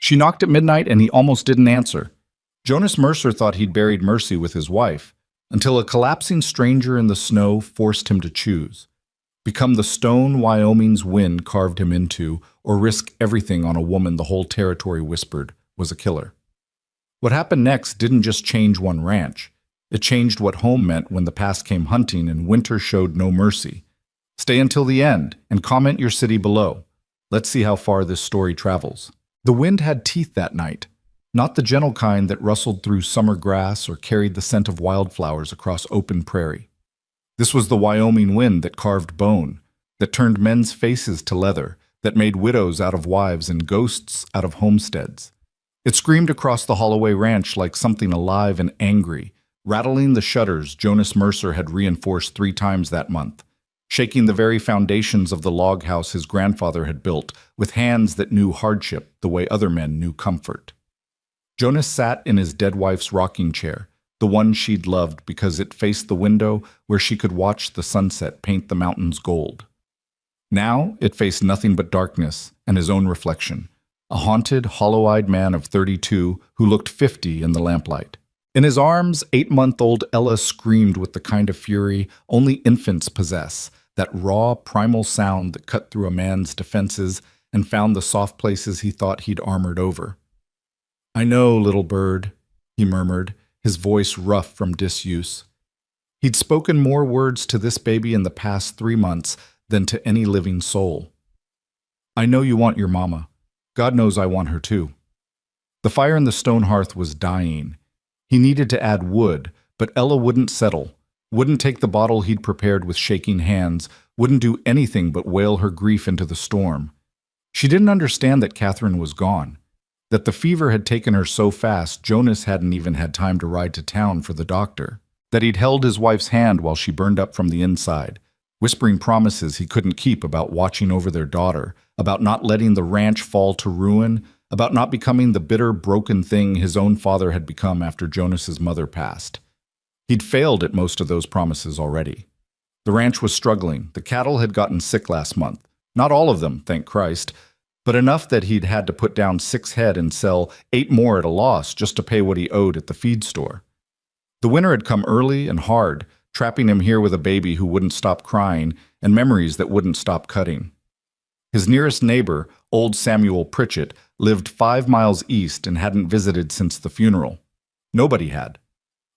She knocked at midnight and he almost didn't answer. Jonas Mercer thought he'd buried Mercy with his wife, until a collapsing stranger in the snow forced him to choose. Become the stone Wyoming's wind carved him into, or risk everything on a woman the whole territory whispered was a killer. What happened next didn't just change one ranch. It changed what home meant when the past came hunting and winter showed no mercy. Stay until the end and comment your city below. Let's see how far this story travels. The wind had teeth that night, not the gentle kind that rustled through summer grass or carried the scent of wildflowers across open prairie. This was the Wyoming wind that carved bone, that turned men's faces to leather, that made widows out of wives and ghosts out of homesteads. It screamed across the Holloway Ranch like something alive and angry, rattling the shutters Jonas Mercer had reinforced 3 times that month, shaking the very foundations of the log house his grandfather had built with hands that knew hardship the way other men knew comfort. Jonas sat in his dead wife's rocking chair, the one she'd loved because it faced the window where she could watch the sunset paint the mountains gold. Now it faced nothing but darkness and his own reflection, a haunted, hollow-eyed man of 32 who looked 50 in the lamplight. In his arms, 8-month-old Ella screamed with the kind of fury only infants possess, that raw, primal sound that cut through a man's defenses and found the soft places he thought he'd armored over. "I know, little bird," he murmured, his voice rough from disuse. He'd spoken more words to this baby in the past 3 months than to any living soul. "I know you want your mama. God knows I want her too." The fire in the stone hearth was dying. He needed to add wood, but Ella wouldn't settle, wouldn't take the bottle he'd prepared with shaking hands, wouldn't do anything but wail her grief into the storm. She didn't understand that Catherine was gone, that the fever had taken her so fast Jonas hadn't even had time to ride to town for the doctor, that he'd held his wife's hand while she burned up from the inside, whispering promises he couldn't keep about watching over their daughter, about not letting the ranch fall to ruin, about not becoming the bitter, broken thing his own father had become after Jonas's mother passed. He'd failed at most of those promises already. The ranch was struggling. The cattle had gotten sick last month. Not all of them, thank Christ, but enough that he'd had to put down 6 head and sell 8 more at a loss just to pay what he owed at the feed store. The winter had come early and hard, trapping him here with a baby who wouldn't stop crying and memories that wouldn't stop cutting. His nearest neighbor, old Samuel Pritchett, lived 5 miles east and hadn't visited since the funeral. Nobody had.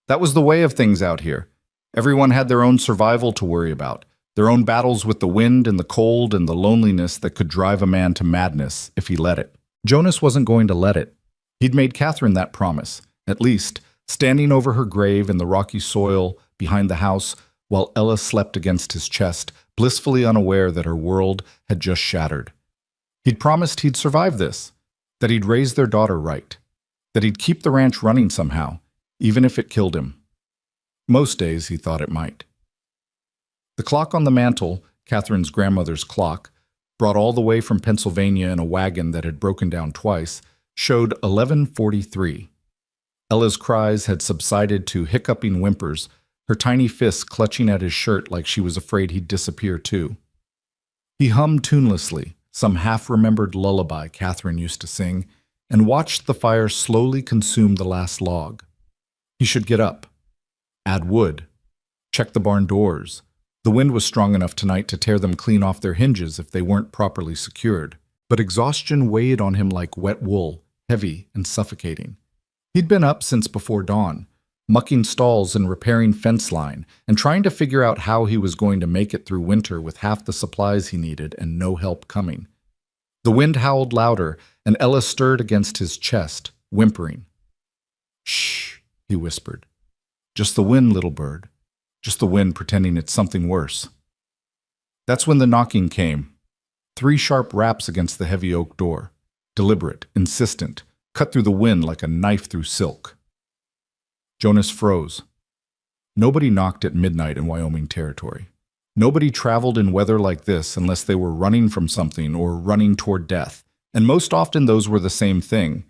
That was the way of things out here. Everyone had their own survival to worry about, their own battles with the wind and the cold and the loneliness that could drive a man to madness if he let it. Jonas wasn't going to let it. He'd made Catherine that promise, at least, standing over her grave in the rocky soil behind the house while Ella slept against his chest, blissfully unaware that her world had just shattered. He'd promised he'd survive this, that he'd raise their daughter right, that he'd keep the ranch running somehow, even if it killed him. Most days he thought it might. The clock on the mantel, Catherine's grandmother's clock, brought all the way from Pennsylvania in a wagon that had broken down twice, showed 11:43. Ella's cries had subsided to hiccuping whimpers, her tiny fists clutching at his shirt like she was afraid he'd disappear too. He hummed tunelessly, some half-remembered lullaby Catherine used to sing, and watched the fire slowly consume the last log. He should get up, add wood, check the barn doors. The wind was strong enough tonight to tear them clean off their hinges if they weren't properly secured, but exhaustion weighed on him like wet wool, heavy and suffocating. He'd been up since before dawn, mucking stalls and repairing fence line, and trying to figure out how he was going to make it through winter with half the supplies he needed and no help coming. The wind howled louder, and Ella stirred against his chest, whimpering. "Shh," he whispered. "Just the wind, little bird. Just the wind pretending it's something worse." That's when the knocking came. 3 sharp raps against the heavy oak door. Deliberate, insistent, cut through the wind like a knife through silk. Jonas froze. Nobody knocked at midnight in Wyoming territory. Nobody traveled in weather like this unless they were running from something or running toward death, and most often those were the same thing.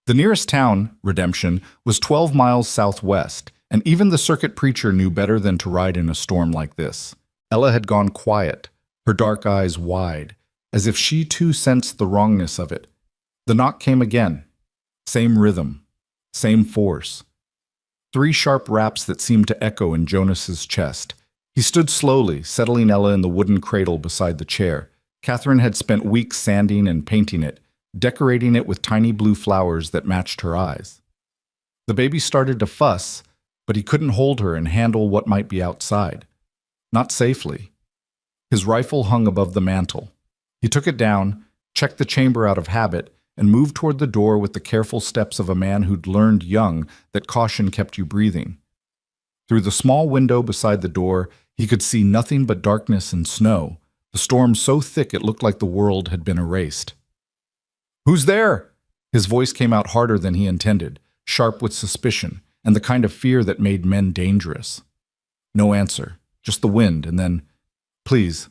The nearest town, Redemption, was 12 miles southwest, and even the circuit preacher knew better than to ride in a storm like this. Ella had gone quiet, her dark eyes wide, as if she too sensed the wrongness of it. The knock came again. Same rhythm, same force. 3 sharp raps that seemed to echo in Jonas's chest. He stood slowly, settling Ella in the wooden cradle beside the chair. Catherine had spent weeks sanding and painting it, decorating it with tiny blue flowers that matched her eyes. The baby started to fuss, but he couldn't hold her and handle what might be outside. Not safely. His rifle hung above the mantel. He took it down, checked the chamber out of habit, and moved toward the door with the careful steps of a man who'd learned young that caution kept you breathing. Through the small window beside the door, he could see nothing but darkness and snow, the storm so thick it looked like the world had been erased. "Who's there?" His voice came out harder than he intended, sharp with suspicion, and the kind of fear that made men dangerous. No answer, just the wind, and then, "Please."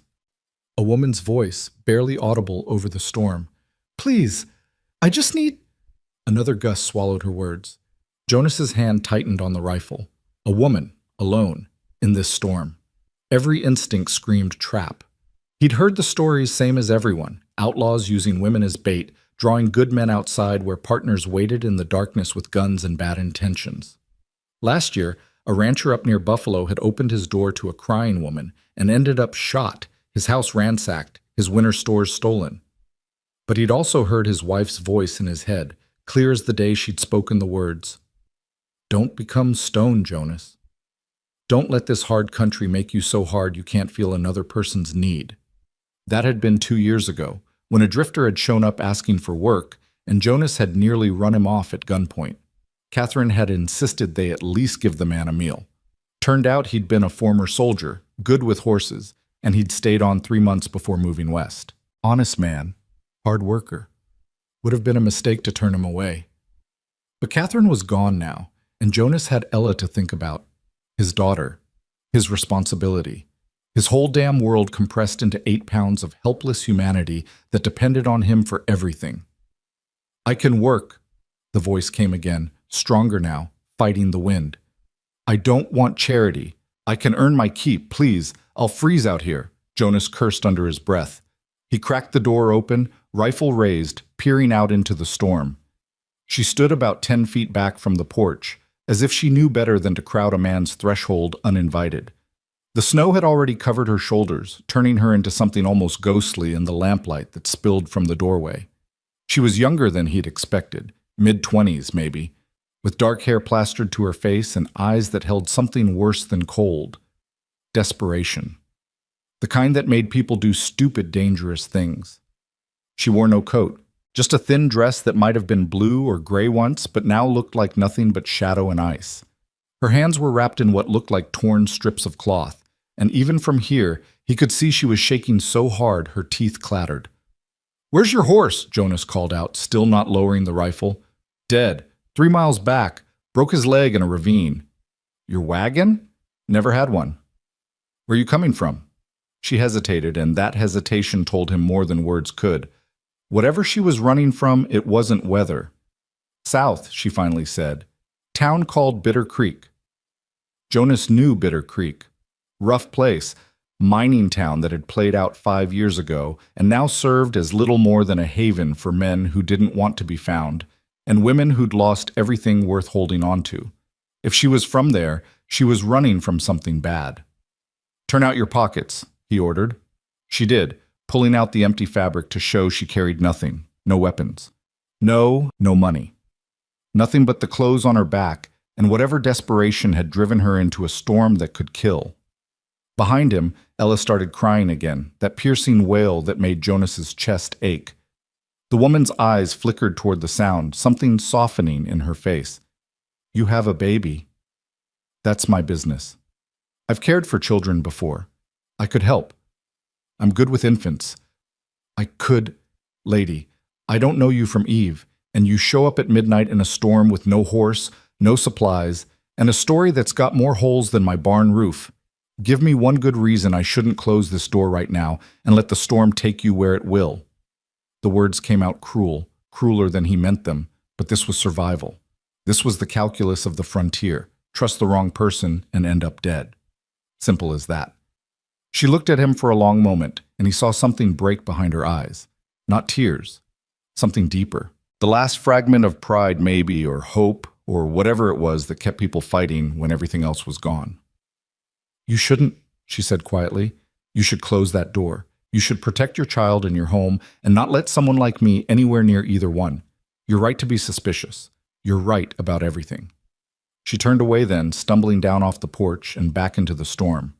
A woman's voice, barely audible over the storm. "Please, I just need—" Another gust swallowed her words. Jonas's hand tightened on the rifle. A woman, alone, in this storm. Every instinct screamed trap. He'd heard the stories same as everyone, outlaws using women as bait, drawing good men outside where partners waited in the darkness with guns and bad intentions. Last year, a rancher up near Buffalo had opened his door to a crying woman and ended up shot, his house ransacked, his winter stores stolen. But he'd also heard his wife's voice in his head, clear as the day she'd spoken the words, "Don't become stone, Jonas. Don't let this hard country make you so hard you can't feel another person's need." That had been 2 years ago, when a drifter had shown up asking for work, and Jonas had nearly run him off at gunpoint. Catherine had insisted they at least give the man a meal. Turned out he'd been a former soldier, good with horses, and he'd stayed on 3 months before moving west. Honest man, hard worker. Would have been a mistake to turn him away. But Catherine was gone now, and Jonas had Ella to think about. His daughter, his responsibility. His whole damn world compressed into 8 pounds of helpless humanity that depended on him for everything. "I can work," the voice came again, stronger now, fighting the wind. "I don't want charity. I can earn my keep, please. I'll freeze out here," Jonas cursed under his breath. He cracked the door open, rifle raised, peering out into the storm. She stood about 10 feet back from the porch, as if she knew better than to crowd a man's threshold uninvited. The snow had already covered her shoulders, turning her into something almost ghostly in the lamplight that spilled from the doorway. She was younger than he'd expected, mid-20s maybe, with dark hair plastered to her face and eyes that held something worse than cold. Desperation. The kind that made people do stupid, dangerous things. She wore no coat, just a thin dress that might have been blue or gray once, but now looked like nothing but shadow and ice. Her hands were wrapped in what looked like torn strips of cloth, and even from here, he could see she was shaking so hard her teeth clattered. "Where's your horse?" Jonas called out, still not lowering the rifle. "Dead. 3 miles back. Broke his leg in a ravine." "Your wagon?" "Never had one." "Where are you coming from?" She hesitated, and that hesitation told him more than words could. Whatever she was running from, it wasn't weather. "South," she finally said. "Town called Bitter Creek." Jonas knew Bitter Creek. Rough place, mining town that had played out 5 years ago and now served as little more than a haven for men who didn't want to be found, and women who'd lost everything worth holding on to. If she was from there, she was running from something bad. "Turn out your pockets," he ordered. She did, pulling out the empty fabric to show she carried nothing, no weapons. No money. Nothing but the clothes on her back and whatever desperation had driven her into a storm that could kill. Behind him, Ella started crying again, that piercing wail that made Jonas's chest ache. The woman's eyes flickered toward the sound, something softening in her face. "You have a baby." "That's my business. I've cared for children before. I could help. I'm good with infants. I could... Lady, I don't know you from Eve, and you show up at midnight in a storm with no horse, no supplies, and a story that's got more holes than my barn roof. Give me one good reason I shouldn't close this door right now and let the storm take you where it will." The words came out cruel, crueler than he meant them, but this was survival. This was the calculus of the frontier. Trust the wrong person and end up dead. Simple as that. She looked at him for a long moment, and he saw something break behind her eyes. Not tears. Something deeper. The last fragment of pride, maybe, or hope, or whatever it was that kept people fighting when everything else was gone. "You shouldn't," she said quietly. "You should close that door. You should protect your child and your home and not let someone like me anywhere near either one. You're right to be suspicious. You're right about everything." She turned away then, stumbling down off the porch and back into the storm.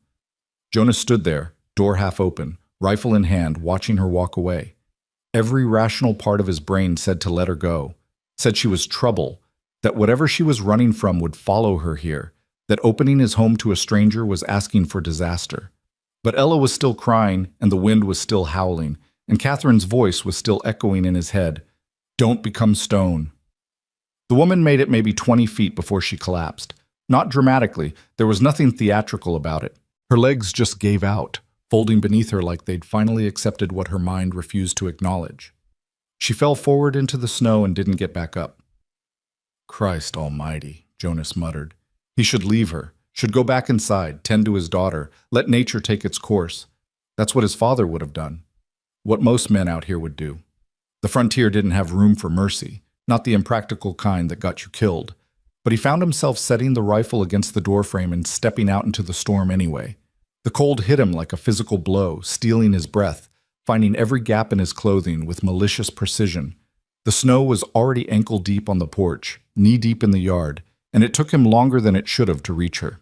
Jonas stood there, door half open, rifle in hand, watching her walk away. Every rational part of his brain said to let her go, said she was trouble, that whatever she was running from would follow her here, that opening his home to a stranger was asking for disaster. But Ella was still crying, and the wind was still howling, and Catherine's voice was still echoing in his head. "Don't become stone." The woman made it maybe 20 feet before she collapsed. Not dramatically, there was nothing theatrical about it. Her legs just gave out, folding beneath her like they'd finally accepted what her mind refused to acknowledge. She fell forward into the snow and didn't get back up. "Christ almighty," Jonas muttered. He should leave her, should go back inside, tend to his daughter, let nature take its course. That's what his father would have done. What most men out here would do. The frontier didn't have room for mercy, not the impractical kind that got you killed. But he found himself setting the rifle against the doorframe and stepping out into the storm anyway. The cold hit him like a physical blow, stealing his breath, finding every gap in his clothing with malicious precision. The snow was already ankle-deep on the porch, knee-deep in the yard, and it took him longer than it should have to reach her.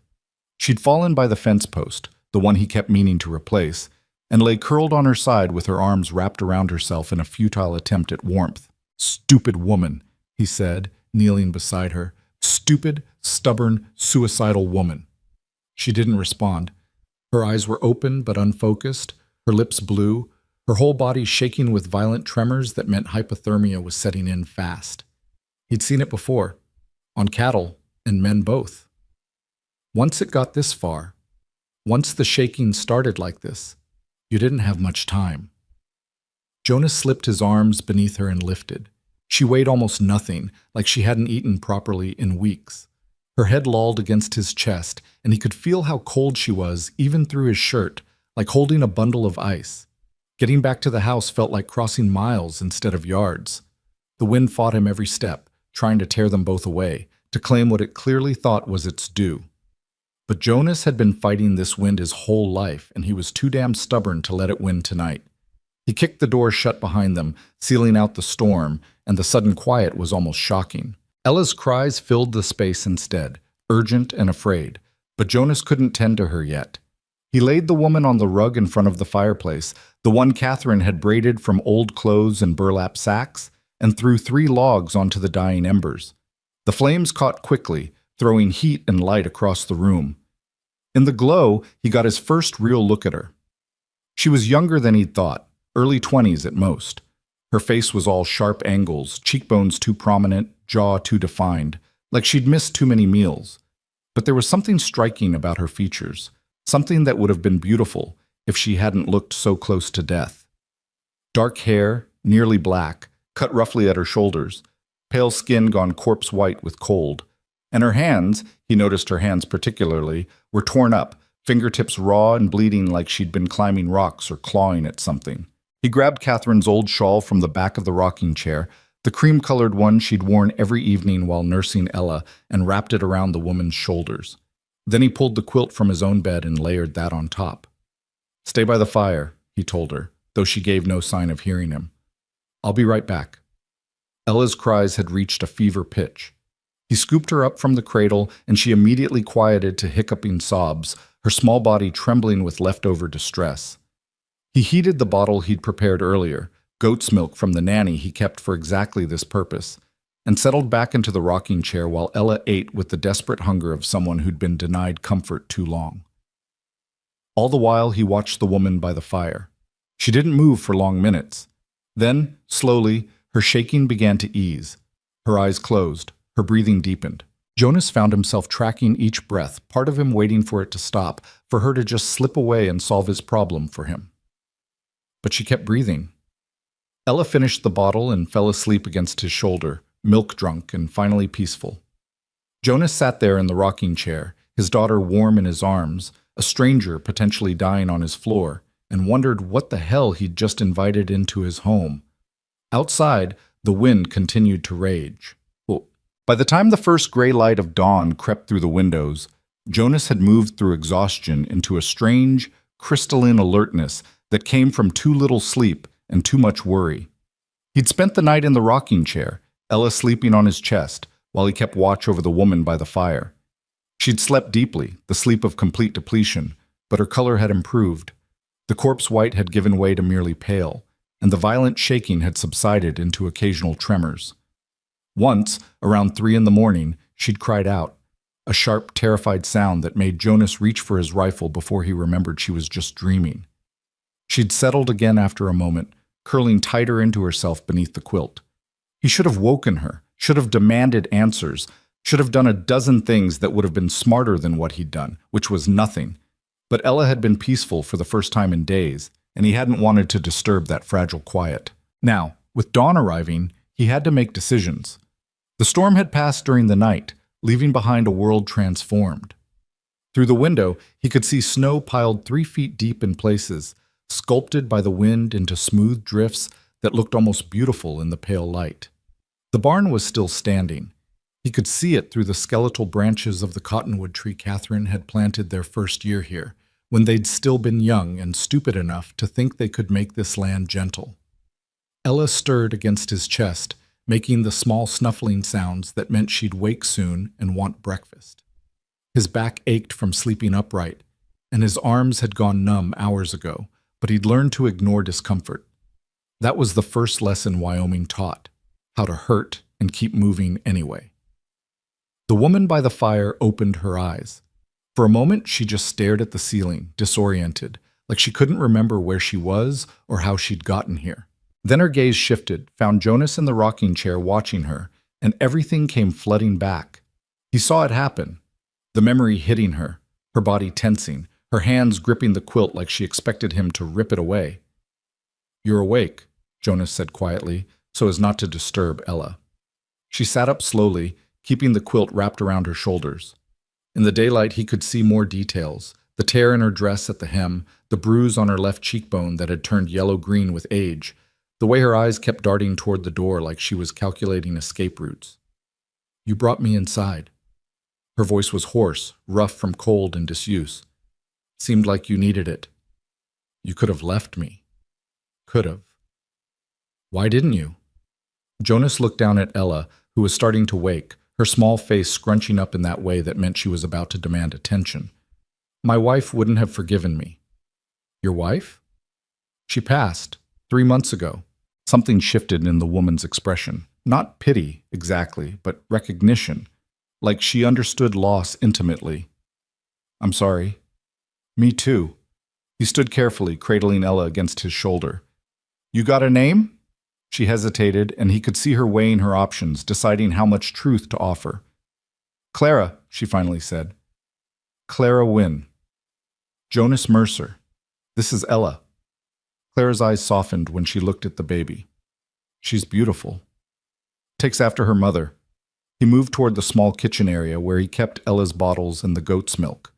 She'd fallen by the fence post, the one he kept meaning to replace, and lay curled on her side with her arms wrapped around herself in a futile attempt at warmth. "Stupid woman," he said, kneeling beside her. "Stupid, stubborn, suicidal woman." She didn't respond. Her eyes were open but unfocused, her lips blue, her whole body shaking with violent tremors that meant hypothermia was setting in fast. He'd seen it before, on cattle and men both. Once it got this far, once the shaking started like this, you didn't have much time. Jonas slipped his arms beneath her and lifted. She weighed almost nothing, like she hadn't eaten properly in weeks. Her head lolled against his chest, and he could feel how cold she was, even through his shirt, like holding a bundle of ice. Getting back to the house felt like crossing miles instead of yards. The wind fought him every step, trying to tear them both away, to claim what it clearly thought was its due. But Jonas had been fighting this wind his whole life, and he was too damn stubborn to let it win tonight. He kicked the door shut behind them, sealing out the storm, and the sudden quiet was almost shocking. Ella's cries filled the space instead, urgent and afraid, but Jonas couldn't tend to her yet. He laid the woman on the rug in front of the fireplace, the one Catherine had braided from old clothes and burlap sacks, and threw 3 logs onto the dying embers. The flames caught quickly, throwing heat and light across the room. In the glow, he got his first real look at her. She was younger than he'd thought, early 20s at most. Her face was all sharp angles, cheekbones too prominent, jaw too defined, like she'd missed too many meals. But there was something striking about her features, something that would have been beautiful if she hadn't looked so close to death. Dark hair, nearly black, cut roughly at her shoulders, pale skin gone corpse white with cold. And her hands, he noticed her hands particularly, were torn up, fingertips raw and bleeding like she'd been climbing rocks or clawing at something. He grabbed Catherine's old shawl from the back of the rocking chair, the cream-colored one she'd worn every evening while nursing Ella, and wrapped it around the woman's shoulders. Then he pulled the quilt from his own bed and layered that on top. "Stay by the fire," he told her, though she gave no sign of hearing him. "I'll be right back." Ella's cries had reached a fever pitch. He scooped her up from the cradle, and she immediately quieted to hiccuping sobs, her small body trembling with leftover distress. He heated the bottle he'd prepared earlier, goat's milk from the nanny he kept for exactly this purpose, and settled back into the rocking chair while Ella ate with the desperate hunger of someone who'd been denied comfort too long. All the while, he watched the woman by the fire. She didn't move for long minutes. Then, slowly, her shaking began to ease. Her eyes closed. Her breathing deepened. Jonas found himself tracking each breath, part of him waiting for it to stop, for her to just slip away and solve his problem for him. But she kept breathing. Ella finished the bottle and fell asleep against his shoulder, milk-drunk and finally peaceful. Jonas sat there in the rocking chair, his daughter warm in his arms, a stranger potentially dying on his floor, and wondered what the hell he'd just invited into his home. Outside, The wind continued to rage. By the time the first gray light of dawn crept through the windows, Jonas had moved through exhaustion into a strange, crystalline alertness that came from too little sleep and too much worry. He'd spent the night in the rocking chair, Ella sleeping on his chest, while he kept watch over the woman by the fire. She'd slept deeply, the sleep of complete depletion, but her color had improved. The corpse white had given way to merely pale, and the violent shaking had subsided into occasional tremors. Once, around 3 a.m, she'd cried out, a sharp, terrified sound that made Jonas reach for his rifle before he remembered she was just dreaming. She'd settled again after a moment, curling tighter into herself beneath the quilt. He should have woken her, should have demanded answers, should have done a dozen things that would have been smarter than what he'd done, which was nothing. But Ella had been peaceful for the first time in days, and he hadn't wanted to disturb that fragile quiet. Now, with dawn arriving, he had to make decisions. The storm had passed during the night, leaving behind a world transformed. Through the window, he could see snow piled 3 feet deep in places, sculpted by the wind into smooth drifts that looked almost beautiful in the pale light. The barn was still standing. He could see it through the skeletal branches of the cottonwood tree Catherine had planted their first year here, when they'd still been young and stupid enough to think they could make this land gentle. Ella stirred against his chest, making the small snuffling sounds that meant she'd wake soon and want breakfast. His back ached from sleeping upright, and his arms had gone numb hours ago, but he'd learned to ignore discomfort. That was the first lesson Wyoming taught, how to hurt and keep moving anyway. The woman by the fire opened her eyes. For a moment, she just stared at the ceiling, disoriented, like she couldn't remember where she was or how she'd gotten here. Then her gaze shifted, found Jonas in the rocking chair watching her, and everything came flooding back. He saw it happen, the memory hitting her, her body tensing, her hands gripping the quilt like she expected him to rip it away. "You're awake," Jonas said quietly, so as not to disturb Ella. She sat up slowly, keeping the quilt wrapped around her shoulders. In the daylight, he could see more details, the tear in her dress at the hem, the bruise on her left cheekbone that had turned yellow-green with age, the way her eyes kept darting toward the door like she was calculating escape routes. "You brought me inside." Her voice was hoarse, rough from cold and disuse. "Seemed like you needed it. You could have left me." "Could have." "Why didn't you?" Jonas looked down at Ella, who was starting to wake, her small face scrunching up in that way that meant she was about to demand attention. "My wife wouldn't have forgiven me." "Your wife?" "She passed 3 months ago." Something shifted in the woman's expression. Not pity, exactly, but recognition, like she understood loss intimately. "I'm sorry." "Me too." He stood carefully, cradling Ella against his shoulder. "You got a name?" She hesitated, and he could see her weighing her options, deciding how much truth to offer. "Clara," she finally said. "Clara Wynne." "Jonas Mercer. This is Ella." Clara's eyes softened when she looked at the baby. "She's beautiful." "Takes after her mother." He moved toward the small kitchen area where he kept Ella's bottles and the goat's milk.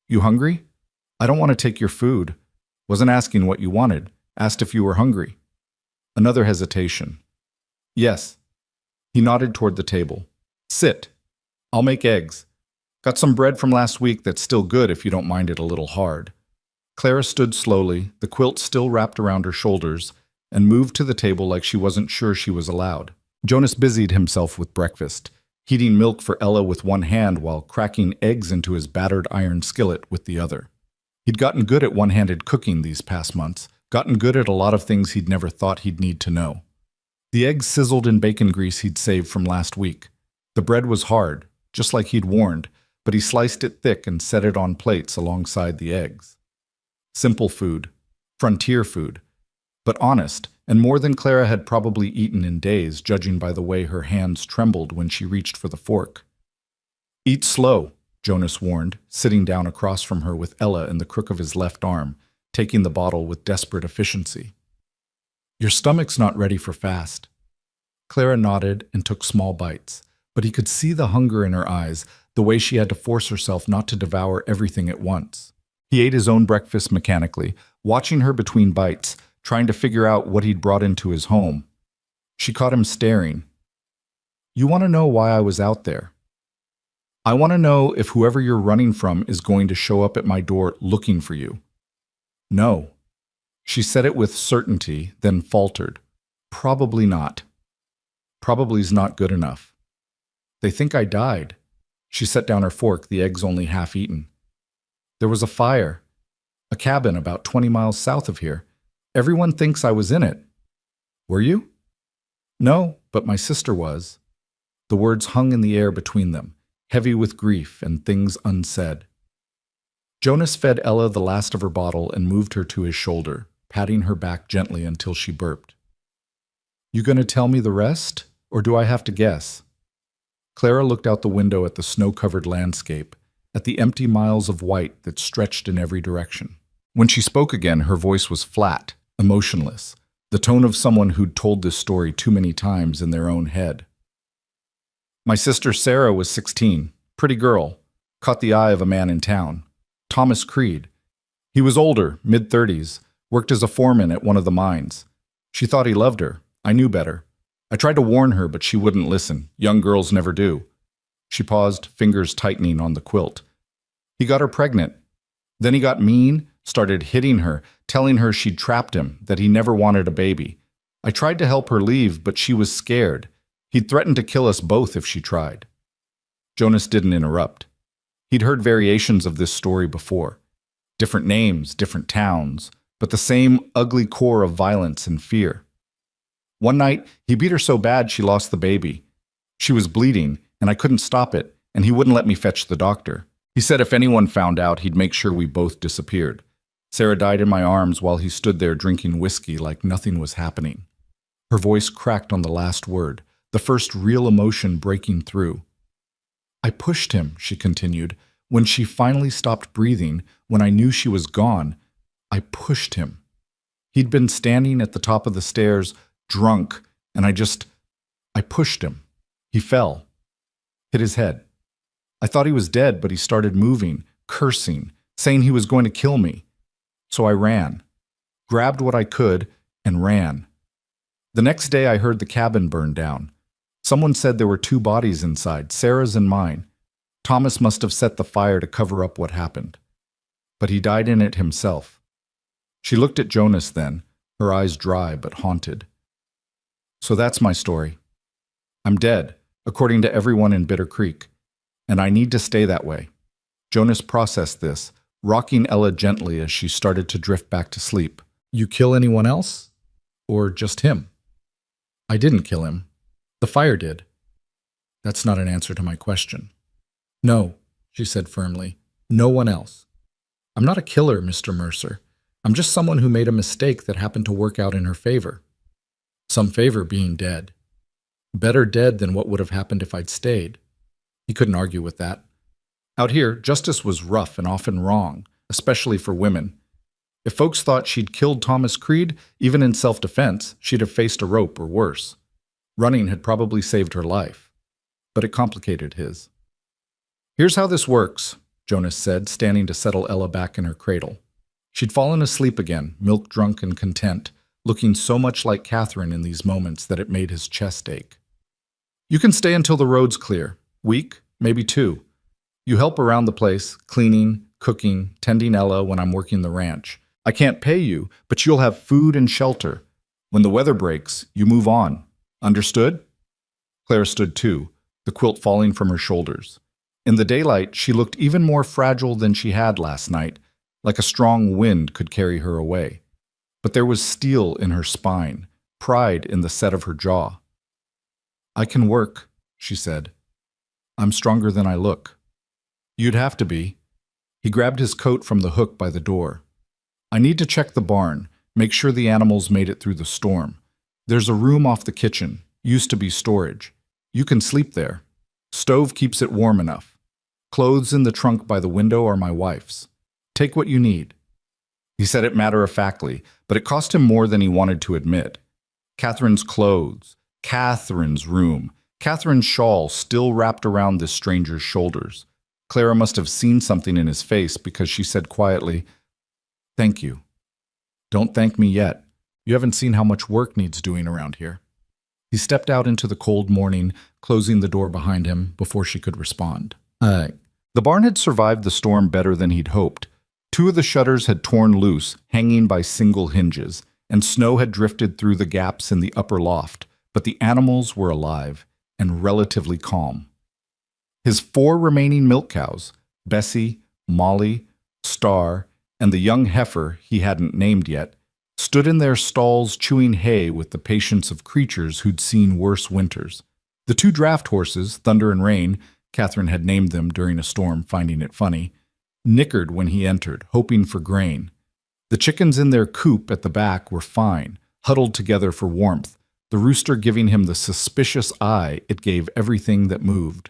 "You hungry?" "I don't want to take your food." "Wasn't asking what you wanted. Asked if you were hungry." Another hesitation. "Yes." He nodded toward the table. "Sit. I'll make eggs. Got some bread from last week that's still good if you don't mind it a little hard." Clara stood slowly, the quilt still wrapped around her shoulders, and moved to the table like she wasn't sure she was allowed. Jonas busied himself with breakfast, heating milk for Ella with one hand while cracking eggs into his battered iron skillet with the other. He'd gotten good at one-handed cooking these past months, gotten good at a lot of things he'd never thought he'd need to know. The eggs sizzled in bacon grease he'd saved from last week. The bread was hard, just like he'd warned, but he sliced it thick and set it on plates alongside the eggs. Simple food, frontier food, but honest, and more than Clara had probably eaten in days, judging by the way her hands trembled when she reached for the fork. "Eat slow," Jonas warned, sitting down across from her with Ella in the crook of his left arm, taking the bottle with desperate efficiency. "Your stomach's not ready for fast." Clara nodded and took small bites, but he could see the hunger in her eyes, the way she had to force herself not to devour everything at once. He ate his own breakfast mechanically, watching her between bites, trying to figure out what he'd brought into his home. She caught him staring. You want to know why I was out there? I want to know if whoever you're running from is going to show up at my door looking for you. No. She said it with certainty, then faltered. Probably not. Probably's not good enough. They think I died. She set down her fork, the eggs only half eaten. There was a fire. A cabin about 20 miles south of here. Everyone thinks I was in it. Were you? No, but my sister was. The words hung in the air between them, heavy with grief and things unsaid. Jonas fed Ella the last of her bottle and moved her to his shoulder, patting her back gently until she burped. You gonna tell me the rest, or do I have to guess? Clara looked out the window at the snow-covered landscape, at the empty miles of white that stretched in every direction. When she spoke again, her voice was flat, emotionless, the tone of someone who'd told this story too many times in their own head. My sister Sarah was 16, pretty girl, caught the eye of a man in town, Thomas Creed. He was older, mid-30s, worked as a foreman at one of the mines. She thought he loved her. I knew better. I tried to warn her, but she wouldn't listen. Young girls never do. She paused, fingers tightening on the quilt. He got her pregnant. Then he got mean, started hitting her, telling her she'd trapped him, that he never wanted a baby. I tried to help her leave, but she was scared. He'd threatened to kill us both if she tried. Jonas didn't interrupt. He'd heard variations of this story before. Different names, different towns, but the same ugly core of violence and fear. One night, he beat her so bad she lost the baby. She was bleeding, and I couldn't stop it, and he wouldn't let me fetch the doctor. He said if anyone found out, he'd make sure we both disappeared. Sarah died in my arms while he stood there drinking whiskey like nothing was happening. Her voice cracked on the last word, the first real emotion breaking through. I pushed him, she continued. When she finally stopped breathing, when I knew she was gone, I pushed him. He'd been standing at the top of the stairs, drunk, and I pushed him. He fell, hit his head. I thought he was dead, but he started moving, cursing, saying he was going to kill me. So I ran, grabbed what I could, and ran. The next day I heard the cabin burn down. Someone said there were 2 bodies inside, Sarah's and mine. Thomas must have set the fire to cover up what happened. But he died in it himself. She looked at Jonas then, her eyes dry but haunted. So that's my story. I'm dead, according to everyone in Bitter Creek, and I need to stay that way. Jonas processed this, rocking Ella gently as she started to drift back to sleep. You kill anyone else? Or just him? I didn't kill him. The fire did. That's not an answer to my question. No, she said firmly. No one else. I'm not a killer, Mr. Mercer. I'm just someone who made a mistake that happened to work out in her favor. Some favor being dead. Better dead than what would have happened if I'd stayed. He couldn't argue with that. Out here, justice was rough and often wrong, especially for women. If folks thought she'd killed Thomas Creed, even in self-defense, she'd have faced a rope or worse. Running had probably saved her life, but it complicated his. Here's how this works, Jonas said, standing to settle Ella back in her cradle. She'd fallen asleep again, milk-drunk and content, looking so much like Catherine in these moments that it made his chest ache. You can stay until the road's clear. Week, maybe 2. You help around the place, cleaning, cooking, tending Ella when I'm working the ranch. I can't pay you, but you'll have food and shelter. When the weather breaks, you move on. Understood? Clara stood too, the quilt falling from her shoulders. In the daylight, she looked even more fragile than she had last night, like a strong wind could carry her away. But there was steel in her spine, pride in the set of her jaw. I can work, she said. I'm stronger than I look. You'd have to be. He grabbed his coat from the hook by the door. I need to check the barn, make sure the animals made it through the storm. There's a room off the kitchen, used to be storage. You can sleep there. Stove keeps it warm enough. Clothes in the trunk by the window are my wife's. Take what you need. He said it matter-of-factly, but it cost him more than he wanted to admit. Catherine's clothes, Catherine's room, Catherine's shawl still wrapped around this stranger's shoulders. Clara must have seen something in his face because she said quietly, "Thank you. Don't thank me yet. You haven't seen how much work needs doing around here." He stepped out into the cold morning, closing the door behind him before she could respond. The barn had survived the storm better than he'd hoped. Two of the shutters had torn loose, hanging by single hinges, and snow had drifted through the gaps in the upper loft, but the animals were alive and relatively calm. His 4 remaining milk cows, Bessie, Molly, Star, and the young heifer he hadn't named yet, stood in their stalls chewing hay with the patience of creatures who'd seen worse winters. The 2 draft horses, Thunder and Rain, Catherine had named them during a storm, finding it funny, nickered when he entered, hoping for grain. The chickens in their coop at the back were fine, huddled together for warmth, the rooster giving him the suspicious eye it gave everything that moved.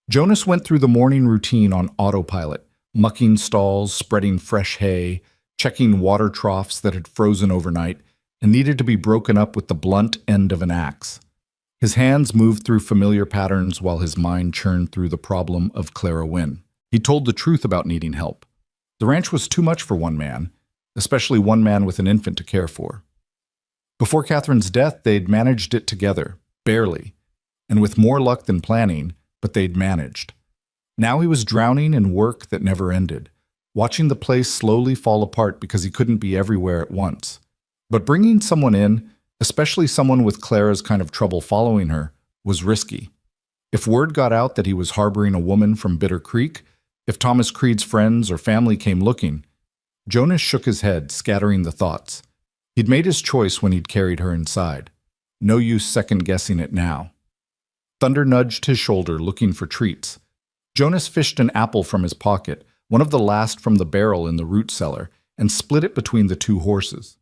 Jonas went through the morning routine on autopilot, mucking stalls, spreading fresh hay, checking water troughs that had frozen overnight and needed to be broken up with the blunt end of an axe. His hands moved through familiar patterns while his mind churned through the problem of Clara Wynne. He told the truth about needing help. The ranch was too much for one man, especially one man with an infant to care for. Before Catherine's death, they'd managed it together, barely, and with more luck than planning, but they'd managed. Now he was drowning in work that never ended, watching the place slowly fall apart because he couldn't be everywhere at once. But bringing someone in, especially someone with Clara's kind of trouble following her, was risky. If word got out that he was harboring a woman from Bitter Creek, if Thomas Creed's friends or family came looking, Jonas shook his head, scattering the thoughts. He'd made his choice when he'd carried her inside. No use second-guessing it now. Thunder nudged his shoulder, looking for treats. Jonas fished an apple from his pocket, one of the last from the barrel in the root cellar, and split it between the 2 horses.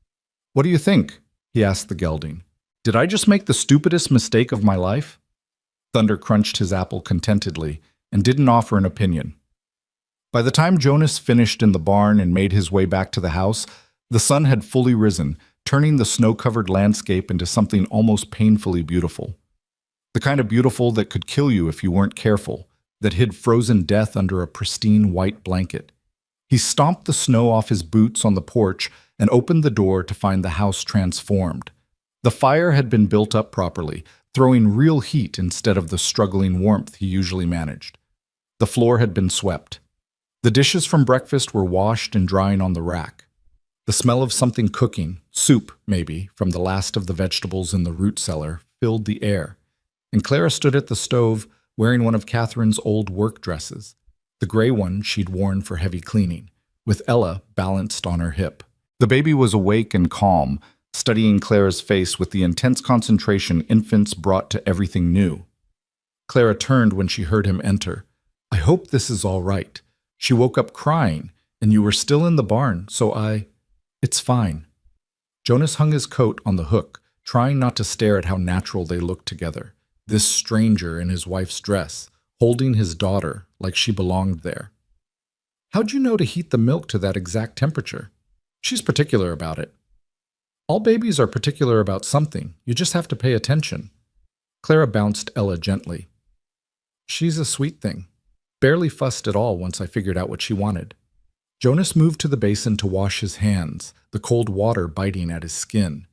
"What do you think?" he asked the gelding. "Did I just make the stupidest mistake of my life?" Thunder crunched his apple contentedly and didn't offer an opinion. By the time Jonas finished in the barn and made his way back to the house, the sun had fully risen, turning the snow-covered landscape into something almost painfully beautiful. The kind of beautiful that could kill you if you weren't careful, that hid frozen death under a pristine white blanket. He stomped the snow off his boots on the porch and opened the door to find the house transformed. The fire had been built up properly, throwing real heat instead of the struggling warmth he usually managed. The floor had been swept. The dishes from breakfast were washed and drying on the rack. The smell of something cooking, soup maybe, from the last of the vegetables in the root cellar, filled the air. And Clara stood at the stove, wearing one of Catherine's old work dresses, the gray one she'd worn for heavy cleaning, with Ella balanced on her hip. The baby was awake and calm, studying Clara's face with the intense concentration infants brought to everything new. Clara turned when she heard him enter. "I hope this is all right. She woke up crying, and you were still in the barn, so It's fine." Jonas hung his coat on the hook, trying not to stare at how natural they looked together. This stranger in his wife's dress, holding his daughter like she belonged there. "How'd you know to heat the milk to that exact temperature?" "She's particular about it." "All babies are particular about something. You just have to pay attention." Clara bounced Ella gently. "She's a sweet thing. Barely fussed at all once I figured out what she wanted." Jonas moved to the basin to wash his hands, the cold water biting at his skin.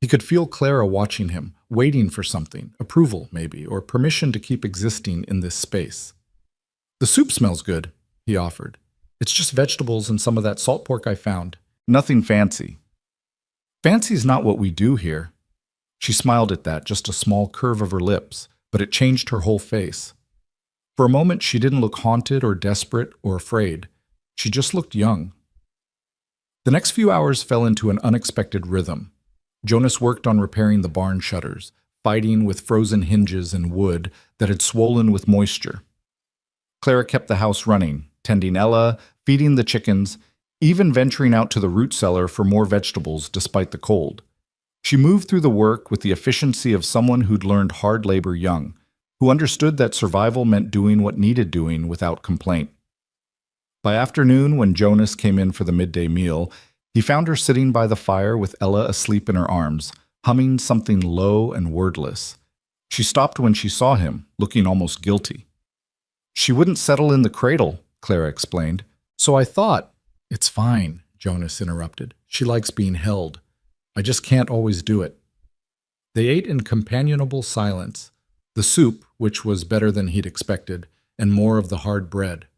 He could feel Clara watching him, waiting for something, approval maybe, or permission to keep existing in this space. "The soup smells good," he offered. "It's just vegetables and some of that salt pork I found. Nothing fancy." "Fancy's not what we do here." She smiled at that, just a small curve of her lips, but it changed her whole face. For a moment, she didn't look haunted or desperate or afraid. She just looked young. The next few hours fell into an unexpected rhythm. Jonas worked on repairing the barn shutters, fighting with frozen hinges and wood that had swollen with moisture. Clara kept the house running, tending Ella, feeding the chickens, even venturing out to the root cellar for more vegetables despite the cold. She moved through the work with the efficiency of someone who'd learned hard labor young, who understood that survival meant doing what needed doing without complaint. By afternoon, when Jonas came in for the midday meal, he found her sitting by the fire with Ella asleep in her arms, humming something low and wordless. She stopped when she saw him, looking almost guilty. "She wouldn't settle in the cradle," Clara explained. "So I thought—" "It's fine," Jonas interrupted. "She likes being held. I just can't always do it." They ate in companionable silence, the soup, which was better than he'd expected, and more of the hard bread.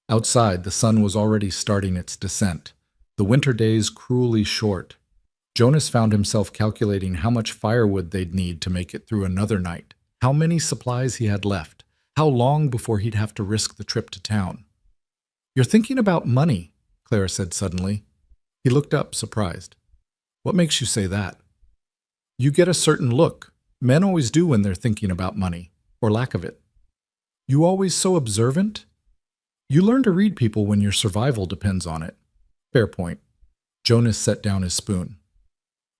Outside, the sun was already starting its descent, the winter days cruelly short. Jonas found himself calculating how much firewood they'd need to make it through another night, how many supplies he had left, how long before he'd have to risk the trip to town. "You're thinking about money," Clara said suddenly. He looked up, surprised. "What makes you say that?" "You get a certain look. Men always do when they're thinking about money, or lack of it." "You always so observant?" "You learn to read people when your survival depends on it." "Fair point." Jonas set down his spoon.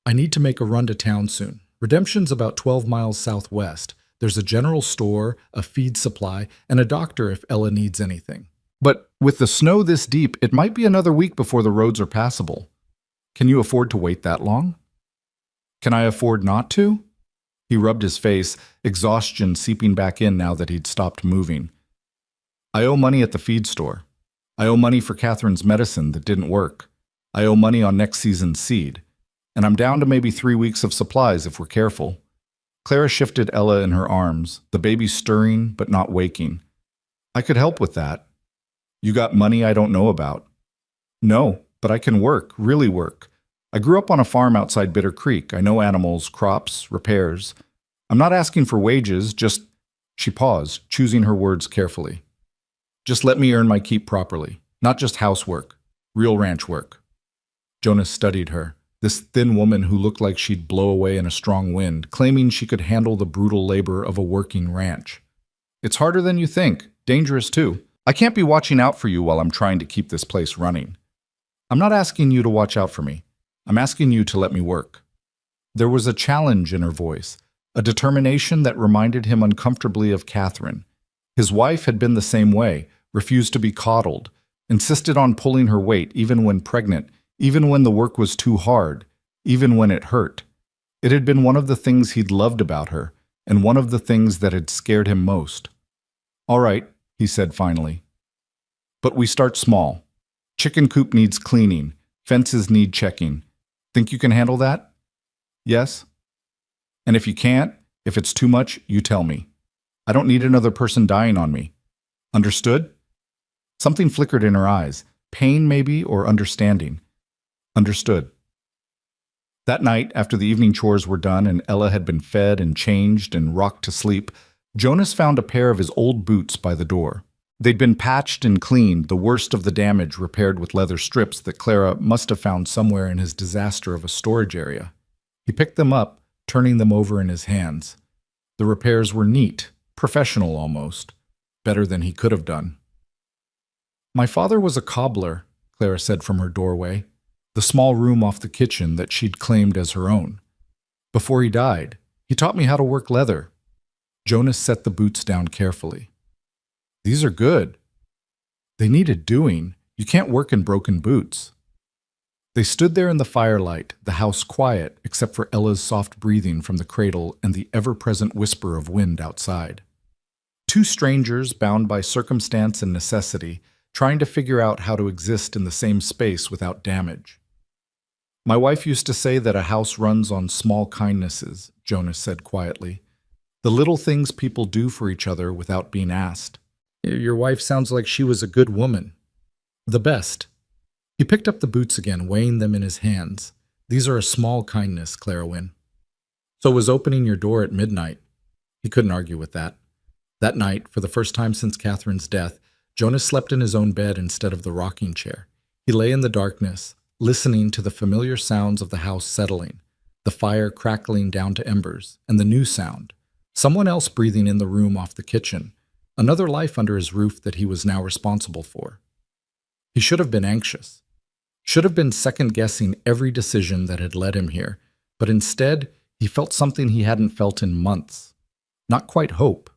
"I need to make a run to town soon. Redemption's about 12 miles southwest. There's a general store, a feed supply, and a doctor if Ella needs anything. But with the snow this deep, it might be another week before the roads are passable. Can you afford to wait that long?" "Can I afford not to?" He rubbed his face, exhaustion seeping back in now that he'd stopped moving. "I owe money at the feed store. I owe money for Catherine's medicine that didn't work. I owe money on next season's seed. And I'm down to maybe 3 weeks of supplies if we're careful." Clara shifted Ella in her arms, the baby stirring but not waking. "I could help with that." "You got money I don't know about?" "No, but I can work, really work. I grew up on a farm outside Bitter Creek. I know animals, crops, repairs. I'm not asking for wages, just—" She paused, choosing her words carefully. "Just let me earn my keep properly. Not just housework, real ranch work." Jonas studied her, this thin woman who looked like she'd blow away in a strong wind, claiming she could handle the brutal labor of a working ranch. "It's harder than you think, dangerous too. I can't be watching out for you while I'm trying to keep this place running. I'm not asking you to watch out for me. I'm asking you to let me work." There was a challenge in her voice, a determination that reminded him uncomfortably of Catherine. His wife had been the same way, refused to be coddled, insisted on pulling her weight even when pregnant, even when the work was too hard, even when it hurt. It had been one of the things he'd loved about her, and one of the things that had scared him most. "All right," he said finally. "But we start small. Chicken coop needs cleaning, fences need checking. Think you can handle that?" "Yes." "And if you can't, if it's too much, you tell me. I don't need another person dying on me. Understood?" Something flickered in her eyes, pain maybe, or understanding. "Understood." That night, after the evening chores were done and Ella had been fed and changed and rocked to sleep, Jonas found a pair of his old boots by the door. They'd been patched and cleaned, the worst of the damage repaired with leather strips that Clara must have found somewhere in his disaster of a storage area. He picked them up, turning them over in his hands. The repairs were neat, professional almost, better than he could have done. "My father was a cobbler," Clara said from her doorway, the small room off the kitchen that she'd claimed as her own. "Before he died, he taught me how to work leather." Jonas set the boots down carefully. "These are good." "They needed doing. You can't work in broken boots." They stood there in the firelight, the house quiet except for Ella's soft breathing from the cradle and the ever-present whisper of wind outside. Two strangers bound by circumstance and necessity, trying to figure out how to exist in the same space without damage. "My wife used to say that a house runs on small kindnesses," Jonas said quietly. "The little things people do for each other without being asked." "Your wife sounds like she was a good woman." "The best." He picked up the boots again, weighing them in his hands. "These are a small kindness, Clara Wynne." "So was opening your door at midnight." He couldn't argue with that. That night, for the first time since Catherine's death, Jonas slept in his own bed instead of the rocking chair. He lay in the darkness, listening to the familiar sounds of the house settling, the fire crackling down to embers, and the new sound, someone else breathing in the room off the kitchen, another life under his roof that he was now responsible for. He should have been anxious, should have been second-guessing every decision that had led him here, but instead he felt something he hadn't felt in months. Not quite hope,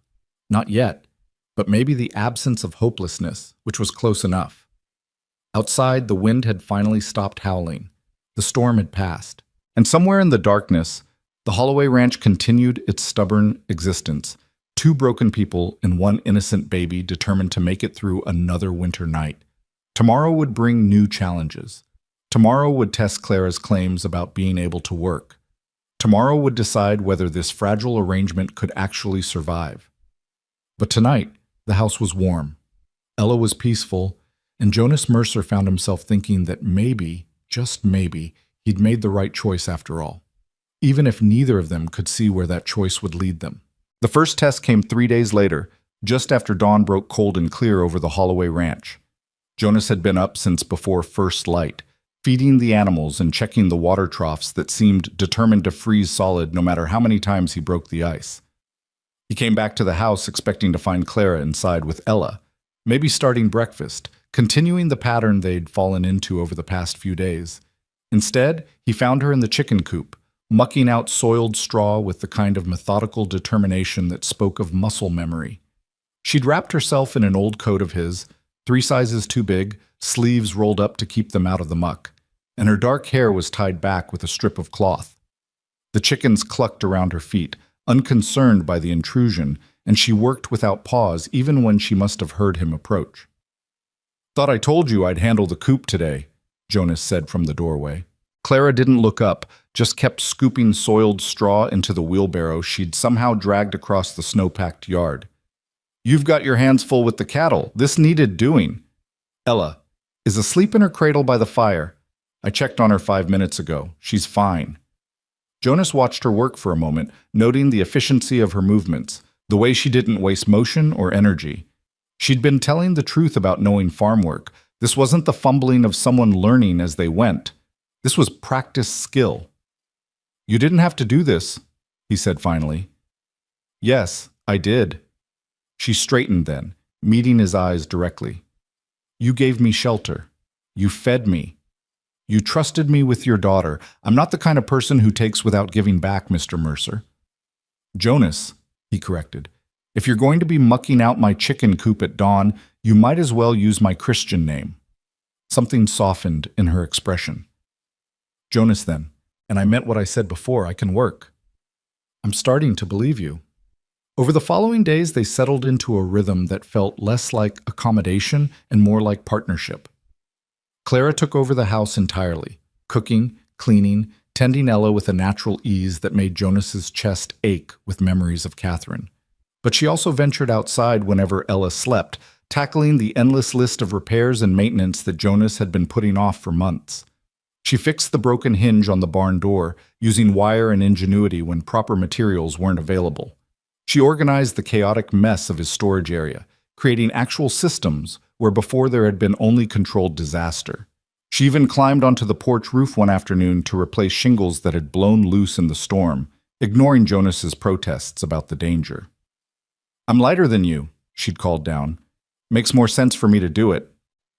not yet, but maybe the absence of hopelessness, which was close enough. Outside, the wind had finally stopped howling. The storm had passed, and somewhere in the darkness, the Holloway Ranch continued its stubborn existence. Two broken people and one innocent baby determined to make it through another winter night. Tomorrow would bring new challenges. Tomorrow would test Clara's claims about being able to work. Tomorrow would decide whether this fragile arrangement could actually survive. But tonight, the house was warm. Ella was peaceful, and Jonas Mercer found himself thinking that maybe, just maybe, he'd made the right choice after all, even if neither of them could see where that choice would lead them. The first test came 3 days later, just after dawn broke cold and clear over the Holloway Ranch. Jonas had been up since before first light, feeding the animals and checking the water troughs that seemed determined to freeze solid no matter how many times he broke the ice. He came back to the house expecting to find Clara inside with Ella, maybe starting breakfast, continuing the pattern they'd fallen into over the past few days. Instead, he found her in the chicken coop, mucking out soiled straw with the kind of methodical determination that spoke of muscle memory. She'd wrapped herself in an old coat of his, 3 sizes too big, sleeves rolled up to keep them out of the muck, and her dark hair was tied back with a strip of cloth. The chickens clucked around her feet, unconcerned by the intrusion, and she worked without pause even when she must have heard him approach. "Thought I told you I'd handle the coop today," Jonas said from the doorway. Clara didn't look up, just kept scooping soiled straw into the wheelbarrow she'd somehow dragged across the snow-packed yard. "You've got your hands full with the cattle. This needed doing." "Ella is asleep in her cradle by the fire. I checked on her 5 minutes ago. She's fine." Jonas watched her work for a moment, noting the efficiency of her movements, the way she didn't waste motion or energy. She'd been telling the truth about knowing farm work. This wasn't the fumbling of someone learning as they went. This was practiced skill. "You didn't have to do this," he said finally. "Yes, I did." She straightened then, meeting his eyes directly. "You gave me shelter. You fed me. You trusted me with your daughter. I'm not the kind of person who takes without giving back, Mr. Mercer." "Jonas," he corrected, "if you're going to be mucking out my chicken coop at dawn, you might as well use my Christian name." Something softened in her expression. "Jonas, then, and I meant what I said before, I can work." "I'm starting to believe you." Over the following days, they settled into a rhythm that felt less like accommodation and more like partnership. Clara took over the house entirely, cooking, cleaning, tending Ella with a natural ease that made Jonas's chest ache with memories of Catherine. But she also ventured outside whenever Ella slept, tackling the endless list of repairs and maintenance that Jonas had been putting off for months. She fixed the broken hinge on the barn door, using wire and ingenuity when proper materials weren't available. She organized the chaotic mess of his storage area, creating actual systems where before there had been only controlled disaster. She even climbed onto the porch roof one afternoon to replace shingles that had blown loose in the storm, ignoring Jonas's protests about the danger. "I'm lighter than you," she'd called down. "Makes more sense for me to do it."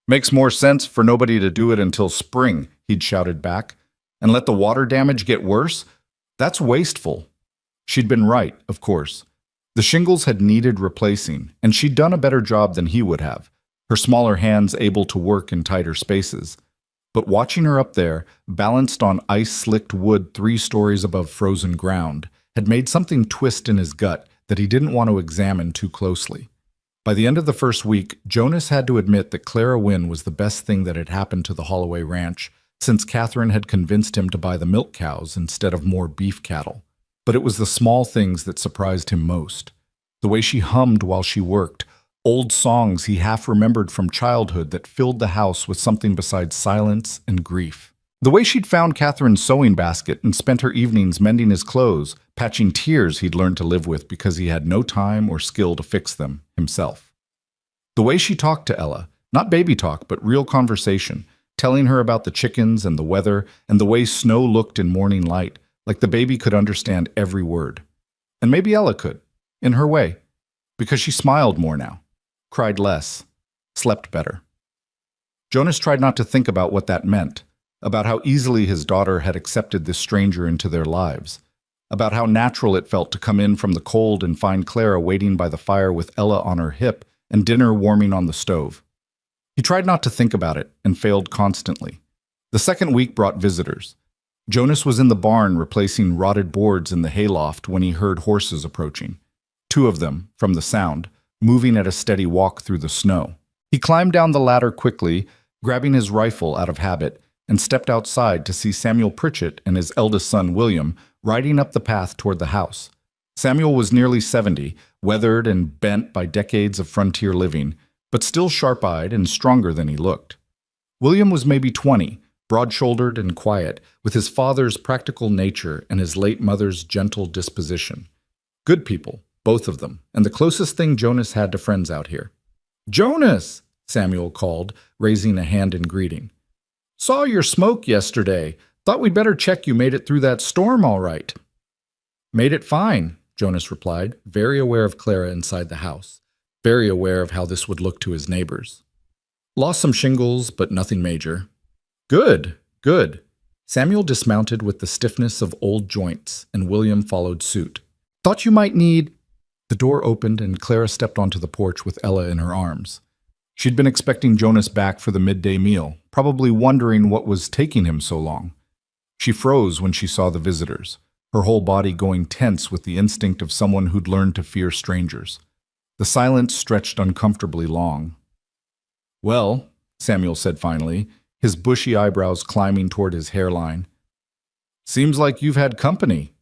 "Makes more sense for nobody to do it until spring," he'd shouted back. "And let the water damage get worse? That's wasteful." She'd been right, of course. The shingles had needed replacing, and she'd done a better job than he would have, her smaller hands able to work in tighter spaces. But watching her up there, balanced on ice-slicked wood 3 stories above frozen ground, had made something twist in his gut that he didn't want to examine too closely. By the end of the first week, Jonas had to admit that Clara Wynne was the best thing that had happened to the Holloway Ranch since Catherine had convinced him to buy the milk cows instead of more beef cattle. But it was the small things that surprised him most. The way she hummed while she worked, old songs he half remembered from childhood that filled the house with something besides silence and grief. The way she'd found Catherine's sewing basket and spent her evenings mending his clothes, patching tears he'd learned to live with because he had no time or skill to fix them himself. The way she talked to Ella, not baby talk, but real conversation, telling her about the chickens and the weather and the way snow looked in morning light, like the baby could understand every word. And maybe Ella could, in her way, because she smiled more now, cried less, slept better. Jonas tried not to think about what that meant, about how easily his daughter had accepted this stranger into their lives, about how natural it felt to come in from the cold and find Clara waiting by the fire with Ella on her hip and dinner warming on the stove. He tried not to think about it and failed constantly. The second week brought visitors. Jonas was in the barn replacing rotted boards in the hayloft when he heard horses approaching. 2 of them, from the sound, moving at a steady walk through the snow. He climbed down the ladder quickly, grabbing his rifle out of habit, and stepped outside to see Samuel Pritchett and his eldest son, William, riding up the path toward the house. Samuel was nearly 70, weathered and bent by decades of frontier living, but still sharp-eyed and stronger than he looked. William was maybe 20, broad-shouldered and quiet, with his father's practical nature and his late mother's gentle disposition. Good people, both of them, and the closest thing Jonas had to friends out here. "Jonas!" Samuel called, raising a hand in greeting. "Saw your smoke yesterday. Thought we'd better check you made it through that storm all right." "Made it fine," Jonas replied, very aware of Clara inside the house, very aware of how this would look to his neighbors. "Lost some shingles, but nothing major." "Good, good." Samuel dismounted with the stiffness of old joints, and William followed suit. "Thought you might need—" The door opened and Clara stepped onto the porch with Ella in her arms. She'd been expecting Jonas back for the midday meal, probably wondering what was taking him so long. She froze when she saw the visitors, her whole body going tense with the instinct of someone who'd learned to fear strangers. The silence stretched uncomfortably long. "Well," Samuel said finally, his bushy eyebrows climbing toward his hairline. "Seems like you've had company."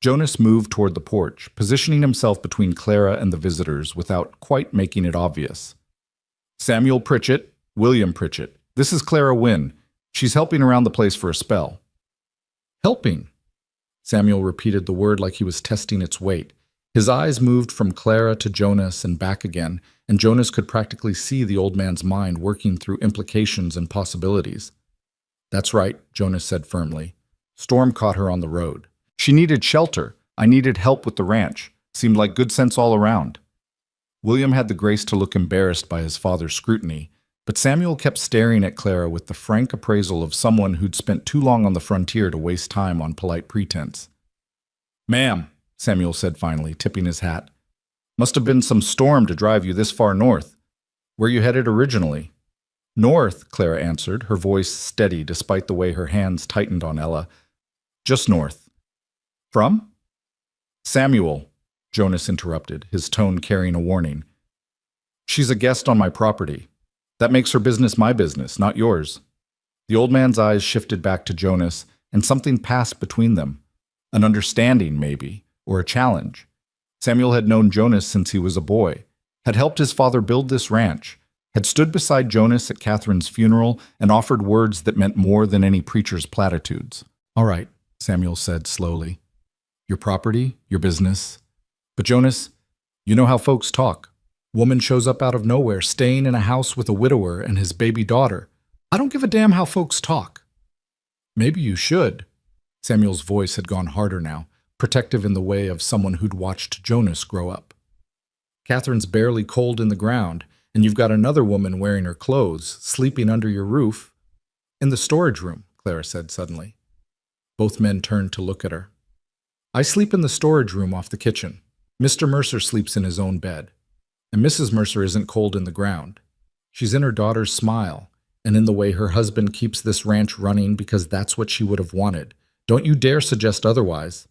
Jonas moved toward the porch, positioning himself between Clara and the visitors without quite making it obvious. "Samuel Pritchett, William Pritchett. This is Clara Wynne. She's helping around the place for a spell." "Helping?" Samuel repeated the word like he was testing its weight. His eyes moved from Clara to Jonas and back again, and Jonas could practically see the old man's mind working through implications and possibilities. "That's right," Jonas said firmly. "Storm caught her on the road. She needed shelter. I needed help with the ranch. Seemed like good sense all around." William had the grace to look embarrassed by his father's scrutiny, but Samuel kept staring at Clara with the frank appraisal of someone who'd spent too long on the frontier to waste time on polite pretense. "Ma'am," Samuel said finally, tipping his hat. "Must have been some storm to drive you this far north. Where you headed originally?" "North," Clara answered, her voice steady despite the way her hands tightened on Ella. "Just north." "From?" "Samuel," Jonas interrupted, his tone carrying a warning. "She's a guest on my property. That makes her business my business, not yours." The old man's eyes shifted back to Jonas, and something passed between them. An understanding, maybe, or a challenge. Samuel had known Jonas since he was a boy, had helped his father build this ranch, had stood beside Jonas at Catherine's funeral and offered words that meant more than any preacher's platitudes. "All right," Samuel said slowly. "Your property, your business. But Jonas, you know how folks talk. Woman shows up out of nowhere, staying in a house with a widower and his baby daughter. I don't give a damn how folks talk." "Maybe you should." Samuel's voice had gone harder now, protective in the way of someone who'd watched Jonas grow up. "Catherine's barely cold in the ground, and you've got another woman wearing her clothes, sleeping under your roof." "In the storage room," Clara said suddenly. Both men turned to look at her. "I sleep in the storage room off the kitchen. Mr. Mercer sleeps in his own bed. And Mrs. Mercer isn't cold in the ground. She's in her daughter's smile, and in the way her husband keeps this ranch running because that's what she would have wanted. Don't you dare suggest otherwise."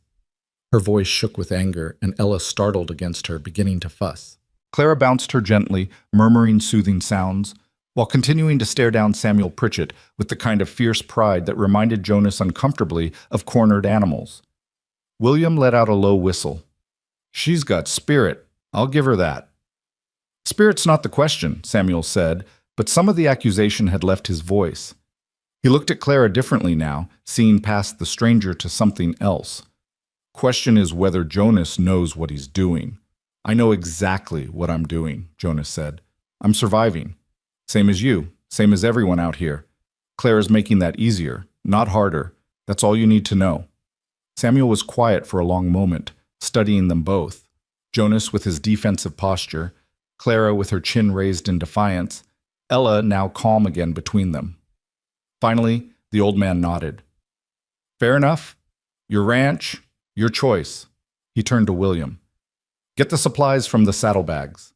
Her voice shook with anger, and Ella startled against her, beginning to fuss. Clara bounced her gently, murmuring soothing sounds, while continuing to stare down Samuel Pritchett with the kind of fierce pride that reminded Jonas uncomfortably of cornered animals. William let out a low whistle. "She's got spirit. I'll give her that." "Spirit's not the question," Samuel said, but some of the accusation had left his voice. He looked at Clara differently now, seeing past the stranger to something else. "Question is whether Jonas knows what he's doing." "I know exactly what I'm doing," Jonas said. "I'm surviving. Same as you, same as everyone out here. Clara's making that easier, not harder. That's all you need to know." Samuel was quiet for a long moment, studying them both. Jonas with his defensive posture, Clara with her chin raised in defiance, Ella now calm again between them. Finally, the old man nodded. "Fair enough. Your ranch, your choice." He turned to William. "Get the supplies from the saddlebags."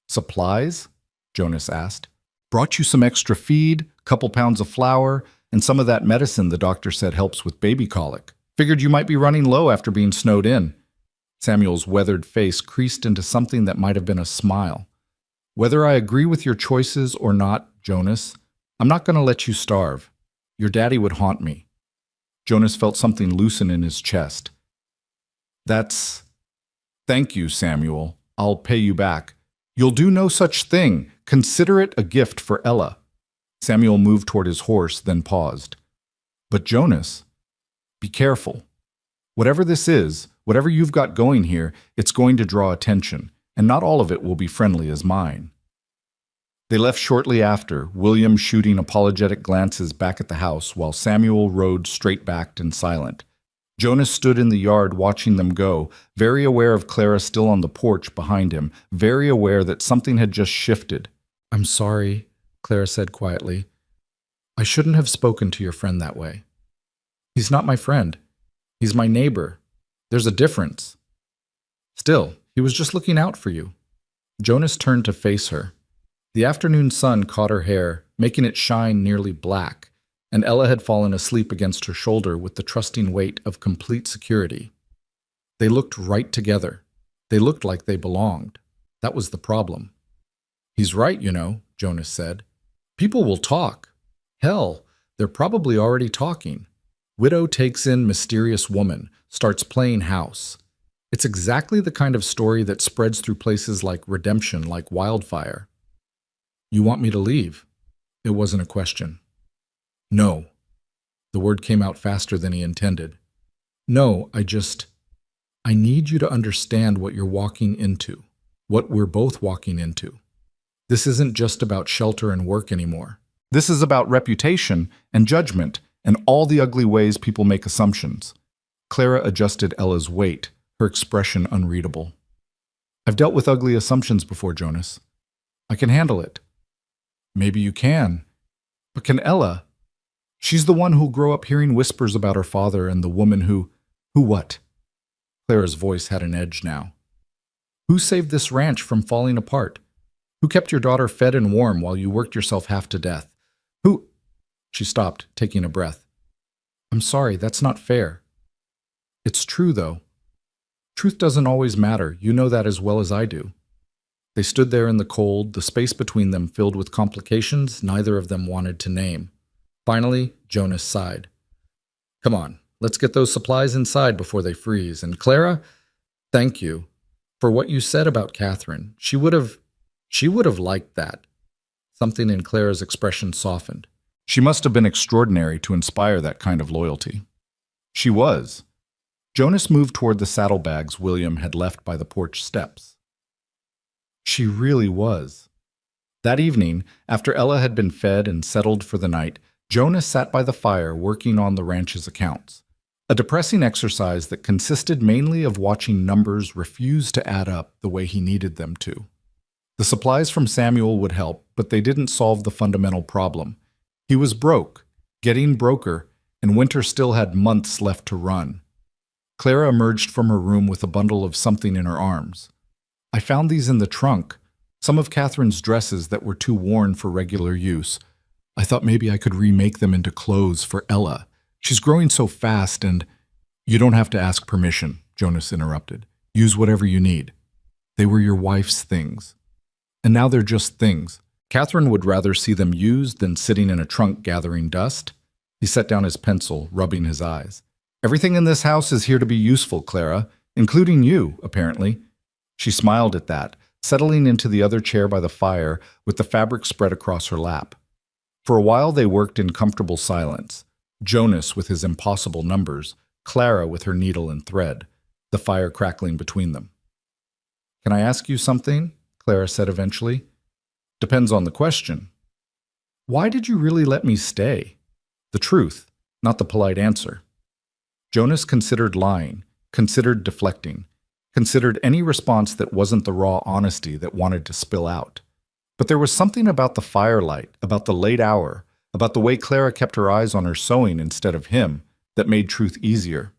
"Supplies?" Jonas asked. "Brought you some extra feed, couple pounds of flour, and some of that medicine the doctor said helps with baby colic. Figured you might be running low after being snowed in." Samuel's weathered face creased into something that might have been a smile. "Whether I agree with your choices or not, Jonas, I'm not going to let you starve. Your daddy would haunt me." Jonas felt something loosen in his chest. That's... Thank you, Samuel. I'll pay you back. You'll do no such thing. Consider it a gift for Ella. Samuel moved toward his horse, then paused. But Jonas, be careful. Whatever this is, whatever you've got going here, it's going to draw attention, and not all of it will be friendly as mine. They left shortly after, William shooting apologetic glances back at the house while Samuel rode straight-backed and silent. Jonas stood in the yard watching them go, very aware of Clara still on the porch behind him, very aware that something had just shifted. "I'm sorry," Clara said quietly. "I shouldn't have spoken to your friend that way. He's not my friend. He's my neighbor. There's a difference. Still, he was just looking out for you." Jonas turned to face her. The afternoon sun caught her hair, making it shine nearly black, and Ella had fallen asleep against her shoulder with the trusting weight of complete security. They looked right together. They looked like they belonged. That was the problem. "He's right, you know," Jonas said. "People will talk. Hell, they're probably already talking. Widow takes in mysterious woman, starts playing house. It's exactly the kind of story that spreads through places like Redemption like wildfire." "You want me to leave?" It wasn't a question. "No." The word came out faster than he intended. "No, I need you to understand what you're walking into, what we're both walking into. This isn't just about shelter and work anymore. This is about reputation and judgment and all the ugly ways people make assumptions." Clara adjusted Ella's weight, her expression unreadable. "I've dealt with ugly assumptions before, Jonas. I can handle it." "Maybe you can. But can Ella? She's the one who'll grow up hearing whispers about her father and the woman who what?" Clara's voice had an edge now. "Who saved this ranch from falling apart? Who kept your daughter fed and warm while you worked yourself half to death? Who—" She stopped, taking a breath. "I'm sorry, that's not fair." "It's true, though. Truth doesn't always matter. You know that as well as I do." They stood there in the cold, the space between them filled with complications neither of them wanted to name. Finally, Jonas sighed. "Come on, let's get those supplies inside before they freeze. And Clara, thank you for what you said about Catherine. She would have liked that." Something in Clara's expression softened. She must have been extraordinary to inspire that kind of loyalty. She was. Jonas moved toward the saddlebags William had left by the porch steps. She really was. That evening, after Ella had been fed and settled for the night, Jonas sat by the fire working on the ranch's accounts. A depressing exercise that consisted mainly of watching numbers refuse to add up the way he needed them to. The supplies from Samuel would help, but they didn't solve the fundamental problem. He was broke, getting broker, and winter still had months left to run. Clara emerged from her room with a bundle of something in her arms. "I found these in the trunk, some of Catherine's dresses that were too worn for regular use. I thought maybe I could remake them into clothes for Ella. She's growing so fast and—" "You don't have to ask permission," Jonas interrupted. "Use whatever you need. They were your wife's things. And now they're just things. Catherine would rather see them used than sitting in a trunk gathering dust." He set down his pencil, rubbing his eyes. "Everything in this house is here to be useful, Clara, including you, apparently." She smiled at that, settling into the other chair by the fire with the fabric spread across her lap. For a while they worked in comfortable silence. Jonas with his impossible numbers, Clara with her needle and thread, the fire crackling between them. "Can I ask you something?" Clara said eventually. "Depends on the question." "Why did you really let me stay?" The truth, not the polite answer. Jonas considered lying, considered deflecting, considered any response that wasn't the raw honesty that wanted to spill out. But there was something about the firelight, about the late hour, about the way Clara kept her eyes on her sewing instead of him, that made truth easier.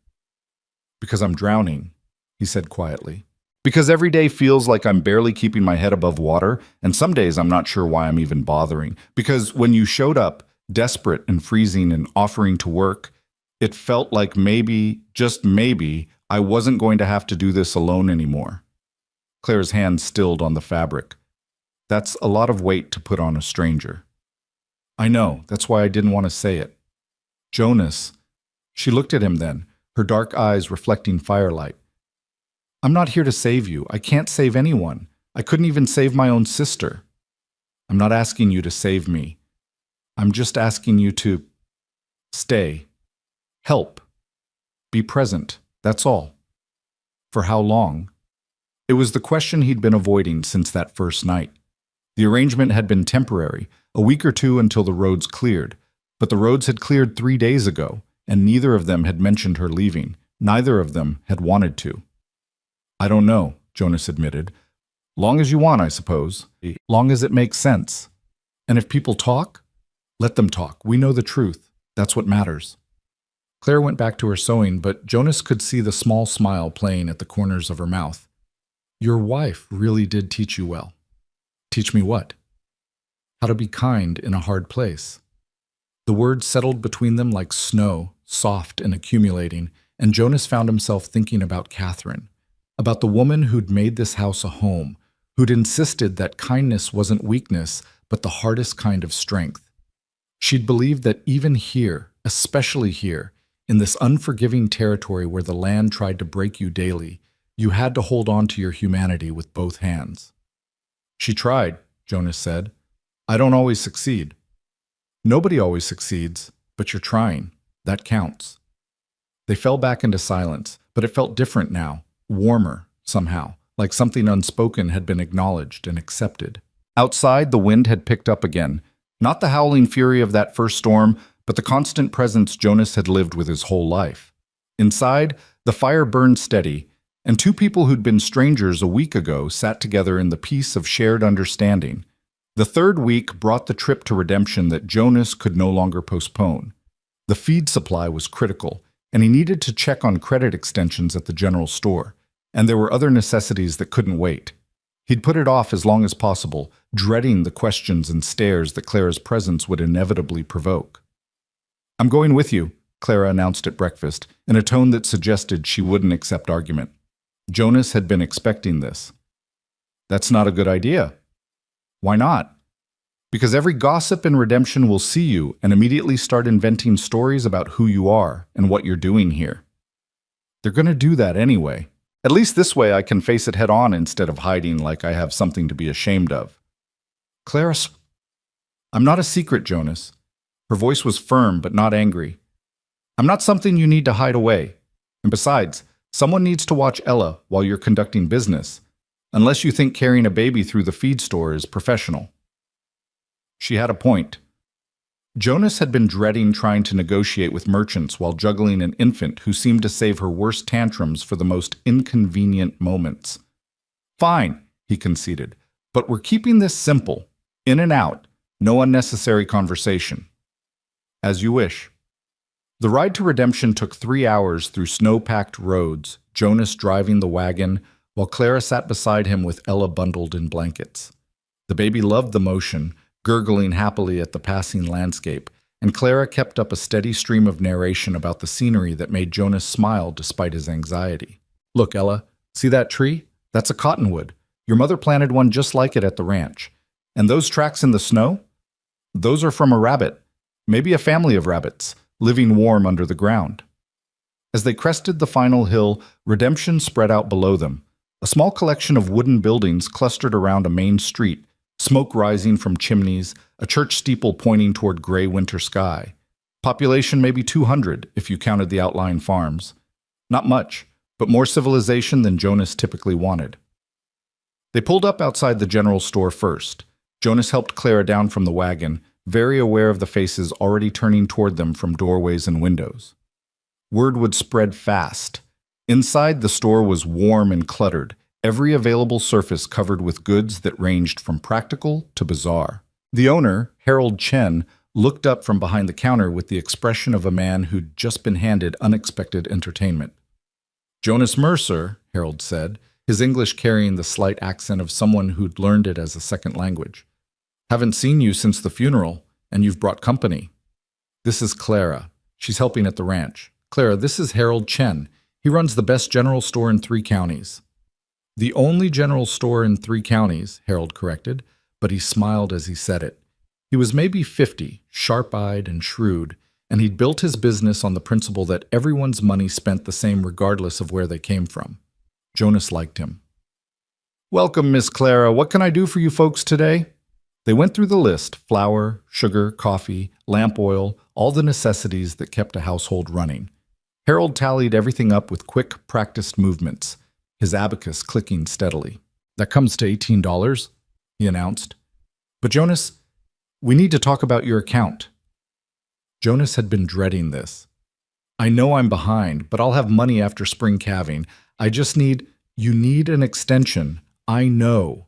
"Because I'm drowning," he said quietly. "Because every day feels like I'm barely keeping my head above water, and some days I'm not sure why I'm even bothering. Because when you showed up, desperate and freezing and offering to work, it felt like maybe, just maybe, I wasn't going to have to do this alone anymore." Claire's hand stilled on the fabric. "That's a lot of weight to put on a stranger." "I know, that's why I didn't want to say it." "Jonas," She looked at him then, her dark eyes reflecting firelight. I'm not here to save you. I can't save anyone. I couldn't even save my own sister. I'm not asking you to save me. I'm just asking you to stay, help, be present. That's all. For how long? It was the question he'd been avoiding since that first night. The arrangement had been temporary, a week or two until the roads cleared, but the roads had cleared 3 days ago, and neither of them had mentioned her leaving. Neither of them had wanted to. I don't know, Jonas admitted. Long as you want, I suppose. Long as it makes sense. And if people talk, let them talk. We know the truth. That's what matters. Claire went back to her sewing, but Jonas could see the small smile playing at the corners of her mouth. Your wife really did teach you well. Teach me what? How to be kind in a hard place. The words settled between them like snow, soft and accumulating, and Jonas found himself thinking about Catherine, about the woman who'd made this house a home, who'd insisted that kindness wasn't weakness, but the hardest kind of strength. She'd believed that even here, especially here, in this unforgiving territory where the land tried to break you daily, you had to hold on to your humanity with both hands. She tried, Jonas said. I don't always succeed. Nobody always succeeds, but you're trying. That counts. They fell back into silence, but it felt different now, warmer, somehow, like something unspoken had been acknowledged and accepted. Outside, the wind had picked up again, not the howling fury of that first storm, but the constant presence Jonas had lived with his whole life. Inside, the fire burned steady, and two people who'd been strangers a week ago sat together in the peace of shared understanding. The third week brought the trip to redemption that Jonas could no longer postpone. The feed supply was critical, and he needed to check on credit extensions at the general store, and there were other necessities that couldn't wait. He'd put it off as long as possible, dreading the questions and stares that Clara's presence would inevitably provoke. I'm going with you, Clara announced at breakfast, in a tone that suggested she wouldn't accept argument. Jonas had been expecting this. That's not a good idea. Why not? Because every gossip in redemption will see you and immediately start inventing stories about who you are and what you're doing here. They're going to do that anyway. At least this way I can face it head on instead of hiding like I have something to be ashamed of. Clara, I'm not a secret, Jonas. Her voice was firm but not angry. I'm not something you need to hide away. And besides, someone needs to watch Ella while you're conducting business, unless you think carrying a baby through the feed store is professional. She had a point. Jonas had been dreading trying to negotiate with merchants while juggling an infant who seemed to save her worst tantrums for the most inconvenient moments. Fine, he conceded, but we're keeping this simple. In and out, no unnecessary conversation. As you wish. The ride to redemption took 3 hours through snow-packed roads, Jonas driving the wagon, while Clara sat beside him with Ella bundled in blankets. The baby loved the motion, gurgling happily at the passing landscape, and Clara kept up a steady stream of narration about the scenery that made Jonas smile despite his anxiety. Look, Ella, see that tree? That's a cottonwood. Your mother planted one just like it at the ranch. And those tracks in the snow? Those are from a rabbit. Maybe a family of rabbits, living warm under the ground. As they crested the final hill, redemption spread out below them. A small collection of wooden buildings clustered around a main street, smoke rising from chimneys, a church steeple pointing toward gray winter sky. Population maybe 200 if you counted the outlying farms. Not much, but more civilization than Jonas typically wanted. They pulled up outside the general store first. Jonas helped Clara down from the wagon, very aware of the faces already turning toward them from doorways and windows. Word would spread fast. Inside, the store was warm and cluttered, every available surface covered with goods that ranged from practical to bizarre. The owner, Harold Chen, looked up from behind the counter with the expression of a man who'd just been handed unexpected entertainment. Jonas Mercer, Harold said, his English carrying the slight accent of someone who'd learned it as a second language. Haven't seen you since the funeral, and you've brought company. This is Clara. She's helping at the ranch. Clara, this is Harold Chen. He runs the best general store in 3 counties. The only general store in 3 counties, Harold corrected, but he smiled as he said it. He was maybe 50, sharp-eyed and shrewd, and he'd built his business on the principle that everyone's money spent the same regardless of where they came from. Jonas liked him. "Welcome, Miss Clara. What can I do for you folks today?" They went through the list: flour, sugar, coffee, lamp oil, all the necessities that kept a household running. Harold tallied everything up with quick, practiced movements, his abacus clicking steadily. "That comes to $18, he announced. "But Jonas, we need to talk about your account." Jonas had been dreading this. "I know I'm behind, but I'll have money after spring calving. I just need—" "You need an extension. I know."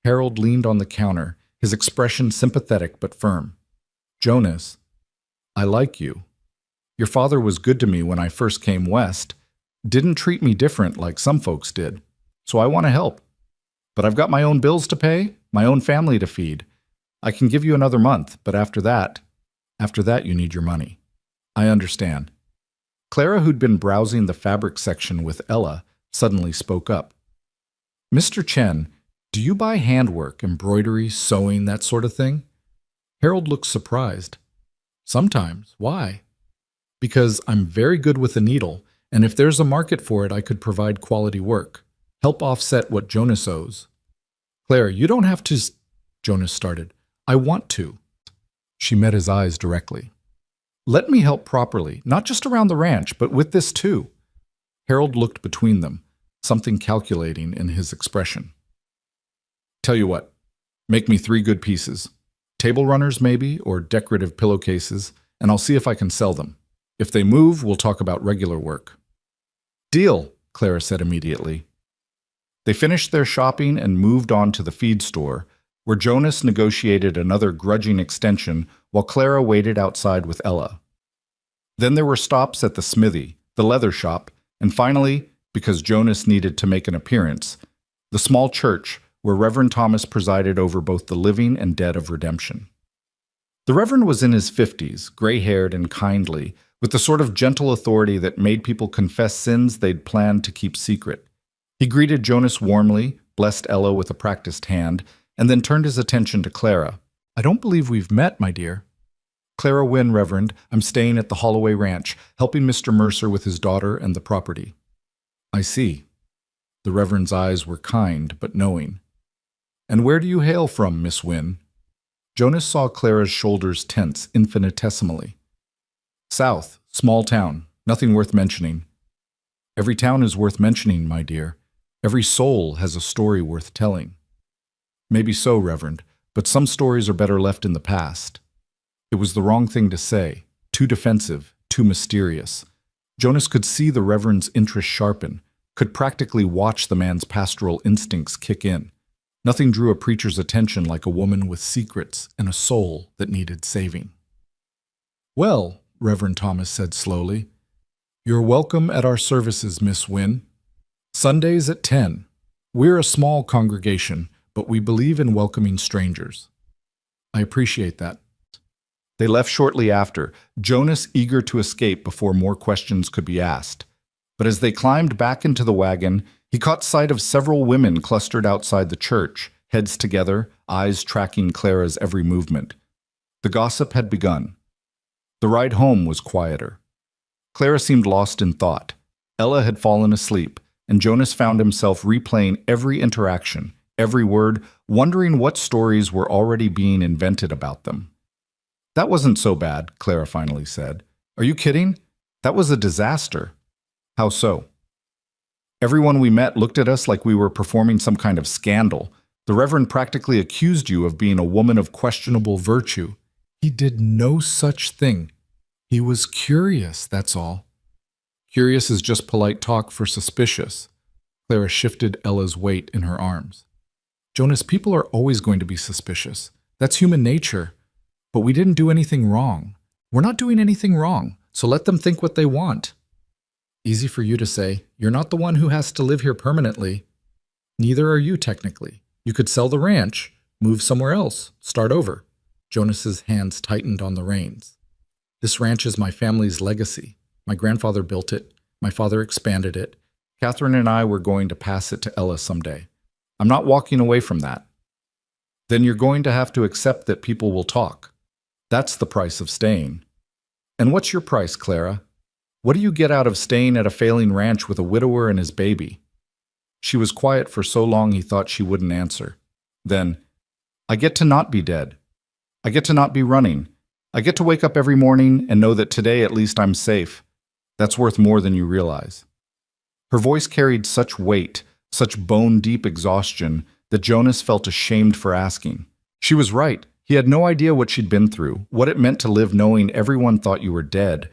Harold leaned on the counter, his expression sympathetic but firm. "Jonas, I like you. Your father was good to me when I first came west, didn't treat me different like some folks did, so I want to help. But I've got my own bills to pay, my own family to feed. I can give you another month, but after that you need your money." "I understand." Clara, who'd been browsing the fabric section with Ella, suddenly spoke up. "Mr. Chen, do you buy handwork, embroidery, sewing, that sort of thing?" Harold looked surprised. "Sometimes. Why?" "Because I'm very good with a needle, and if there's a market for it, I could provide quality work. Help offset what Jonas owes." "Claire, you don't have to—" Jonas started. "I want to." She met his eyes directly. "Let me help properly, not just around the ranch, but with this too." Harold looked between them, something calculating in his expression. "Tell you what, make me 3 good pieces. Table runners maybe, or decorative pillowcases, and I'll see if I can sell them. If they move, we'll talk about regular work." "Deal," Clara said immediately. They finished their shopping and moved on to the feed store, where Jonas negotiated another grudging extension while Clara waited outside with Ella. Then there were stops at the smithy, the leather shop, and finally, because Jonas needed to make an appearance, the small church where Reverend Thomas presided over both the living and dead of redemption. The Reverend was in his 50s, gray-haired and kindly, with the sort of gentle authority that made people confess sins they'd planned to keep secret. He greeted Jonas warmly, blessed Ella with a practiced hand, and then turned his attention to Clara. "I don't believe we've met, my dear." "Clara Wynne, Reverend. I'm staying at the Holloway Ranch, helping Mr. Mercer with his daughter and the property." "I see." The Reverend's eyes were kind but knowing. "And where do you hail from, Miss Wynne?" Jonas saw Clara's shoulders tense infinitesimally. "South, small town, nothing worth mentioning." "Every town is worth mentioning, my dear. Every soul has a story worth telling." "Maybe so, Reverend, but some stories are better left in the past." It was the wrong thing to say, too defensive, too mysterious. Jonas could see the Reverend's interest sharpen, could practically watch the man's pastoral instincts kick in. Nothing drew a preacher's attention like a woman with secrets and a soul that needed saving. "Well," Reverend Thomas said slowly, "you're welcome at our services, Miss Wynne. Sundays at 10. We're a small congregation, but we believe in welcoming strangers." "I appreciate that." They left shortly after, Jonas eager to escape before more questions could be asked. But as they climbed back into the wagon, he caught sight of several women clustered outside the church, heads together, eyes tracking Clara's every movement. The gossip had begun. The ride home was quieter. Clara seemed lost in thought. Ella had fallen asleep, and Jonas found himself replaying every interaction, every word, wondering what stories were already being invented about them. "That wasn't so bad," Clara finally said. "Are you kidding? That was a disaster." "How so?" "Everyone we met looked at us like we were performing some kind of scandal. The Reverend practically accused you of being a woman of questionable virtue." "He did no such thing. He was curious, that's all." "Curious is just polite talk for suspicious." Clara shifted Ella's weight in her arms. "Jonas, people are always going to be suspicious. That's human nature. But we didn't do anything wrong. We're not doing anything wrong, so let them think what they want." "Easy for you to say. You're not the one who has to live here permanently. Neither are you, technically. You could sell the ranch, move somewhere else, start over." Jonas's hands tightened on the reins. "This ranch is my family's legacy. My grandfather built it. My father expanded it. Catherine and I were going to pass it to Ella someday. I'm not walking away from that." "Then you're going to have to accept that people will talk. That's the price of staying." And what's your price, Clara? What do you get out of staying at a failing ranch with a widower and his baby? She was quiet for so long he thought she wouldn't answer. Then, I get to not be dead. I get to not be running. I get to wake up every morning and know that today at least I'm safe. That's worth more than you realize. Her voice carried such weight, such bone-deep exhaustion, that Jonas felt ashamed for asking. She was right. He had no idea what she'd been through, what it meant to live knowing everyone thought you were dead,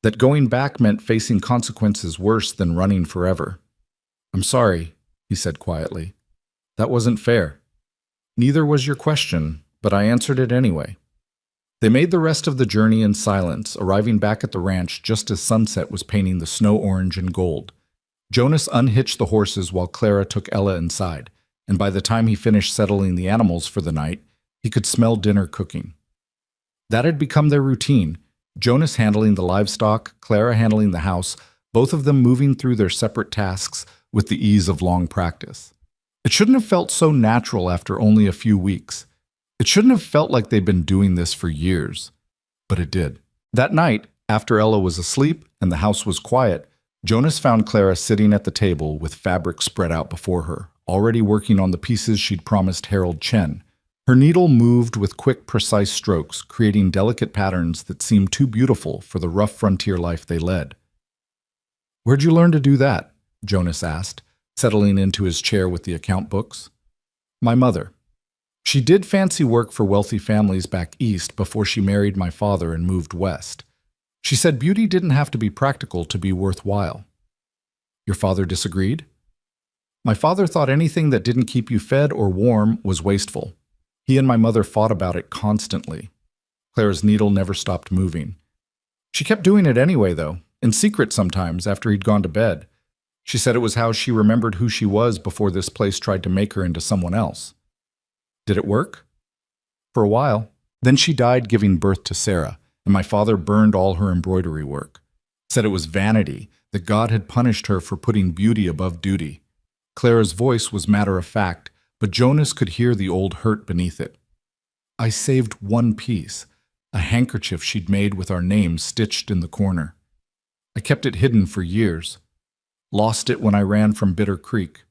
that going back meant facing consequences worse than running forever. I'm sorry, he said quietly. That wasn't fair. Neither was your question, but I answered it anyway. They made the rest of the journey in silence, arriving back at the ranch just as sunset was painting the snow orange and gold. Jonas unhitched the horses while Clara took Ella inside, and by the time he finished settling the animals for the night, he could smell dinner cooking. That had become their routine, Jonas handling the livestock, Clara handling the house, both of them moving through their separate tasks with the ease of long practice. It shouldn't have felt so natural after only a few weeks. It shouldn't have felt like they'd been doing this for years. But it did. That night, after Ella was asleep and the house was quiet, Jonas found Clara sitting at the table with fabric spread out before her, already working on the pieces she'd promised Harold Chen. Her needle moved with quick, precise strokes, creating delicate patterns that seemed too beautiful for the rough frontier life they led. "Where'd you learn to do that?" Jonas asked, settling into his chair with the account books. "My mother. She did fancy work for wealthy families back east before she married my father and moved west. She said beauty didn't have to be practical to be worthwhile." "Your father disagreed?" "My father thought anything that didn't keep you fed or warm was wasteful. He and my mother fought about it constantly." Clara's needle never stopped moving. "She kept doing it anyway, though, in secret sometimes after he'd gone to bed. She said it was how she remembered who she was before this place tried to make her into someone else." "Did it work?" "For a while. Then she died giving birth to Sarah, and my father burned all her embroidery work. Said it was vanity, that God had punished her for putting beauty above duty." Clara's voice was matter of fact, but Jonas could hear the old hurt beneath it. "I saved one piece, a handkerchief she'd made with our names stitched in the corner. I kept it hidden for years. Lost it when I ran from Bitter Creek."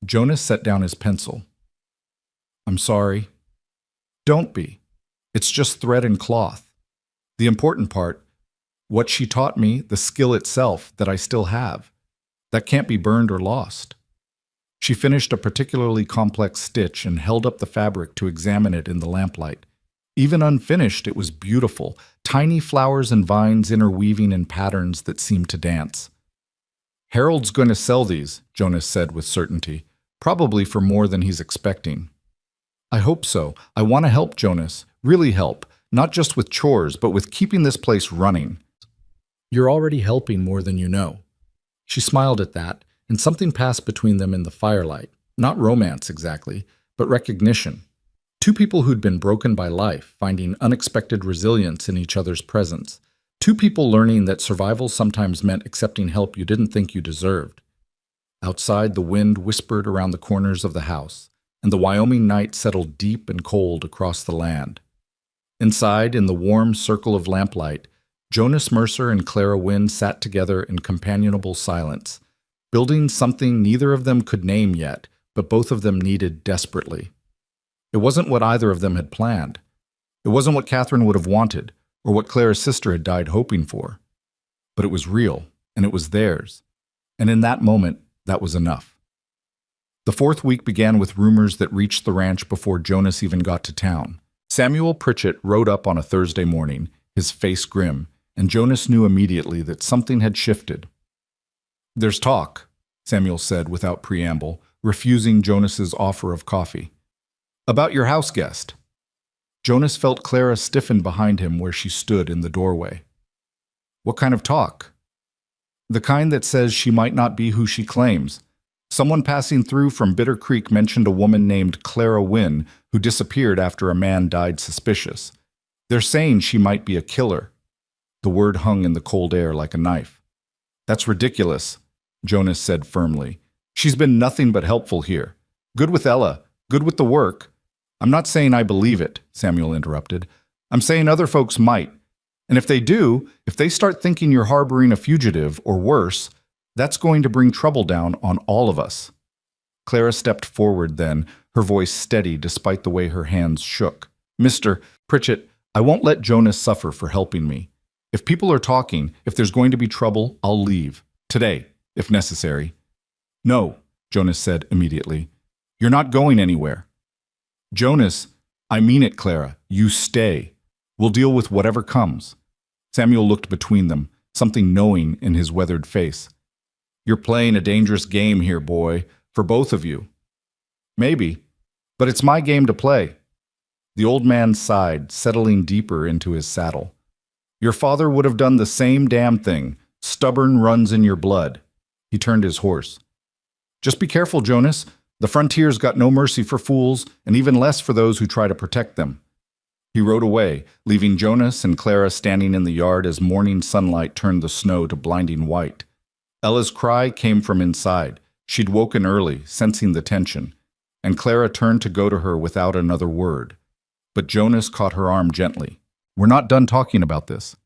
Jonas set down his pencil. "I'm sorry." "Don't be. It's just thread and cloth. The important part, what she taught me, the skill itself that I still have, that can't be burned or lost." She finished a particularly complex stitch and held up the fabric to examine it in the lamplight. Even unfinished, it was beautiful, tiny flowers and vines interweaving in patterns that seemed to dance. "Harold's going to sell these," Jonas said with certainty, "probably for more than he's expecting." "I hope so. I want to help, Jonas, really help, not just with chores, but with keeping this place running." "You're already helping more than you know." She smiled at that, and something passed between them in the firelight. Not romance exactly, but recognition. Two people who'd been broken by life, finding unexpected resilience in each other's presence. Two people learning that survival sometimes meant accepting help you didn't think you deserved. Outside, the wind whispered around the corners of the house, and the Wyoming night settled deep and cold across the land. Inside, in the warm circle of lamplight, Jonas Mercer and Clara Wynne sat together in companionable silence, building something neither of them could name yet, but both of them needed desperately. It wasn't what either of them had planned. It wasn't what Catherine would have wanted, or what Clara's sister had died hoping for. But it was real, and it was theirs. And in that moment, that was enough. The fourth week began with rumors that reached the ranch before Jonas even got to town. Samuel Pritchett rode up on a Thursday morning, his face grim, and Jonas knew immediately that something had shifted. "There's talk," Samuel said without preamble, refusing Jonas's offer of coffee. "About your house guest." Jonas felt Clara stiffen behind him where she stood in the doorway. "What kind of talk?" "The kind that says she might not be who she claims. Someone passing through from Bitter Creek mentioned a woman named Clara Wynne who disappeared after a man died suspicious. They're saying she might be a killer." The word hung in the cold air like a knife. "That's ridiculous," Jonas said firmly. "She's been nothing but helpful here. Good with Ella, good with the work." "I'm not saying I believe it," Samuel interrupted. "I'm saying other folks might. And if they do, if they start thinking you're harboring a fugitive or worse, that's going to bring trouble down on all of us. Clara stepped forward then, her voice steady despite the way her hands shook. Mr. Pritchett, I won't let Jonas suffer for helping me. If people are talking, if there's going to be trouble, I'll leave. Today, if necessary. No, Jonas said immediately. You're not going anywhere. Jonas, I mean it, Clara. You stay. We'll deal with whatever comes. Samuel looked between them, something knowing in his weathered face. You're playing a dangerous game here, boy, for both of you. Maybe, but it's my game to play. The old man sighed, settling deeper into his saddle. Your father would have done the same damn thing. Stubborn runs in your blood. He turned his horse. Just be careful, Jonas. The frontier's got no mercy for fools, and even less for those who try to protect them. He rode away, leaving Jonas and Clara standing in the yard as morning sunlight turned the snow to blinding white. Ella's cry came from inside. She'd woken early, sensing the tension, and Clara turned to go to her without another word. But Jonas caught her arm gently. We're not done talking about this.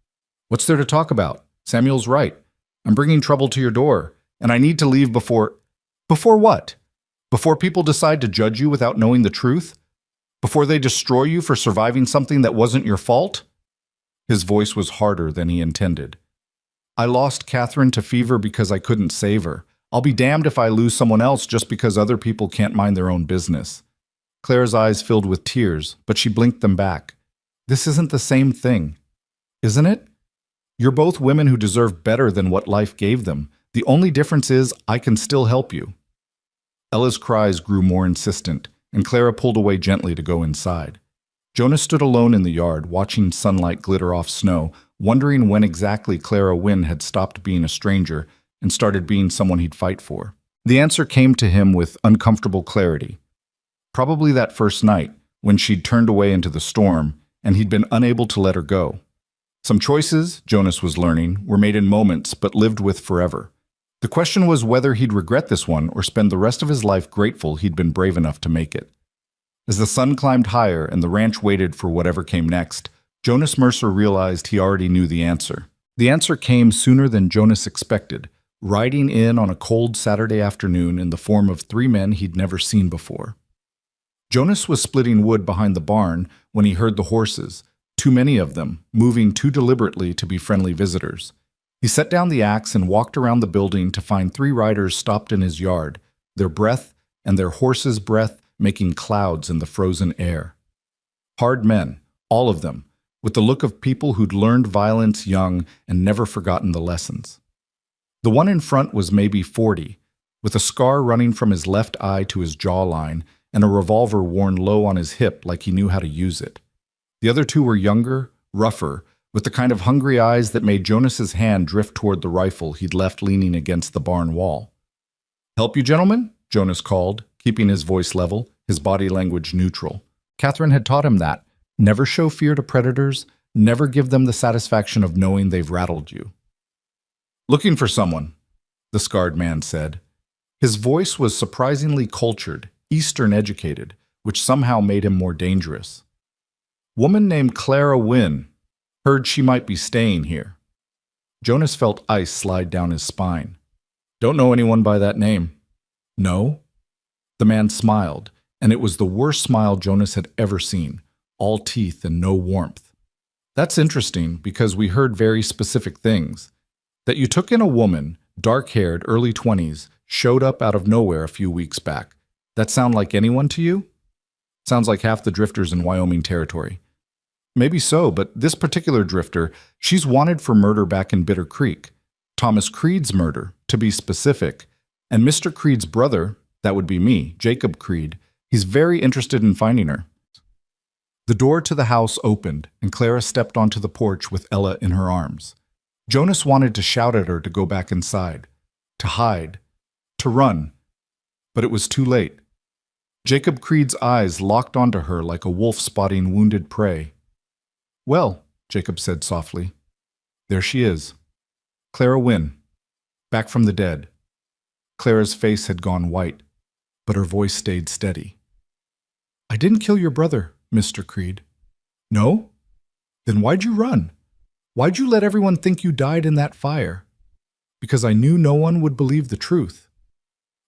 What's there to talk about? Samuel's right. I'm bringing trouble to your door, and I need to leave before... Before what? Before people decide to judge you without knowing the truth? Before they destroy you for surviving something that wasn't your fault? His voice was harder than he intended. I lost Catherine to fever because I couldn't save her. I'll be damned if I lose someone else just because other people can't mind their own business. Clara's eyes filled with tears, but she blinked them back. This isn't the same thing, isn't it? You're both women who deserve better than what life gave them. The only difference is I can still help you. Ella's cries grew more insistent, and Clara pulled away gently to go inside. Jonas stood alone in the yard, watching sunlight glitter off snow, wondering when exactly Clara Wynne had stopped being a stranger and started being someone he'd fight for. The answer came to him with uncomfortable clarity. Probably that first night, when she'd turned away into the storm, and he'd been unable to let her go. Some choices, Jonas was learning, were made in moments but lived with forever. The question was whether he'd regret this one or spend the rest of his life grateful he'd been brave enough to make it. As the sun climbed higher and the ranch waited for whatever came next, Jonas Mercer realized he already knew the answer. The answer came sooner than Jonas expected, riding in on a cold Saturday afternoon in the form of 3 men he'd never seen before. Jonas was splitting wood behind the barn when he heard the horses, too many of them, moving too deliberately to be friendly visitors. He set down the axe and walked around the building to find 3 riders stopped in his yard, their breath and their horses' breath making clouds in the frozen air. Hard men, all of them, with the look of people who'd learned violence young and never forgotten the lessons. The one in front was maybe 40, with a scar running from his left eye to his jawline and a revolver worn low on his hip like he knew how to use it. The other 2 were younger, rougher, with the kind of hungry eyes that made Jonas's hand drift toward the rifle he'd left leaning against the barn wall. "Help you, gentlemen?" Jonas called, keeping his voice level, his body language neutral. Catherine had taught him that. Never show fear to predators, never give them the satisfaction of knowing they've rattled you. "Looking for someone," the scarred man said. His voice was surprisingly cultured, Eastern educated, which somehow made him more dangerous. "Woman named Clara Wynne. Heard she might be staying here." Jonas felt ice slide down his spine. "Don't know anyone by that name." "No?" The man smiled, and it was the worst smile Jonas had ever seen, all teeth and no warmth. "That's interesting, because we heard very specific things. That you took in a woman, dark-haired, early 20s, showed up out of nowhere a few weeks back. That sound like anyone to you?" "Sounds like half the drifters in Wyoming Territory." "Maybe so, but this particular drifter, she's wanted for murder back in Bitter Creek. Thomas Creed's murder, to be specific. And Mr. Creed's brother, that would be me, Jacob Creed, he's very interested in finding her." The door to the house opened, and Clara stepped onto the porch with Ella in her arms. Jonas wanted to shout at her to go back inside, to hide, to run, but it was too late. Jacob Creed's eyes locked onto her like a wolf spotting wounded prey. "Well," Jacob said softly, "there she is. Clara Wynne, back from the dead." Clara's face had gone white, but her voice stayed steady. "I didn't kill your brother, Mr. Creed." "No? Then why'd you run?" Why'd you let everyone think you died in that fire? Because I knew no one would believe the truth.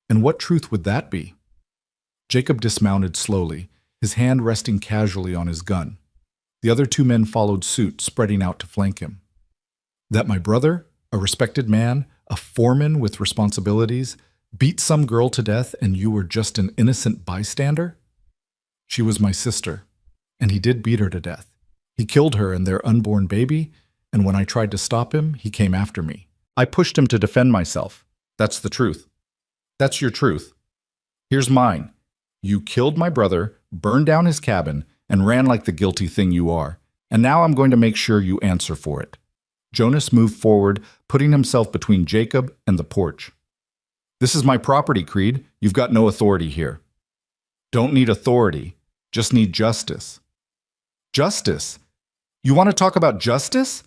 And what truth would that be? Jacob dismounted slowly, his hand resting casually on his gun. The other two men followed suit, spreading out to flank him. That my brother, a respected man, a foreman with responsibilities, beat some girl to death and you were just an innocent bystander? She was my sister, and he did beat her to death. He killed her and their unborn baby, and when I tried to stop him, he came after me. I pushed him to defend myself. That's the truth. That's your truth. Here's mine. You killed my brother, burned down his cabin, and ran like the guilty thing you are. And now I'm going to make sure you answer for it. Jonas moved forward, putting himself between Jacob and the porch. This is my property, Creed. You've got no authority here. Don't need authority. Just need justice. Justice? You want to talk about justice?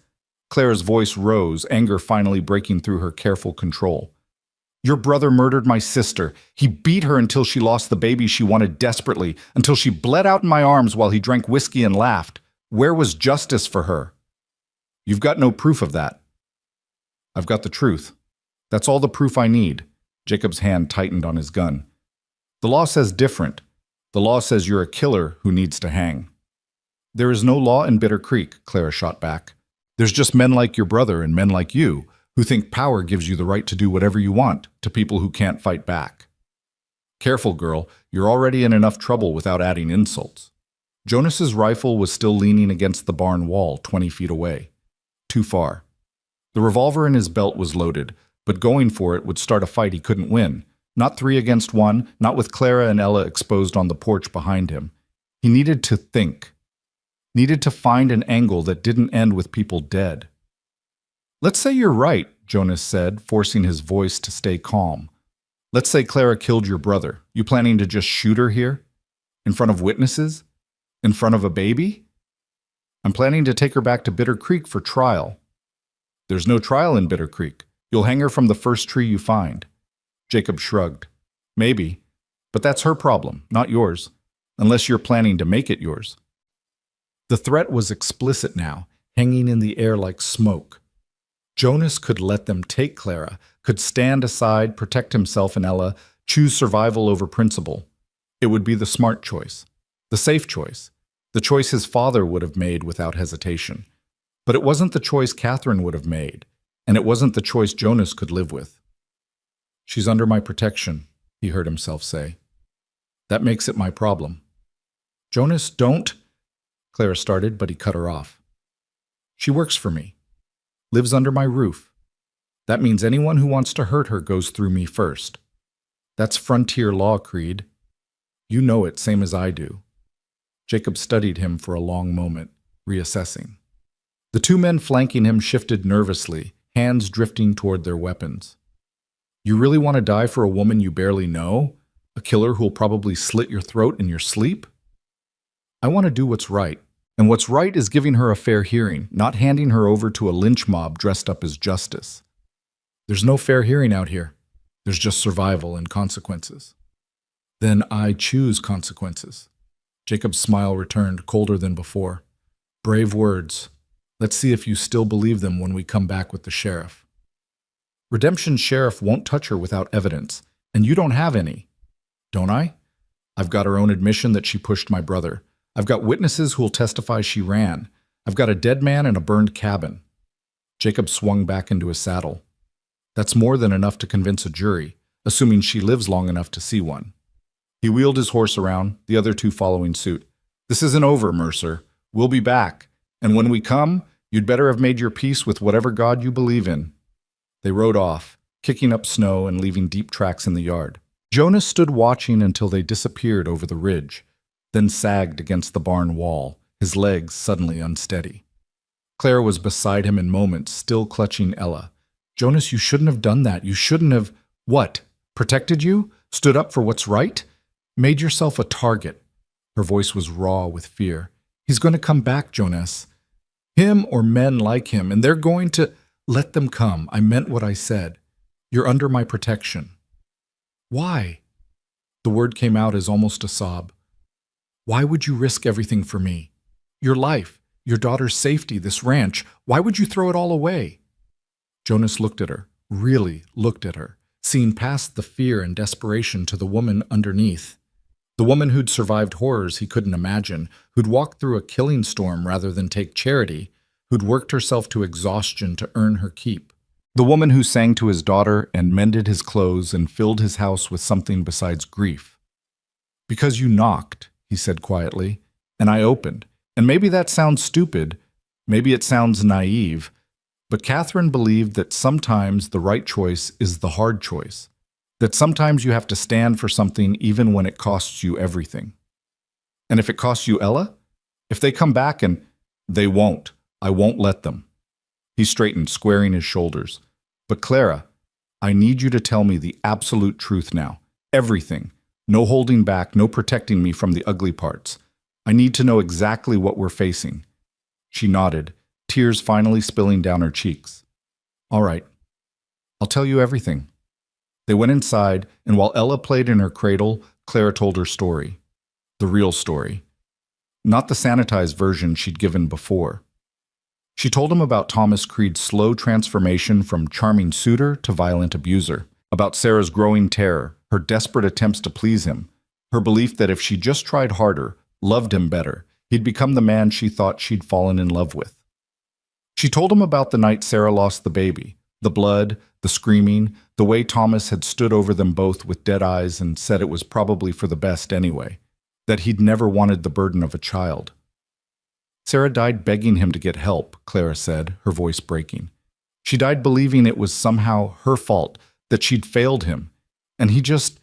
Clara's voice rose, anger finally breaking through her careful control. Your brother murdered my sister. He beat her until she lost the baby she wanted desperately, until she bled out in my arms while he drank whiskey and laughed. Where was justice for her? You've got no proof of that. I've got the truth. That's all the proof I need. Jacob's hand tightened on his gun. The law says different. The law says you're a killer who needs to hang. There is no law in Bitter Creek, Clara shot back. There's just men like your brother and men like you who think power gives you the right to do whatever you want to people who can't fight back. Careful, girl. You're already in enough trouble without adding insults. Jonas's rifle was still leaning against the barn wall 20 feet away. Too far. The revolver in his belt was loaded, but going for it would start a fight he couldn't win. Not 3 against 1, not with Clara and Ella exposed on the porch behind him. He needed to think. Needed to find an angle that didn't end with people dead. Let's say you're right, Jonas said, forcing his voice to stay calm. Let's say Clara killed your brother. You planning to just shoot her here? In front of witnesses? In front of a baby? I'm planning to take her back to Bitter Creek for trial. There's no trial in Bitter Creek. You'll hang her from the first tree you find. Jacob shrugged. Maybe, but that's her problem, not yours, unless you're planning to make it yours. The threat was explicit now, hanging in the air like smoke. Jonas could let them take Clara, could stand aside, protect himself and Ella, choose survival over principle. It would be the smart choice, the safe choice, the choice his father would have made without hesitation. But it wasn't the choice Catherine would have made, and it wasn't the choice Jonas could live with. She's under my protection, he heard himself say. That makes it my problem. Jonas, don't... Clara started, but he cut her off. She works for me. Lives under my roof. That means anyone who wants to hurt her goes through me first. That's frontier law, Creed. You know it, same as I do. Jacob studied him for a long moment, reassessing. The two men flanking him shifted nervously, hands drifting toward their weapons. You really want to die for a woman you barely know? A killer who'll probably slit your throat in your sleep? I want to do what's right. And what's right is giving her a fair hearing, not handing her over to a lynch mob dressed up as justice. There's no fair hearing out here. There's just survival and consequences. Then I choose consequences. Jacob's smile returned, colder than before. Brave words. Let's see if you still believe them when we come back with the sheriff. Redemption's sheriff won't touch her without evidence, and you don't have any. Don't I? I've got her own admission that she pushed my brother. I've got witnesses who'll testify she ran. I've got a dead man and a burned cabin. Jacob swung back into his saddle. That's more than enough to convince a jury, assuming she lives long enough to see one. He wheeled his horse around, the other two following suit. This isn't over, Mercer. We'll be back. And when we come, you'd better have made your peace with whatever God you believe in. They rode off, kicking up snow and leaving deep tracks in the yard. Jonas stood watching until they disappeared over the ridge, then sagged against the barn wall, his legs suddenly unsteady. Clara was beside him in moments, still clutching Ella. Jonas, you shouldn't have done that. You shouldn't have... What? Protected you? Stood up for what's right? Made yourself a target. Her voice was raw with fear. He's going to come back, Jonas. Him or men like him, and they're going to... Let them come. I meant what I said. You're under my protection. Why? The word came out as almost a sob. Why would you risk everything for me? Your life, Your daughter's safety, this ranch. Why would you throw it all away? Jonas looked at her, really looked at her, seeing past the fear and desperation to the woman underneath. The woman who'd survived horrors he couldn't imagine, who'd walked through a killing storm rather than take charity, who'd worked herself to exhaustion to earn her keep. The woman who sang to his daughter and mended his clothes and filled his house with something besides grief. Because you knocked, he said quietly, and I opened. And maybe that sounds stupid, maybe it sounds naive, but Catherine believed that sometimes the right choice is the hard choice, that sometimes you have to stand for something even when it costs you everything. And if it costs you Ella? If they come back and they won't, I won't let them. He straightened, squaring his shoulders. But Clara, I need you to tell me the absolute truth now. Everything. No holding back, no protecting me from the ugly parts. I need to know exactly what we're facing. She nodded, tears finally spilling down her cheeks. All right. I'll tell you everything. They went inside, and while Ella played in her cradle, Clara told her story. The real story. Not the sanitized version she'd given before. She told him about Thomas Creed's slow transformation from charming suitor to violent abuser, about Sarah's growing terror, her desperate attempts to please him, her belief that if she just tried harder, loved him better, he'd become the man she thought she'd fallen in love with. She told him about the night Sarah lost the baby, the blood, the screaming, the way Thomas had stood over them both with dead eyes and said it was probably for the best anyway, that he'd never wanted the burden of a child. Sarah died begging him to get help, Clara said, her voice breaking. She died believing it was somehow her fault, that she'd failed him, and he just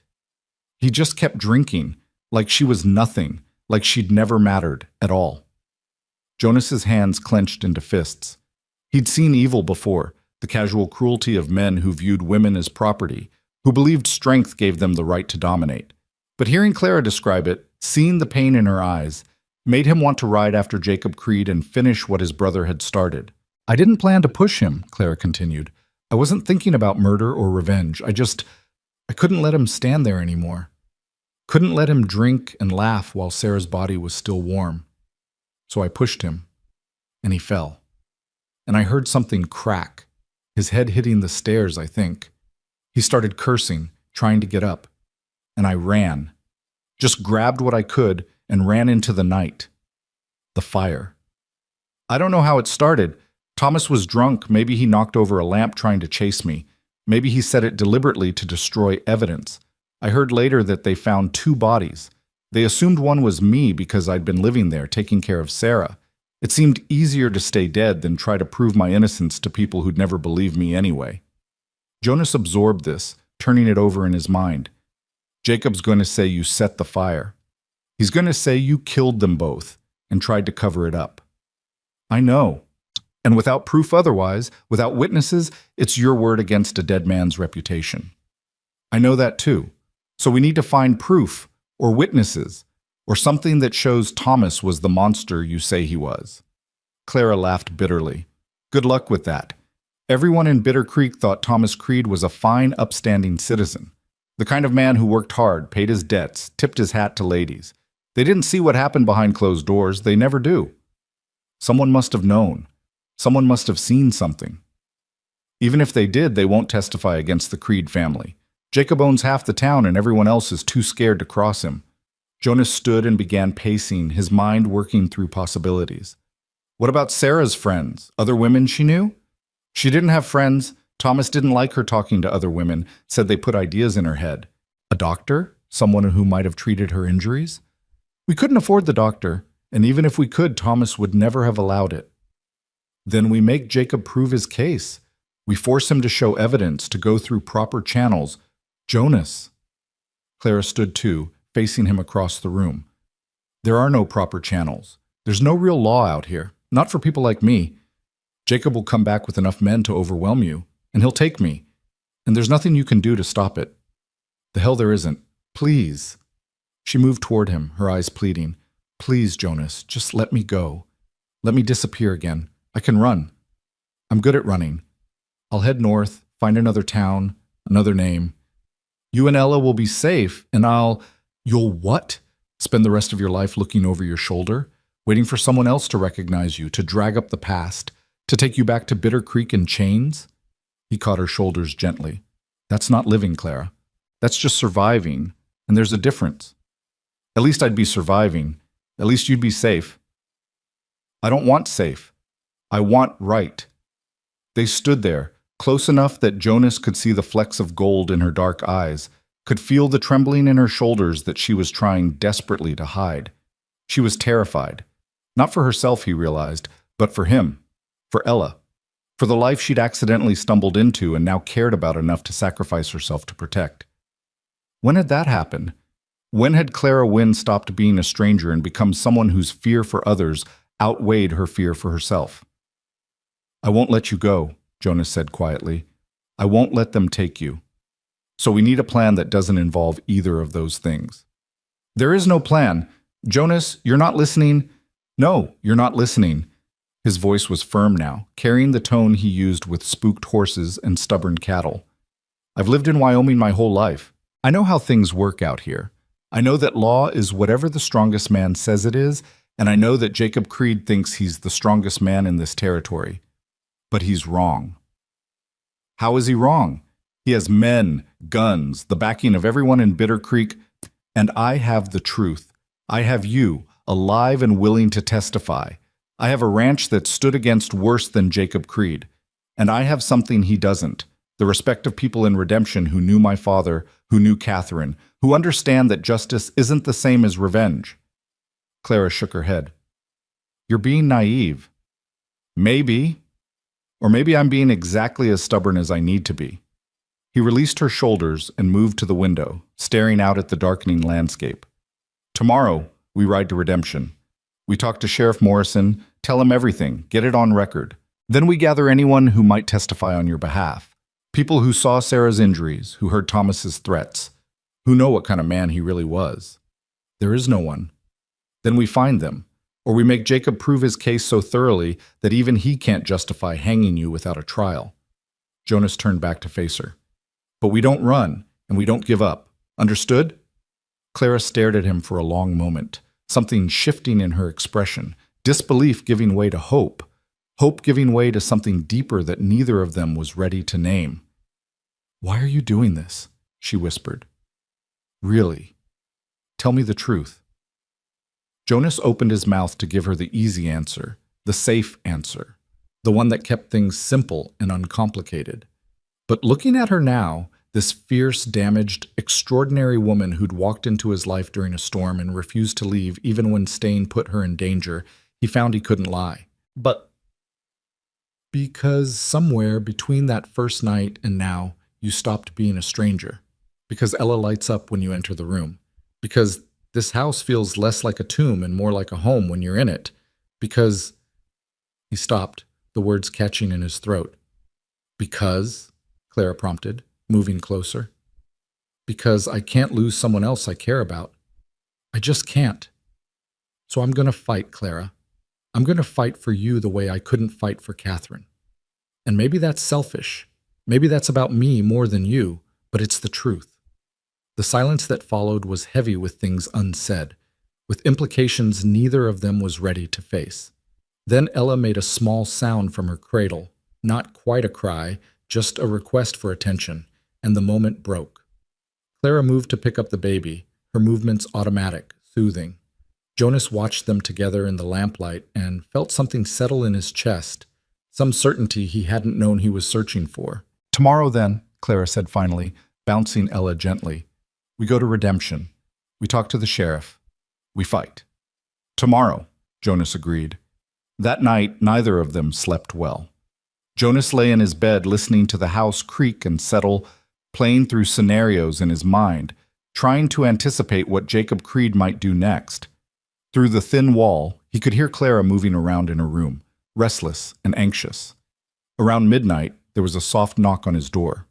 kept drinking, like she was nothing, like she'd never mattered at all. Jonas's hands clenched into fists. He'd seen evil before, the casual cruelty of men who viewed women as property, who believed strength gave them the right to dominate. But hearing Clara describe it, seeing the pain in her eyes, made him want to ride after Jacob Creed and finish what his brother had started. I didn't plan to push him, Clara continued. I wasn't thinking about murder or revenge. I couldn't let him stand there anymore. Couldn't let him drink and laugh while Sarah's body was still warm. So I pushed him, and he fell. And I heard something crack, his head hitting the stairs, I think. He started cursing, trying to get up. And I ran. Just grabbed what I could and ran into the night. The fire. I don't know how it started. Thomas was drunk. Maybe he knocked over a lamp trying to chase me. Maybe he set it deliberately to destroy evidence. I heard later that they found 2 bodies. They assumed one was me because I'd been living there, taking care of Sarah. It seemed easier to stay dead than try to prove my innocence to people who'd never believe me anyway. Jonas absorbed this, turning it over in his mind. Jacob's going to say you set the fire. He's going to say you killed them both and tried to cover it up. I know. And without proof otherwise, without witnesses, it's your word against a dead man's reputation. I know that too. So we need to find proof, or witnesses, or something that shows Thomas was the monster you say he was. Clara laughed bitterly. Good luck with that. Everyone in Bitter Creek thought Thomas Creed was a fine, upstanding citizen. The kind of man who worked hard, paid his debts, tipped his hat to ladies. They didn't see what happened behind closed doors. They never do. Someone must have known. Someone must have seen something. Even if they did, they won't testify against the Creed family. Jacob owns half the town and everyone else is too scared to cross him. Jonas stood and began pacing, his mind working through possibilities. What about Sarah's friends? Other women she knew? She didn't have friends. Thomas didn't like her talking to other women, said they put ideas in her head. A doctor? Someone who might have treated her injuries? We couldn't afford the doctor, and even if we could, Thomas would never have allowed it. Then we make Jacob prove his case. We force him to show evidence, to go through proper channels. Jonas. Clara stood too, facing him across the room. There are no proper channels. There's no real law out here, not for people like me. Jacob will come back with enough men to overwhelm you, and he'll take me. And there's nothing you can do to stop it. The hell there isn't. Please. She moved toward him, her eyes pleading. Please, Jonas, just let me go. Let me disappear again. I can run. I'm good at running. I'll head north, find another town, another name. You and Ella will be safe, and You'll what? Spend the rest of your life looking over your shoulder? Waiting for someone else to recognize you, to drag up the past, to take you back to Bitter Creek in chains? He caught her shoulders gently. That's not living, Clara. That's just surviving, and there's a difference. At least I'd be surviving. At least you'd be safe. I don't want safe. I want right. They stood there, close enough that Jonas could see the flecks of gold in her dark eyes, could feel the trembling in her shoulders that she was trying desperately to hide. She was terrified. Not for herself, he realized, but for him, for Ella, for the life she'd accidentally stumbled into and now cared about enough to sacrifice herself to protect. When had that happened? When had Clara Wynne stopped being a stranger and become someone whose fear for others outweighed her fear for herself? I won't let you go, Jonas said quietly. I won't let them take you. So we need a plan that doesn't involve either of those things. There is no plan. Jonas, you're not listening. No, you're not listening. His voice was firm now, carrying the tone he used with spooked horses and stubborn cattle. I've lived in Wyoming my whole life. I know how things work out here. I know that law is whatever the strongest man says it is, and I know that Jacob Creed thinks he's the strongest man in this territory. But he's wrong. How is he wrong? He has men, guns, the backing of everyone in Bitter Creek, and I have the truth. I have you, alive and willing to testify. I have a ranch that stood against worse than Jacob Creed, and I have something he doesn't, the respect of people in Redemption who knew my father, who knew Catherine, who understand that justice isn't the same as revenge. Clara shook her head. You're being naive. Maybe. Or maybe I'm being exactly as stubborn as I need to be. He released her shoulders and moved to the window, staring out at the darkening landscape. Tomorrow, we ride to Redemption. We talk to Sheriff Morrison, tell him everything, get it on record. Then we gather anyone who might testify on your behalf. People who saw Sarah's injuries, who heard Thomas's threats, who know what kind of man he really was. There is no one. Then we find them, or we make Jacob prove his case so thoroughly that even he can't justify hanging you without a trial. Jonas turned back to face her. But we don't run, and we don't give up. Understood? Clara stared at him for a long moment, something shifting in her expression, disbelief giving way to hope, hope giving way to something deeper that neither of them was ready to name. Why are you doing this? She whispered. Really? Tell me the truth. Jonas opened his mouth to give her the easy answer, the safe answer, the one that kept things simple and uncomplicated. But looking at her now, this fierce, damaged, extraordinary woman who'd walked into his life during a storm and refused to leave even when staying put her in danger, he found he couldn't lie. But because somewhere between that first night and now, you stopped being a stranger. Because Ella lights up when you enter the room. Because this house feels less like a tomb and more like a home when you're in it. Because... He stopped, the words catching in his throat. Because, Clara prompted, moving closer. Because I can't lose someone else I care about. I just can't. So I'm going to fight, Clara. I'm going to fight for you the way I couldn't fight for Catherine. And maybe that's selfish. Maybe that's about me more than you, but it's the truth. The silence that followed was heavy with things unsaid, with implications neither of them was ready to face. Then Ella made a small sound from her cradle, not quite a cry, just a request for attention, and the moment broke. Clara moved to pick up the baby, her movements automatic, soothing. Jonas watched them together in the lamplight and felt something settle in his chest, some certainty he hadn't known he was searching for. Tomorrow then, Clara said finally, bouncing Ella gently. We go to Redemption. We talk to the sheriff. We fight. Tomorrow, Jonas agreed. That night, neither of them slept well. Jonas lay in his bed listening to the house creak and settle, playing through scenarios in his mind, trying to anticipate what Jacob Creed might do next. Through the thin wall, he could hear Clara moving around in her room, restless and anxious. Around midnight, there was a soft knock on his door.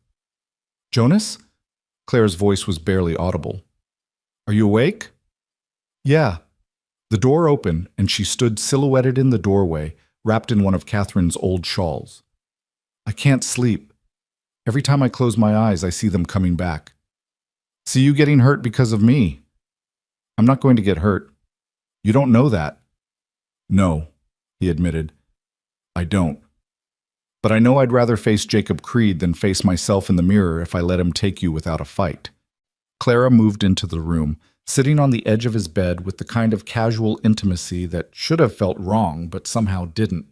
Jonas? Clara's voice was barely audible. Are you awake? Yeah. The door opened, and she stood silhouetted in the doorway, wrapped in one of Catherine's old shawls. I can't sleep. Every time I close my eyes, I see them coming back. See you getting hurt because of me. I'm not going to get hurt. You don't know that. No, he admitted. I don't. But I know I'd rather face Jacob Creed than face myself in the mirror if I let him take you without a fight. Clara moved into the room, sitting on the edge of his bed with the kind of casual intimacy that should have felt wrong but somehow didn't.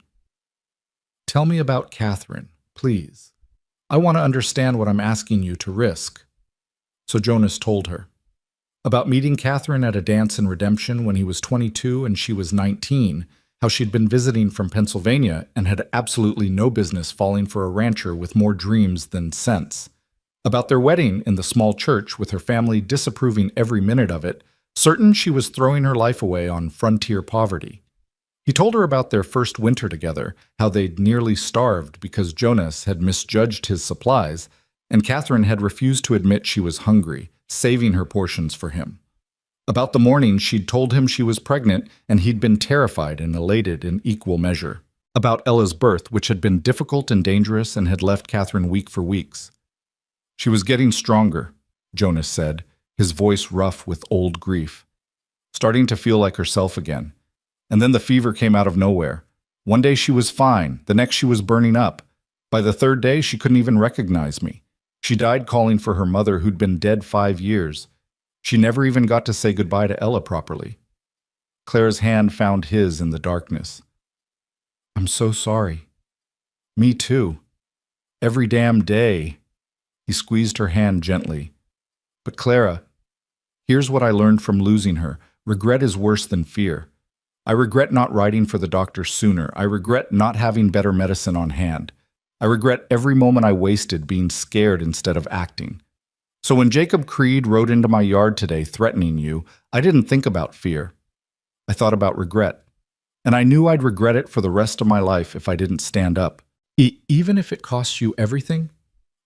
Tell me about Catherine, please. I want to understand what I'm asking you to risk. So Jonas told her. About meeting Catherine at a dance in Redemption when he was 22 and she was 19, how she'd been visiting from Pennsylvania and had absolutely no business falling for a rancher with more dreams than sense. About their wedding in the small church with her family disapproving every minute of it, certain she was throwing her life away on frontier poverty. He told her about their first winter together, how they'd nearly starved because Jonas had misjudged his supplies, and Catherine had refused to admit she was hungry, saving her portions for him. About the morning she'd told him she was pregnant, and he'd been terrified and elated in equal measure. About Ella's birth, which had been difficult and dangerous and had left Catherine weak for weeks. She was getting stronger, Jonas said, his voice rough with old grief. Starting to feel like herself again. And then the fever came out of nowhere. One day she was fine, the next she was burning up. By the third day she couldn't even recognize me. She died calling for her mother who'd been dead 5 years. She never even got to say goodbye to Ella properly. Clara's hand found his in the darkness. I'm so sorry. Me too. Every damn day. He squeezed her hand gently. But Clara, here's what I learned from losing her. Regret is worse than fear. I regret not writing for the doctor sooner. I regret not having better medicine on hand. I regret every moment I wasted being scared instead of acting. So when Jacob Creed rode into my yard today threatening you, I didn't think about fear. I thought about regret. And I knew I'd regret it for the rest of my life if I didn't stand up. Even if it costs you everything?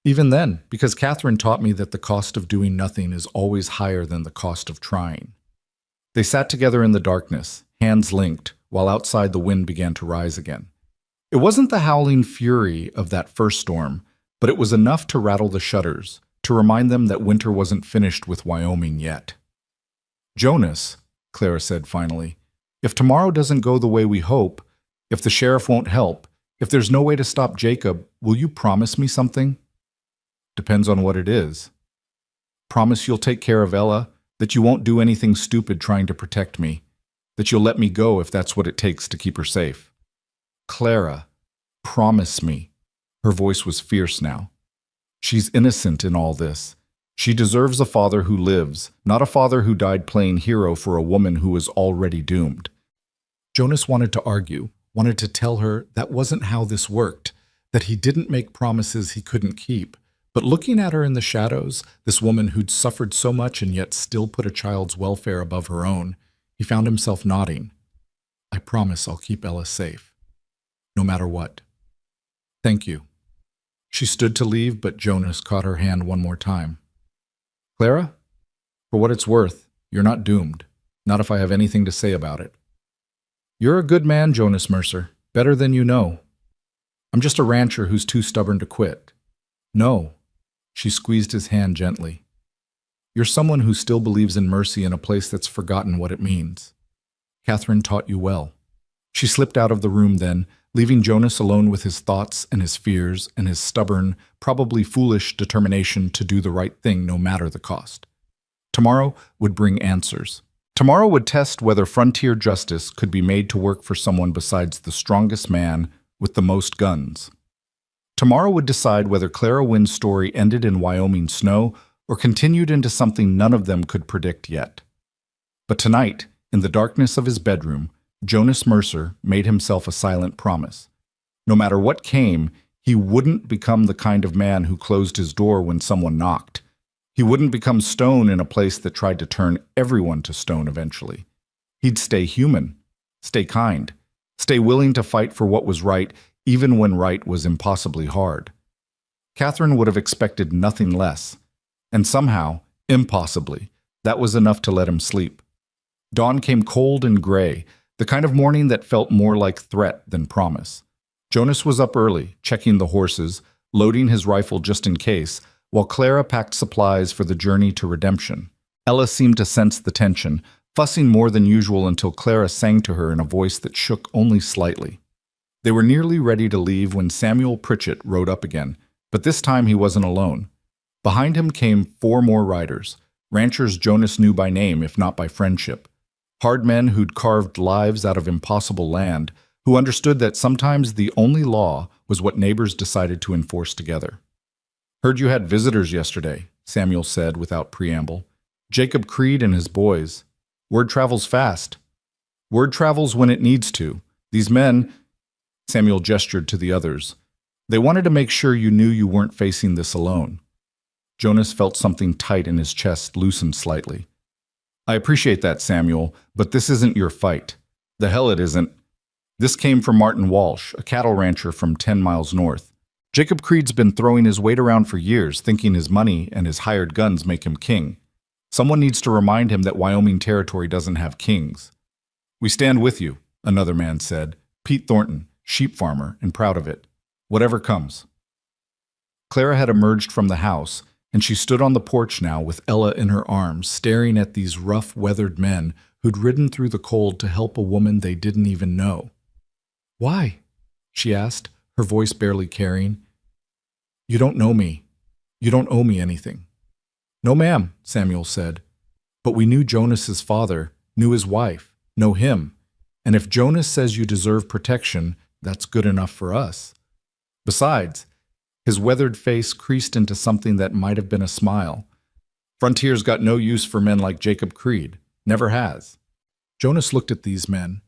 Even then, because Catherine taught me that the cost of doing nothing is always higher than the cost of trying. They sat together in the darkness, hands linked, while outside the wind began to rise again. It wasn't the howling fury of that first storm, but it was enough to rattle the shutters, to remind them that winter wasn't finished with Wyoming yet. Jonas, Clara said finally, if tomorrow doesn't go the way we hope, if the sheriff won't help, if there's no way to stop Jacob, will you promise me something? Depends on what it is. Promise you'll take care of Ella, that you won't do anything stupid trying to protect me, that you'll let me go if that's what it takes to keep her safe. Clara, promise me. Her voice was fierce now. She's innocent in all this. She deserves a father who lives, not a father who died playing hero for a woman who was already doomed. Jonas wanted to argue, wanted to tell her that wasn't how this worked, that he didn't make promises he couldn't keep. But looking at her in the shadows, this woman who'd suffered so much and yet still put a child's welfare above her own, he found himself nodding. I promise I'll keep Ella safe. No matter what. Thank you. She stood to leave, but Jonas caught her hand one more time. Clara, for what it's worth, you're not doomed. Not if I have anything to say about it. You're a good man, Jonas Mercer. Better than you know. I'm just a rancher who's too stubborn to quit. No. She squeezed his hand gently. You're someone who still believes in mercy in a place that's forgotten what it means. Catherine taught you well. She slipped out of the room then, leaving Jonas alone with his thoughts and his fears and his stubborn, probably foolish determination to do the right thing no matter the cost. Tomorrow would bring answers. Tomorrow would test whether frontier justice could be made to work for someone besides the strongest man with the most guns. Tomorrow would decide whether Clara Wynn's story ended in Wyoming snow or continued into something none of them could predict yet. But tonight, in the darkness of his bedroom, Jonas Mercer made himself a silent promise. No matter what came, he wouldn't become the kind of man who closed his door when someone knocked. He wouldn't become stone in a place that tried to turn everyone to stone eventually. He'd stay human, stay kind, stay willing to fight for what was right, even when right was impossibly hard. Catherine would have expected nothing less, and somehow, impossibly, that was enough to let him sleep. Dawn came cold and gray, the kind of morning that felt more like threat than promise. Jonas was up early, checking the horses, loading his rifle just in case, while Clara packed supplies for the journey to Redemption. Ella seemed to sense the tension, fussing more than usual until Clara sang to her in a voice that shook only slightly. They were nearly ready to leave when Samuel Pritchett rode up again, but this time he wasn't alone. Behind him came 4 more riders, ranchers Jonas knew by name if not by friendship. Hard men who'd carved lives out of impossible land, who understood that sometimes the only law was what neighbors decided to enforce together. "Heard you had visitors yesterday," Samuel said without preamble. "Jacob Creed and his boys. Word travels fast." "Word travels when it needs to. These men," Samuel gestured to the others, "they wanted to make sure you knew you weren't facing this alone." Jonas felt something tight in his chest loosen slightly. "I appreciate that, Samuel, but this isn't your fight." "The hell it isn't." This came from Martin Walsh, a cattle rancher from 10 miles north. "Jacob Creed's been throwing his weight around for years, thinking his money and his hired guns make him king. Someone needs to remind him that Wyoming territory doesn't have kings." "We stand with you," another man said, Pete Thornton, sheep farmer and proud of it. "Whatever comes." Clara had emerged from the house, and she stood on the porch now with Ella in her arms, staring at these rough, weathered men who'd ridden through the cold to help a woman they didn't even know. "Why?" she asked, her voice barely carrying. "You don't know me. You don't owe me anything." "No, ma'am," Samuel said. "But we knew Jonas's father, knew his wife, know him. And if Jonas says you deserve protection, that's good enough for us. Besides," his weathered face creased into something that might have been a smile, "Frontier's got no use for men like Jacob Creed. Never has." Jonas looked at these men.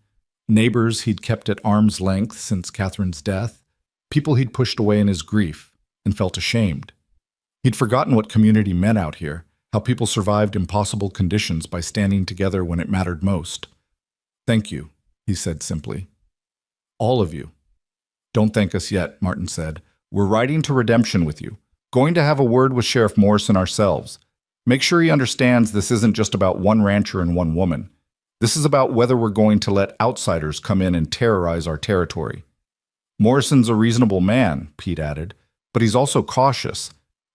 Neighbors he'd kept at arm's length since Catherine's death, people he'd pushed away in his grief, and felt ashamed. He'd forgotten what community meant out here, how people survived impossible conditions by standing together when it mattered most. "Thank you," he said simply. "All of you." "Don't thank us yet," Martin said. "We're riding to Redemption with you. Going to have a word with Sheriff Morrison ourselves. Make sure he understands this isn't just about one rancher and one woman. This is about whether we're going to let outsiders come in and terrorize our territory." "Morrison's a reasonable man," Pete added, "but he's also cautious.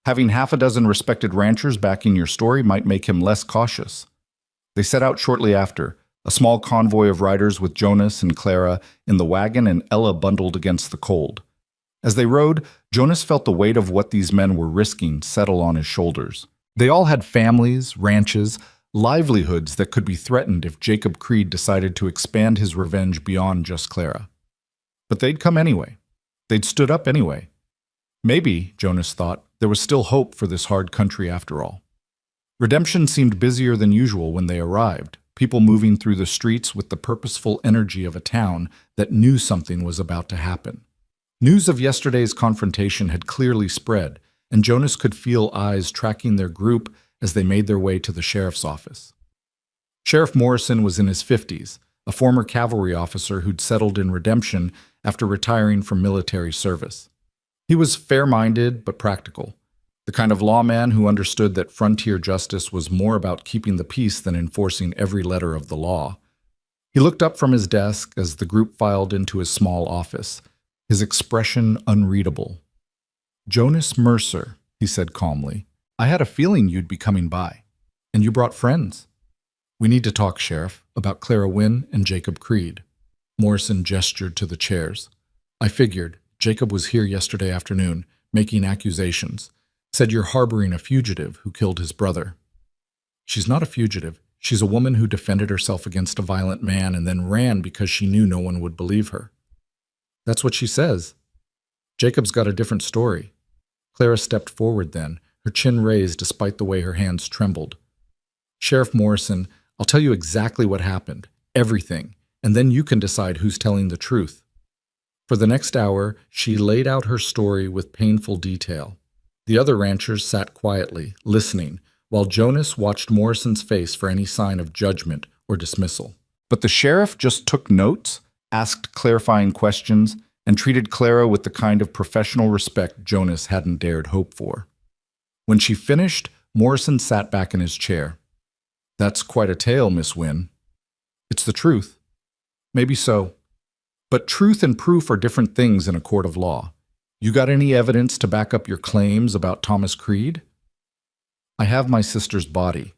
Having half a dozen respected ranchers backing your story might make him less cautious." They set out shortly after, a small convoy of riders with Jonas and Clara in the wagon and Ella bundled against the cold. As they rode, Jonas felt the weight of what these men were risking settle on his shoulders. They all had families, ranches, livelihoods that could be threatened if Jacob Creed decided to expand his revenge beyond just Clara. But they'd come anyway. They'd stood up anyway. Maybe, Jonas thought, there was still hope for this hard country after all. Redemption seemed busier than usual when they arrived, people moving through the streets with the purposeful energy of a town that knew something was about to happen. News of yesterday's confrontation had clearly spread, and Jonas could feel eyes tracking their group as they made their way to the sheriff's office. Sheriff Morrison was in his 50s, a former cavalry officer who'd settled in Redemption after retiring from military service. He was fair-minded but practical, the kind of lawman who understood that frontier justice was more about keeping the peace than enforcing every letter of the law. He looked up from his desk as the group filed into his small office, his expression unreadable. "Jonas Mercer," he said calmly, "I had a feeling you'd be coming by. And you brought friends." "We need to talk, Sheriff, about Clara Wynn and Jacob Creed." Morrison gestured to the chairs. "I figured. Jacob was here yesterday afternoon, making accusations. Said you're harboring a fugitive who killed his brother." "She's not a fugitive. She's a woman who defended herself against a violent man and then ran because she knew no one would believe her." "That's what she says." "Jacob's got a different story." Clara stepped forward then, her chin raised despite the way her hands trembled. "Sheriff Morrison, I'll tell you exactly what happened, everything, and then you can decide who's telling the truth." For the next hour, she laid out her story with painful detail. The other ranchers sat quietly, listening, while Jonas watched Morrison's face for any sign of judgment or dismissal. But the sheriff just took notes, asked clarifying questions, and treated Clara with the kind of professional respect Jonas hadn't dared hope for. When she finished, Morrison sat back in his chair. "That's quite a tale, Miss Wynn." "It's the truth." "Maybe so. But truth and proof are different things in a court of law. You got any evidence to back up your claims about Thomas Creed?" "I have my sister's body.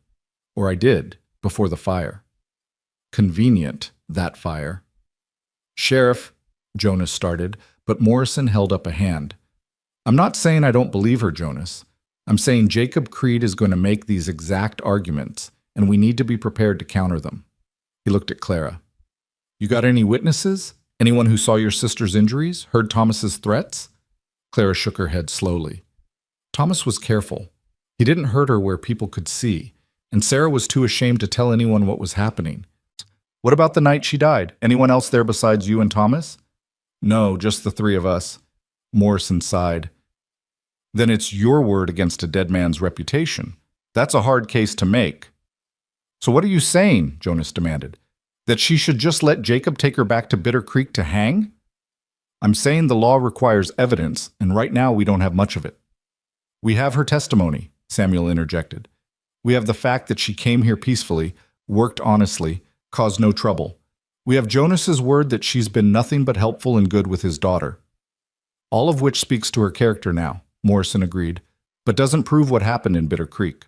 Or I did, before the fire." Convenient, that fire. Sheriff, Jonas started, but Morrison held up a hand. I'm not saying I don't believe her, Jonas. I'm saying Jacob Creed is going to make these exact arguments, and we need to be prepared to counter them. He looked at Clara. You got any witnesses? Anyone who saw your sister's injuries? Heard Thomas's threats? Clara shook her head slowly. Thomas was careful. He didn't hurt her where people could see, and Sarah was too ashamed to tell anyone what was happening. What about the night she died? Anyone else there besides you and Thomas? No, just the three of us. Morrison sighed. Then it's your word against a dead man's reputation. That's a hard case to make. So what are you saying? Jonas demanded. That she should just let Jacob take her back to Bitter Creek to hang? I'm saying the law requires evidence, and right now we don't have much of it. We have her testimony, Samuel interjected. We have the fact that she came here peacefully, worked honestly, caused no trouble. We have Jonas's word that she's been nothing but helpful and good with his daughter. All of which speaks to her character now, Morrison agreed, but doesn't prove what happened in Bitter Creek.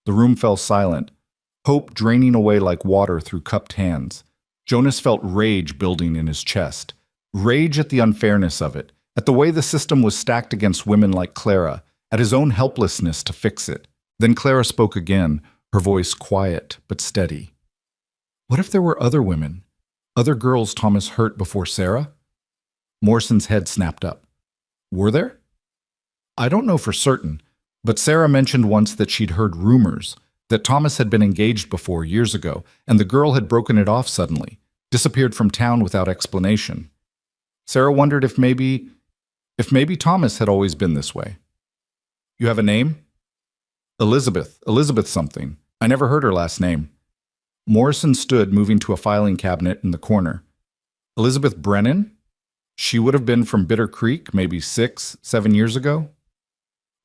The room fell silent, hope draining away like water through cupped hands. Jonas felt rage building in his chest. Rage at the unfairness of it, at the way the system was stacked against women like Clara, at his own helplessness to fix it. Then Clara spoke again, her voice quiet but steady. What if there were other women? Other girls Thomas hurt before Sarah? Morrison's head snapped up. Were there? I don't know for certain, but Sarah mentioned once that she'd heard rumors, that Thomas had been engaged before years ago, and the girl had broken it off suddenly, disappeared from town without explanation. Sarah wondered if maybe Thomas had always been this way. You have a name? Elizabeth something. I never heard her last name. Morrison stood, moving to a filing cabinet in the corner. Elizabeth Brennan? She would have been from Bitter Creek maybe 6, 7 years ago?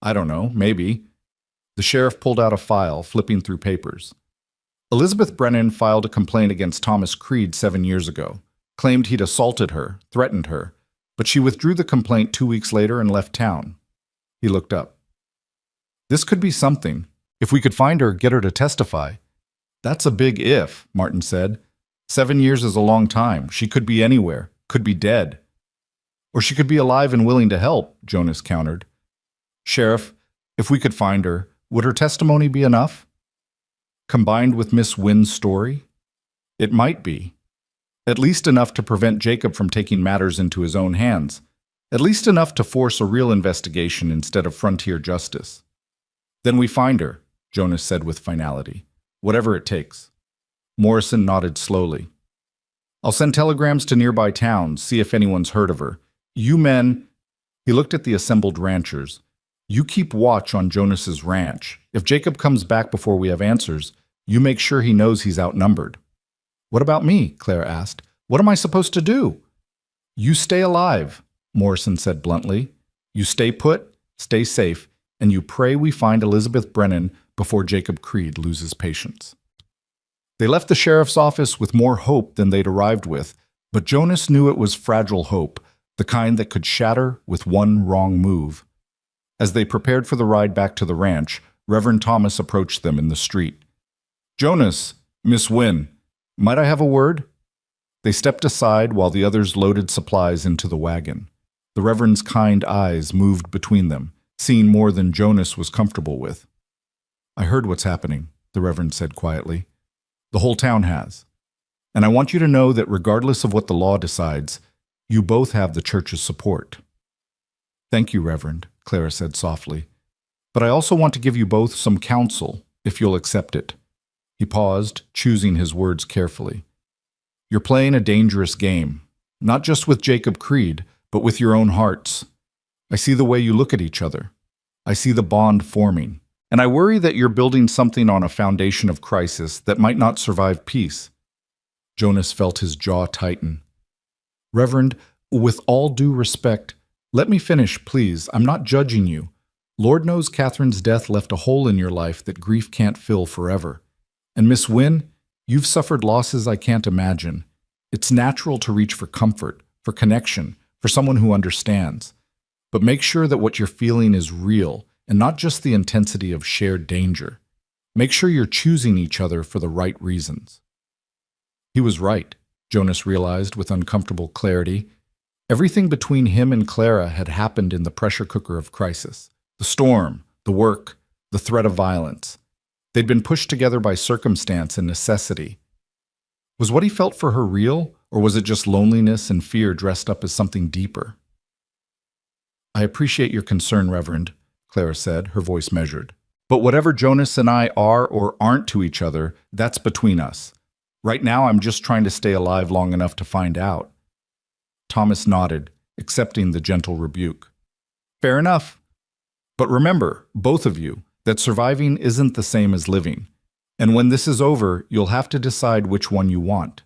I don't know, maybe. The sheriff pulled out a file, flipping through papers. Elizabeth Brennan filed a complaint against Thomas Creed 7 years ago, claimed he'd assaulted her, threatened her, but she withdrew the complaint 2 weeks later and left town. He looked up. This could be something. If we could find her, get her to testify. That's a big if, Martin said. 7 years is a long time. She could be anywhere, could be dead. Or she could be alive and willing to help, Jonas countered. Sheriff, if we could find her, would her testimony be enough? Combined with Miss Wynn's story? It might be. At least enough to prevent Jacob from taking matters into his own hands. At least enough to force a real investigation instead of frontier justice. Then we find her, Jonas said with finality. Whatever it takes. Morrison nodded slowly. I'll send telegrams to nearby towns, see if anyone's heard of her. You men, he looked at the assembled ranchers. You keep watch on Jonas's ranch. If Jacob comes back before we have answers, you make sure he knows he's outnumbered. What about me? Clara asked. What am I supposed to do? You stay alive, Morrison said bluntly. You stay put, stay safe, and you pray we find Elizabeth Brennan before Jacob Creed loses patience. They left the sheriff's office with more hope than they'd arrived with, but Jonas knew it was fragile hope, the kind that could shatter with one wrong move. As they prepared for the ride back to the ranch, Reverend Thomas approached them in the street. Jonas, Miss Wynn, might I have a word? They stepped aside while the others loaded supplies into the wagon. The Reverend's kind eyes moved between them, seeing more than Jonas was comfortable with. I heard what's happening, the Reverend said quietly. The whole town has. And I want you to know that regardless of what the law decides, you both have the church's support. Thank you, Reverend, Clara said softly. But I also want to give you both some counsel, if you'll accept it. He paused, choosing his words carefully. You're playing a dangerous game, not just with Jacob Creed, but with your own hearts. I see the way you look at each other. I see the bond forming. And I worry that you're building something on a foundation of crisis that might not survive peace. Jonas felt his jaw tighten. Reverend, with all due respect, let me finish, please. I'm not judging you. Lord knows Catherine's death left a hole in your life that grief can't fill forever. And Miss Wynn, you've suffered losses I can't imagine. It's natural to reach for comfort, for connection, for someone who understands. But make sure that what you're feeling is real, and not just the intensity of shared danger. Make sure you're choosing each other for the right reasons. He was right, Jonas realized with uncomfortable clarity. Everything between him and Clara had happened in the pressure cooker of crisis. The storm, the work, the threat of violence. They'd been pushed together by circumstance and necessity. Was what he felt for her real, or was it just loneliness and fear dressed up as something deeper? "I appreciate your concern, Reverend," Clara said, her voice measured. "But whatever Jonas and I are or aren't to each other, that's between us. Right now, I'm just trying to stay alive long enough to find out." Thomas nodded, accepting the gentle rebuke. "Fair enough. But remember, both of you, that surviving isn't the same as living. And when this is over, you'll have to decide which one you want."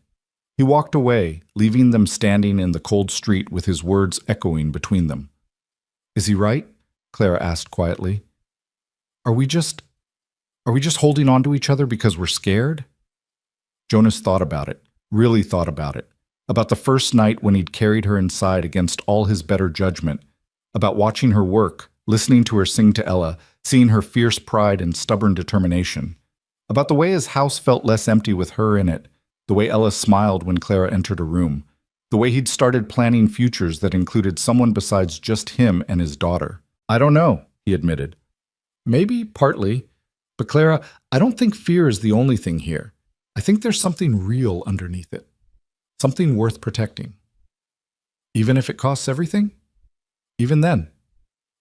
He walked away, leaving them standing in the cold street with his words echoing between them. "Is he right?" Clara asked quietly. Are we just holding on to each other because we're scared?" Jonas thought about it, really thought about it. About the first night when he'd carried her inside against all his better judgment. About watching her work, listening to her sing to Ella, seeing her fierce pride and stubborn determination. About the way his house felt less empty with her in it, the way Ella smiled when Clara entered a room, the way he'd started planning futures that included someone besides just him and his daughter. "I don't know," he admitted. "Maybe, partly. But Clara, I don't think fear is the only thing here. I think there's something real underneath it. Something worth protecting. Even if it costs everything? Even then."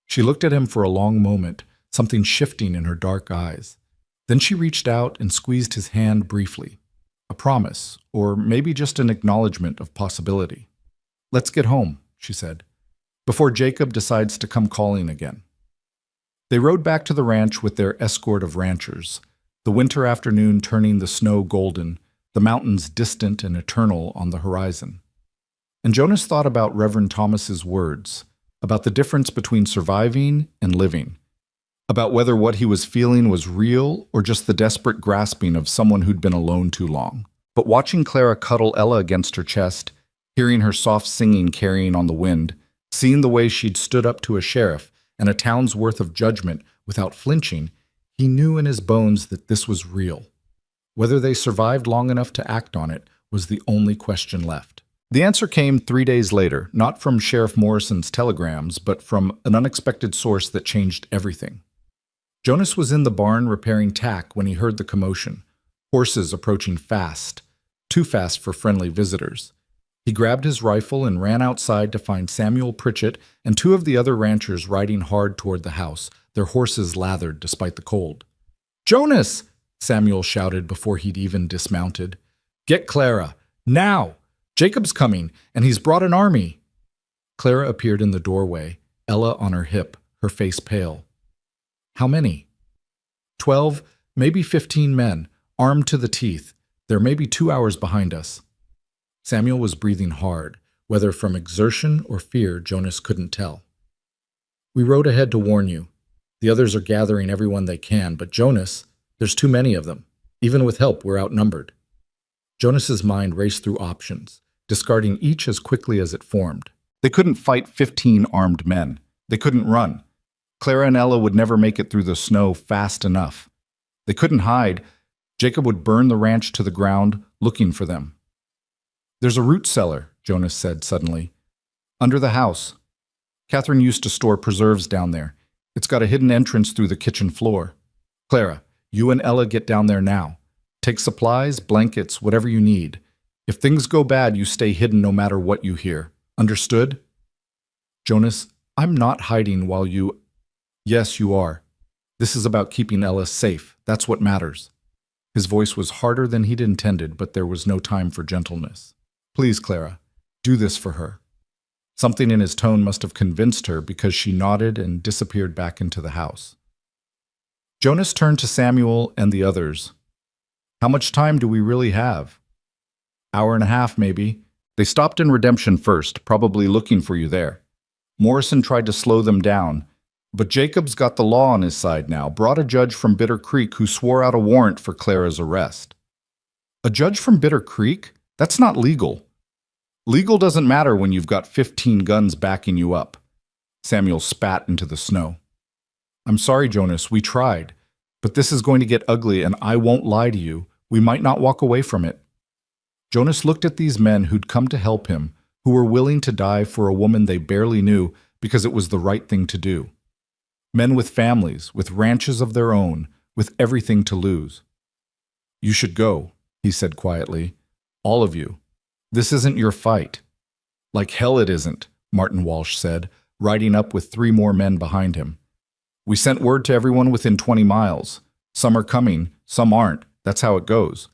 She looked at him for a long moment, something shifting in her dark eyes. Then she reached out and squeezed his hand briefly. A promise, or maybe just an acknowledgement of possibility. "Let's get home," she said, "before Jacob decides to come calling again." They rode back to the ranch with their escort of ranchers, the winter afternoon turning the snow golden, the mountains distant and eternal on the horizon. And Jonas thought about Reverend Thomas's words, about the difference between surviving and living, about whether what he was feeling was real or just the desperate grasping of someone who'd been alone too long. But watching Clara cuddle Ella against her chest, hearing her soft singing carrying on the wind, seeing the way she'd stood up to a sheriff and a town's worth of judgment without flinching, he knew in his bones that this was real. Whether they survived long enough to act on it was the only question left. The answer came 3 days later, not from Sheriff Morrison's telegrams, but from an unexpected source that changed everything. Jonas was in the barn repairing tack when he heard the commotion, horses approaching fast, too fast for friendly visitors. He grabbed his rifle and ran outside to find Samuel Pritchett and 2 of the other ranchers riding hard toward the house, their horses lathered despite the cold. "Jonas!" Samuel shouted before he'd even dismounted. "Get Clara! Now! Jacob's coming, and he's brought an army!" Clara appeared in the doorway, Ella on her hip, her face pale. "How many?" 12, maybe 15 men, armed to the teeth. They're maybe 2 hours behind us." Samuel was breathing hard, whether from exertion or fear Jonas couldn't tell. "We rode ahead to warn you. The others are gathering everyone they can, but Jonas, there's too many of them. Even with help, we're outnumbered." Jonas's mind raced through options, discarding each as quickly as it formed. They couldn't fight 15 armed men. They couldn't run. Clara and Ella would never make it through the snow fast enough. They couldn't hide. Jacob would burn the ranch to the ground, looking for them. "There's a root cellar," Jonas said suddenly. "Under the house. Catherine used to store preserves down there. It's got a hidden entrance through the kitchen floor. Clara, you and Ella get down there now. Take supplies, blankets, whatever you need. If things go bad, you stay hidden no matter what you hear. Understood?" "Jonas, I'm not hiding while you—" "Yes, you are. This is about keeping Ella safe. That's what matters." His voice was harder than he'd intended, but there was no time for gentleness. "Please, Clara, do this for her." Something in his tone must have convinced her because she nodded and disappeared back into the house. Jonas turned to Samuel and the others. "How much time do we really have?" "Hour and a half, maybe. They stopped in Redemption first, probably looking for you there. Morrison tried to slow them down, but Jacob's got the law on his side now, brought a judge from Bitter Creek who swore out a warrant for Clara's arrest." "A judge from Bitter Creek? That's not legal." "Legal doesn't matter when you've got 15 guns backing you up." Samuel spat into the snow. "I'm sorry, Jonas, we tried. But this is going to get ugly, and I won't lie to you. We might not walk away from it." Jonas looked at these men who'd come to help him, who were willing to die for a woman they barely knew because it was the right thing to do. Men with families, with ranches of their own, with everything to lose. "You should go," he said quietly. "All of you. This isn't your fight." "Like hell it isn't," Martin Walsh said, riding up with 3 more men behind him. "We sent word to everyone within 20 miles. Some are coming, some aren't. That's how it goes.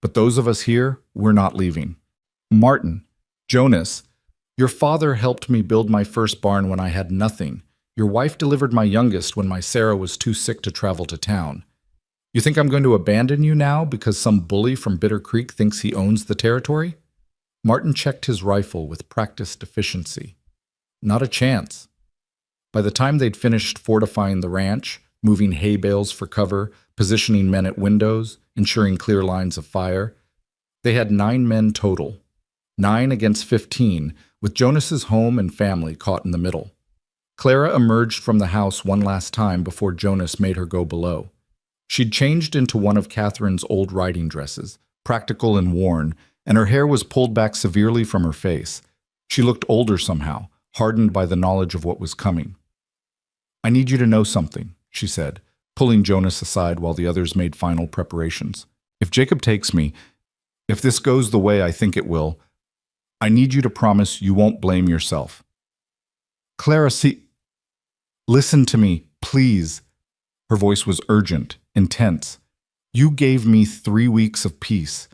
But those of us here, we're not leaving." "Martin, Jonas, your father helped me build my first barn when I had nothing. Your wife delivered my youngest when my Sarah was too sick to travel to town. You think I'm going to abandon you now because some bully from Bitter Creek thinks he owns the territory?" Martin checked his rifle with practiced efficiency. "Not a chance." By the time they'd finished fortifying the ranch, moving hay bales for cover, positioning men at windows, ensuring clear lines of fire, they had 9 men total. 9 against 15, with Jonas's home and family caught in the middle. Clara emerged from the house one last time before Jonas made her go below. She'd changed into one of Catherine's old riding dresses, practical and worn, and her hair was pulled back severely from her face. She looked older somehow, hardened by the knowledge of what was coming. "I need you to know something," she said, pulling Jonas aside while the others made final preparations. "If Jacob takes me, if this goes the way I think it will, I need you to promise you won't blame yourself." "Clara, listen to me, please." Her voice was urgent, intense. "You gave me 3 weeks of peace.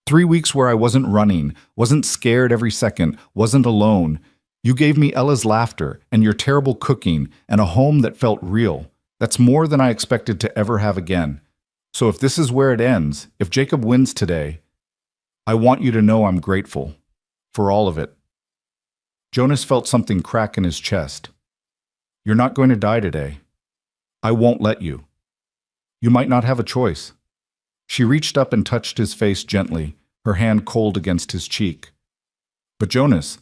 3 weeks where I wasn't running, wasn't scared every second, wasn't alone. You gave me Ella's laughter and your terrible cooking and a home that felt real. That's more than I expected to ever have again. So if this is where it ends, if Jacob wins today, I want you to know I'm grateful. For all of it." Jonas felt something crack in his chest. "You're not going to die today. I won't let you. You might not have a choice." She reached up and touched his face gently, her hand cold against his cheek. "But Jonas,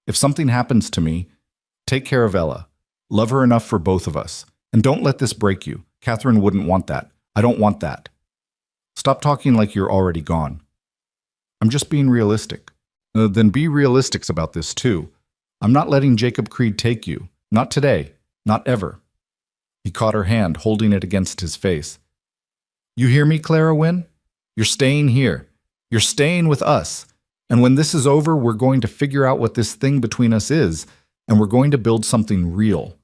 if something happens to me, take care of Ella. Love her enough for both of us. And don't let this break you. Catherine wouldn't want that. I don't want that. Stop talking like you're already gone." "I'm just being realistic." Then be realistic about this too. I'm not letting Jacob Creed take you. Not today. Not ever." He caught her hand, holding it against his face. "You hear me, Clara Wynne? You're staying here. You're staying with us. And when this is over, we're going to figure out what this thing between us is, and we're going to build something real.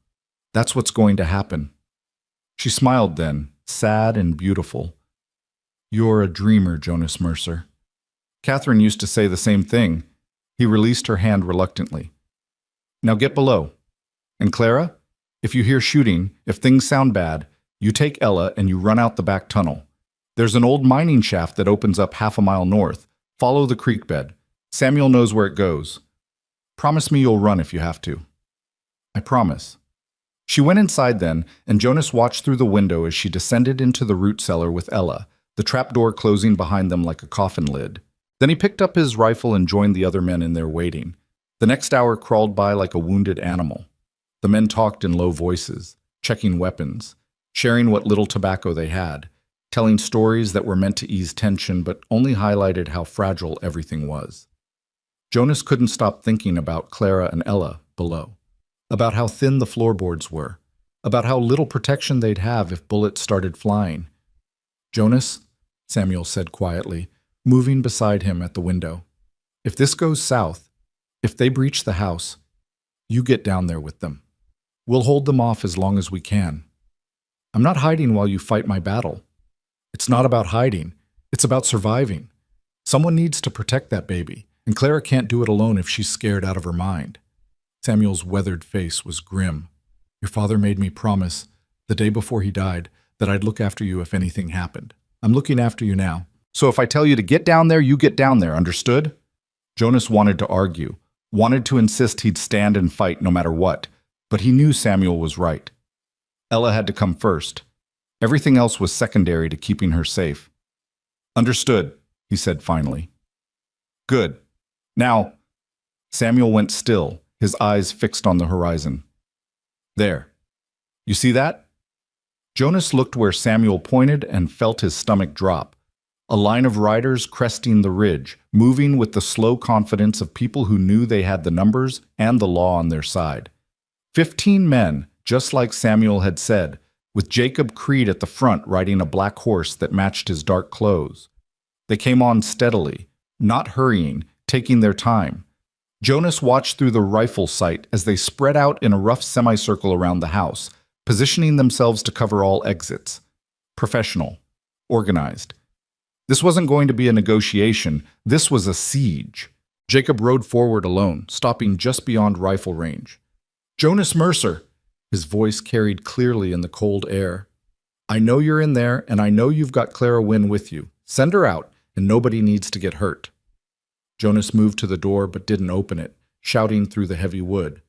That's what's going to happen." She smiled then, sad and beautiful. "You're a dreamer, Jonas Mercer." Catherine used to say the same thing. He released her hand reluctantly. "Now get below. And Clara, if you hear shooting, if things sound bad, you take Ella and you run out the back tunnel. There's an old mining shaft that opens up half a mile north. Follow the creek bed. Samuel knows where it goes. Promise me you'll run if you have to." "I promise." She went inside then, and Jonas watched through the window as she descended into the root cellar with Ella, the trapdoor closing behind them like a coffin lid. Then he picked up his rifle and joined the other men in their waiting. The next hour crawled by like a wounded animal. The men talked in low voices, checking weapons, sharing what little tobacco they had, telling stories that were meant to ease tension but only highlighted how fragile everything was. Jonas couldn't stop thinking about Clara and Ella below, about how thin the floorboards were, about how little protection they'd have if bullets started flying. "Jonas," Samuel said quietly, moving beside him at the window, "if this goes south, if they breach the house, you get down there with them. We'll hold them off as long as we can. I'm not hiding while you fight my battle. It's not about hiding. It's about surviving. Someone needs to protect that baby, and Clara can't do it alone if she's scared out of her mind." Samuel's weathered face was grim. "Your father made me promise, the day before he died, that I'd look after you if anything happened. I'm looking after you now. So if I tell you to get down there, you get down there, understood?" Jonas wanted to argue, wanted to insist he'd stand and fight no matter what, but he knew Samuel was right. Ella had to come first. Everything else was secondary to keeping her safe. "Understood," he said finally. "Good. Now," Samuel went still, his eyes fixed on the horizon. "There. You see that?" Jonas looked where Samuel pointed and felt his stomach drop. A line of riders cresting the ridge, moving with the slow confidence of people who knew they had the numbers and the law on their side. 15 men, just like Samuel had said, with Jacob Creed at the front riding a black horse that matched his dark clothes. They came on steadily, not hurrying, taking their time. Jonas watched through the rifle sight as they spread out in a rough semicircle around the house, positioning themselves to cover all exits. Professional. Organized. This wasn't going to be a negotiation, this was a siege. Jacob rode forward alone, stopping just beyond rifle range. "Jonas Mercer," his voice carried clearly in the cold air. "I know you're in there, and I know you've got Clara Wynne with you. Send her out, and nobody needs to get hurt." Jonas moved to the door but didn't open it, shouting through the heavy wood.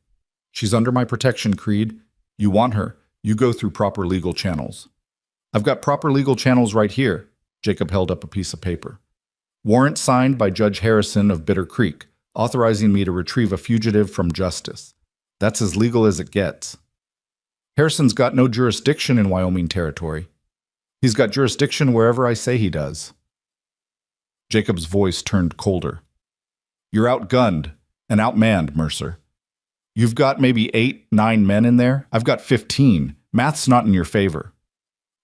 "She's under my protection, Creed. You want her, you go through proper legal channels." "I've got proper legal channels right here." Jacob held up a piece of paper. "Warrant signed by Judge Harrison of Bitter Creek, authorizing me to retrieve a fugitive from justice. That's as legal as it gets." "Harrison's got no jurisdiction in Wyoming territory. He's got jurisdiction wherever I say he does." Jacob's voice turned colder. "You're outgunned and outmanned, Mercer. You've got maybe 8, 9 men in there. I've got 15. Math's not in your favor."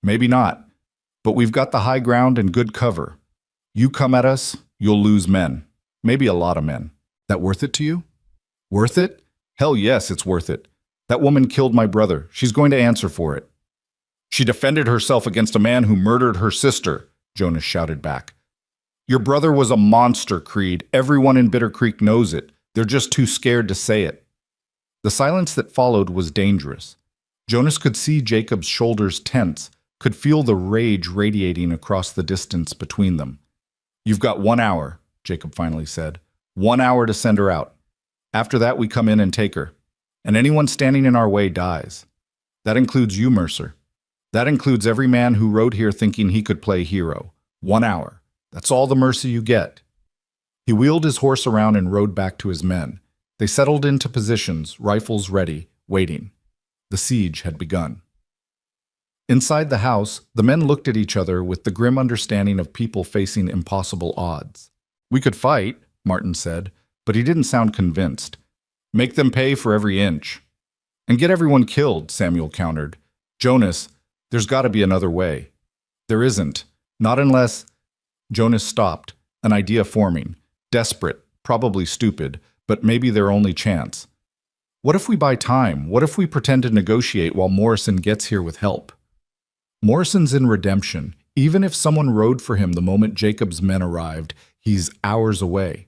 "Maybe not, but we've got the high ground and good cover. You come at us, you'll lose men. Maybe a lot of men. That worth it to you?" "Worth it? Hell yes, it's worth it. That woman killed my brother. She's going to answer for it." "She defended herself against a man who murdered her sister," Jonas shouted back. "Your brother was a monster, Creed. Everyone in Bitter Creek knows it. They're just too scared to say it." The silence that followed was dangerous. Jonas could see Jacob's shoulders tense, could feel the rage radiating across the distance between them. "You've got 1 hour," Jacob finally said. 1 hour to send her out. After that, we come in and take her. And anyone standing in our way dies. That includes you, Mercer. That includes every man who rode here thinking he could play hero. 1 hour. That's all the mercy you get." He wheeled his horse around and rode back to his men. They settled into positions, rifles ready, waiting. The siege had begun. Inside the house, the men looked at each other with the grim understanding of people facing impossible odds. "We could fight," Martin said, but he didn't sound convinced. "Make them pay for every inch." "And get everyone killed," Samuel countered. "Jonas, there's got to be another way." "There isn't. Not unless—" Jonas stopped, an idea forming. Desperate, probably stupid, but maybe their only chance. "What if we buy time? What if we pretend to negotiate while Morrison gets here with help?" Morrison's in redemption. Even if someone rode for him the moment Jacob's men arrived, he's hours away.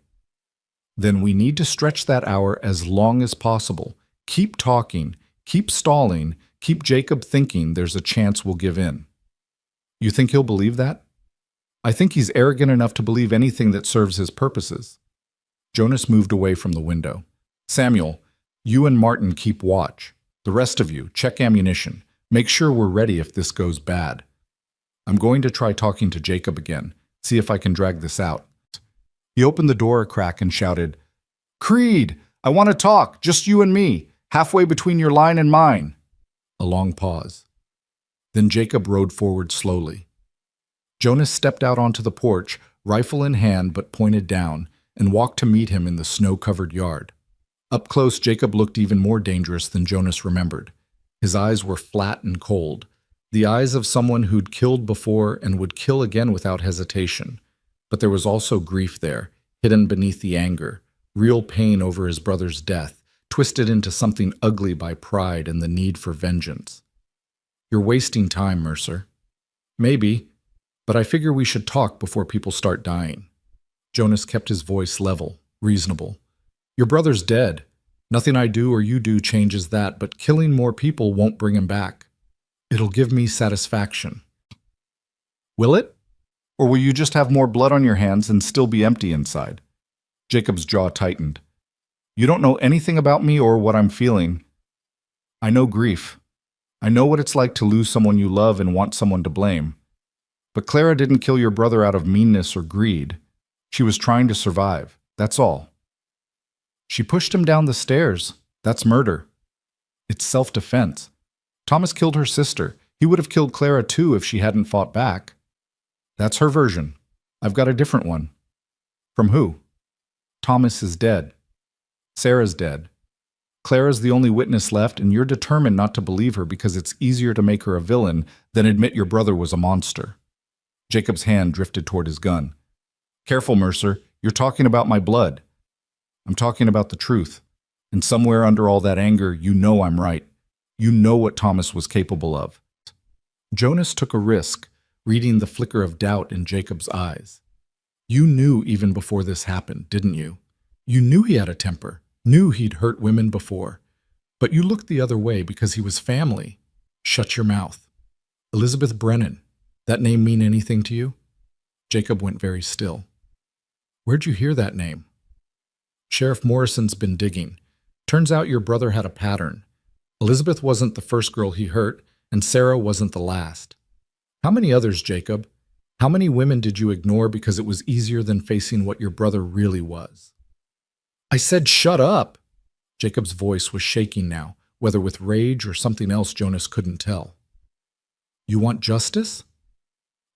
Then we need to stretch that hour as long as possible. Keep talking, keep stalling, keep Jacob thinking there's a chance we'll give in. You think he'll believe that? I think he's arrogant enough to believe anything that serves his purposes. Jonas moved away from the window. "Samuel, you and Martin keep watch. The rest of you, check ammunition. Make sure we're ready if this goes bad. I'm going to try talking to Jacob again, see if I can drag this out." He opened the door a crack and shouted, "Creed, I want to talk, just you and me, halfway between your line and mine." A long pause. Then Jacob rode forward slowly. Jonas stepped out onto the porch, rifle in hand but pointed down, and walked to meet him in the snow-covered yard. Up close, Jacob looked even more dangerous than Jonas remembered. His eyes were flat and cold, the eyes of someone who'd killed before and would kill again without hesitation. But there was also grief there, hidden beneath the anger, real pain over his brother's death, twisted into something ugly by pride and the need for vengeance. "You're wasting time, Mercer." "Maybe, but I figure we should talk before people start dying." Jonas kept his voice level, reasonable. "Your brother's dead. Nothing I do or you do changes that, but killing more people won't bring him back. It'll give me satisfaction." "Will it? Or will you just have more blood on your hands and still be empty inside?" Jacob's jaw tightened. "You don't know anything about me or what I'm feeling. I know grief. I know what it's like to lose someone you love and want someone to blame. But Clara didn't kill your brother out of meanness or greed. She was trying to survive, that's all. She pushed him down the stairs. That's murder. It's self-defense. Thomas killed her sister. He would have killed Clara too if she hadn't fought back. That's her version. I've got a different one. From who? Thomas is dead. Sarah's dead. Clara's the only witness left, and you're determined not to believe her because it's easier to make her a villain than admit your brother was a monster. Jacob's hand drifted toward his gun. Careful, Mercer. You're talking about my blood. I'm talking about the truth. And somewhere under all that anger, you know I'm right. You know what Thomas was capable of. Jonas took a risk, reading the flicker of doubt in Jacob's eyes. You knew even before this happened, didn't you? You knew he had a temper, knew he'd hurt women before. But you looked the other way because he was family. Shut your mouth. Elizabeth Brennan, that name mean anything to you? Jacob went very still. Where'd you hear that name? Sheriff Morrison's been digging. Turns out your brother had a pattern. Elizabeth wasn't the first girl he hurt, and Sarah wasn't the last. How many others, Jacob? How many women did you ignore because it was easier than facing what your brother really was? I said shut up! Jacob's voice was shaking now, whether with rage or something else Jonas couldn't tell. You want justice?